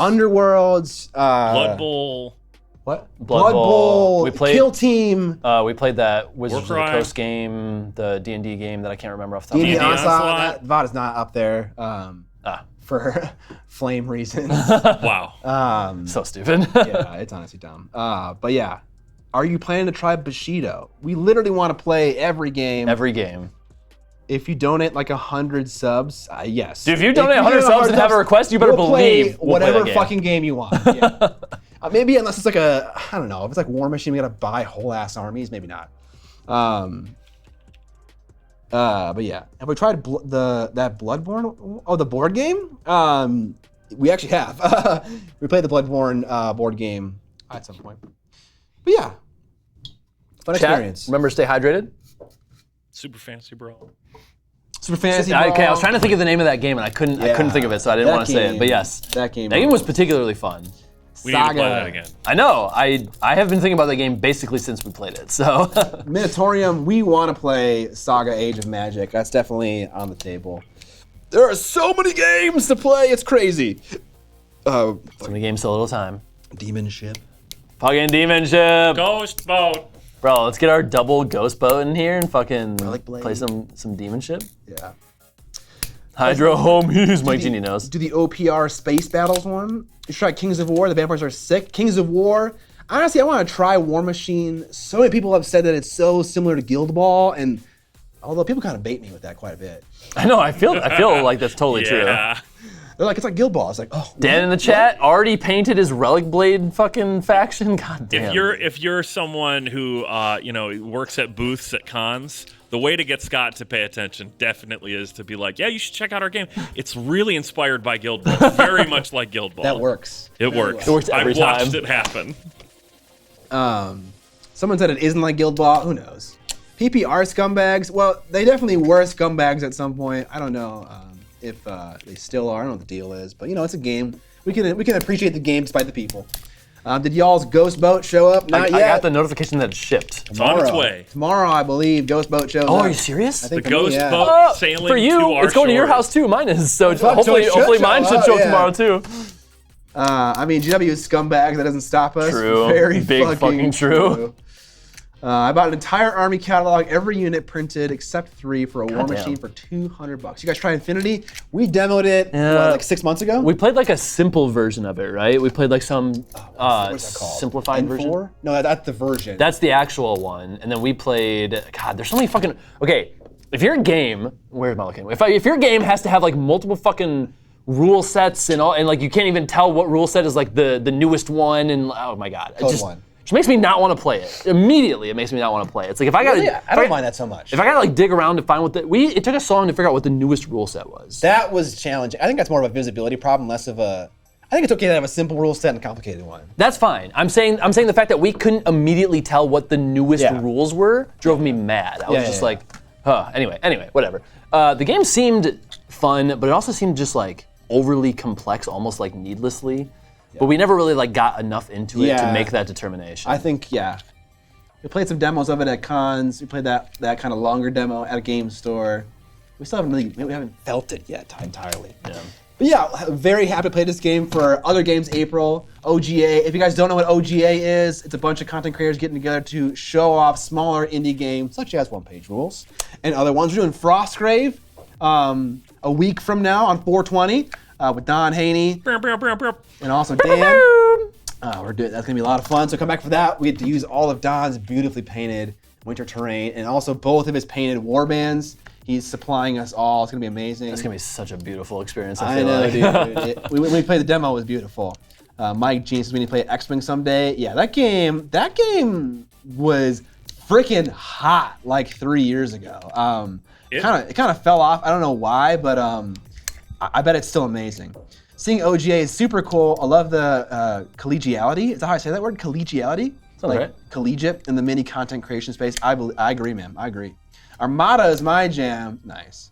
Blood Bowl. What? Blood Bowl. We played Kill Team. We played that Wizards of the Warcry. Coast game, the D&D game that I can't remember off the top of D&D my head. Onslaught. That VOD is not up there for flame reasons. Wow. So stupid. Yeah, it's honestly dumb. But yeah, are you planning to try Bushido? We literally want to play every game. Every game. If you donate like 100 subs, yes. Dude, if you donate 100 subs and have a request, you better we'll believe play we'll play whatever that game. fucking game you want. Yeah. Maybe unless it's like I don't know, if it's like War Machine, we gotta buy whole ass armies, maybe not. But yeah, have we tried that Bloodborne? Oh, the board game? We actually have. We played the Bloodborne board game at some point. But yeah, fun Chat, experience. remember to stay hydrated. Super Fantasy Brawl. Super Fantasy Okay, I Ball. was trying to think of the name of that game and I couldn't think of it, so I didn't That want to say it. game- But yes, that game was particularly fun. We need to play Saga. that again. I know. I have been thinking about the game basically since we played it. So Minotaurium, we want to play Saga Age of Magic. That's definitely on the table. There are so many games to play. It's crazy. so many games, so little time. Demon Ship. Fucking Demon Ship. Ghost boat. Bro, let's get our double ghost boat in here and fucking Relic Blade. play some Demon Ship. Yeah. Hydro homies, Mike Genie knows. Do the OPR Space Battles one. You should try Kings of War. The vampires are sick. Kings of War. Honestly, I want to try War Machine. So many people have said that it's so similar to Guild Ball, and although people kind of bait me with that quite a bit. I know. I feel like that's totally true. Yeah. They're like, it's like Guild Ball. It's like, oh. Dan in the chat already painted his Relic Blade fucking faction. God damn. If you're someone who works at booths at cons, the way to get Scott to pay attention definitely is to be like, yeah, you should check out our game. It's really inspired by Guild Ball. It's very much like Guild Ball. That works. It works. It works every I've watched time. it happen. Someone said it isn't like Guild Ball. Who knows? PPR scumbags. Well, they definitely were scumbags at some point. I don't know if they still are. I don't know what the deal is, but it's a game. We can appreciate the game despite the people. Did y'all's Ghost Boat show up? Not I yet. got the notification that it shipped. It's on its way. Tomorrow, I believe, Ghost Boat shows up. Oh, are you serious? I think The for me, Ghost yeah. Boat sailing For you, to our it's going to your shores. house too. Mine is. So so hopefully, it should mine show should up, show up yeah. tomorrow too. I mean, GW is scumbags. That doesn't stop us. True. Very Big fucking true. I bought an entire army catalog, every unit printed except 3 for a War Goddamn. Machine for $200. You guys try Infinity? We demoed it Yeah. like 6 months ago. We played like a simple version of it, right? We played like some What's that called? simplified N4? version. No, that's the version. That's the actual one. And then we played, God, there's so many fucking, okay, if your game, where am I looking? If your game has to have like multiple fucking rule sets and all, and like you can't even tell what rule set is like the newest one, and oh my God. Code It just, one. Which makes me not want to play it. Immediately, it makes me not want to play it. It's like if I gotta, Yeah, I don't mind that so much. if I gotta like dig around to find what it took us so long to figure out what the newest rule set was. That was challenging. I think that's more of a visibility problem, less of a. I think it's okay to have a simple rule set and a complicated one. That's fine. I'm saying the fact that we couldn't immediately tell what the newest Yeah. rules were drove me mad. I was Yeah, just yeah, like, huh. Anyway, whatever. The game seemed fun, but it also seemed just like overly complex, almost like needlessly. But we never really like got enough into it to Yeah. make that determination. I think, yeah. We played some demos of it at cons. We played that kind of longer demo at a game store. We still haven't felt it yet entirely. Yeah. But yeah, very happy to play this game for other games April. OGA. If you guys don't know what OGA is, it's a bunch of content creators getting together to show off smaller indie games, such as one-page rules and other ones. We're doing Frostgrave a week from now on 420 with Don Haney and also Dan. That's gonna be a lot of fun. So come back for that. We get to use all of Don's beautifully painted winter terrain and also both of his painted warbands. He's supplying us all. It's gonna be amazing. It's gonna be such a beautiful experience. I feel know, like. dude. When we played the demo, it was beautiful. Mike Gene says we need to play X-Wing someday. Yeah, that game was freaking hot like 3 years ago. It kind of fell off. I don't know why, but I bet it's still amazing. Seeing OGA is super cool. I love the collegiality. Is that how I say that word? Collegiality? Sounds right. Collegiate in the mini content creation space. I agree, man. I agree. Armada is my jam. Nice.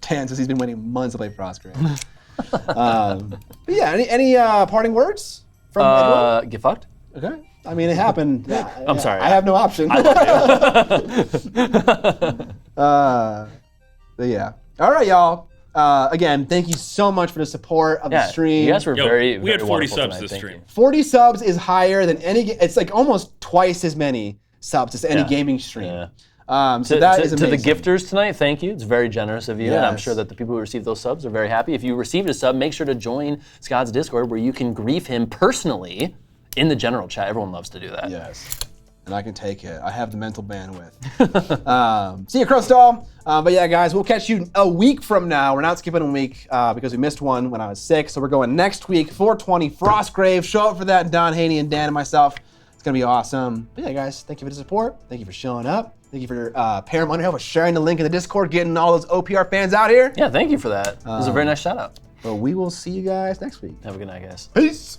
Dan says he's been waiting months to play Frostgrave. But yeah, any parting words from anyone? Get fucked. Okay. I mean, it happened. I'm sorry. I have no option. But yeah. All right, y'all. Again, thank you so much for the support of the stream. You guys were very. we had very 40 wonderful subs tonight. this Thank stream. you. 40 subs is higher than any. It's like almost twice as many subs as any Yeah. gaming stream. Yeah. So that is to the amazing. gifters tonight, thank you. It's very generous of you, and I'm Yes. sure that the people who received those subs are very happy. If you received a sub, make sure to join Scott's Discord where you can grief him personally in the general chat. Everyone loves to do that. Yes. And I can take it. I have the mental bandwidth. See you, Crystal. But yeah, guys, we'll catch you a week from now. We're not skipping a week because we missed one when I was sick. So we're going next week, 420 Frostgrave. Show up for that, Don Haney and Dan and myself. It's going to be awesome. But yeah, guys, thank you for the support. Thank you for showing up. Thank you for Param Underhill for sharing the link in the Discord, getting all those OPR fans out here. Yeah, thank you for that. It was a very nice shout out. But we will see you guys next week. Have a good night, guys. Peace.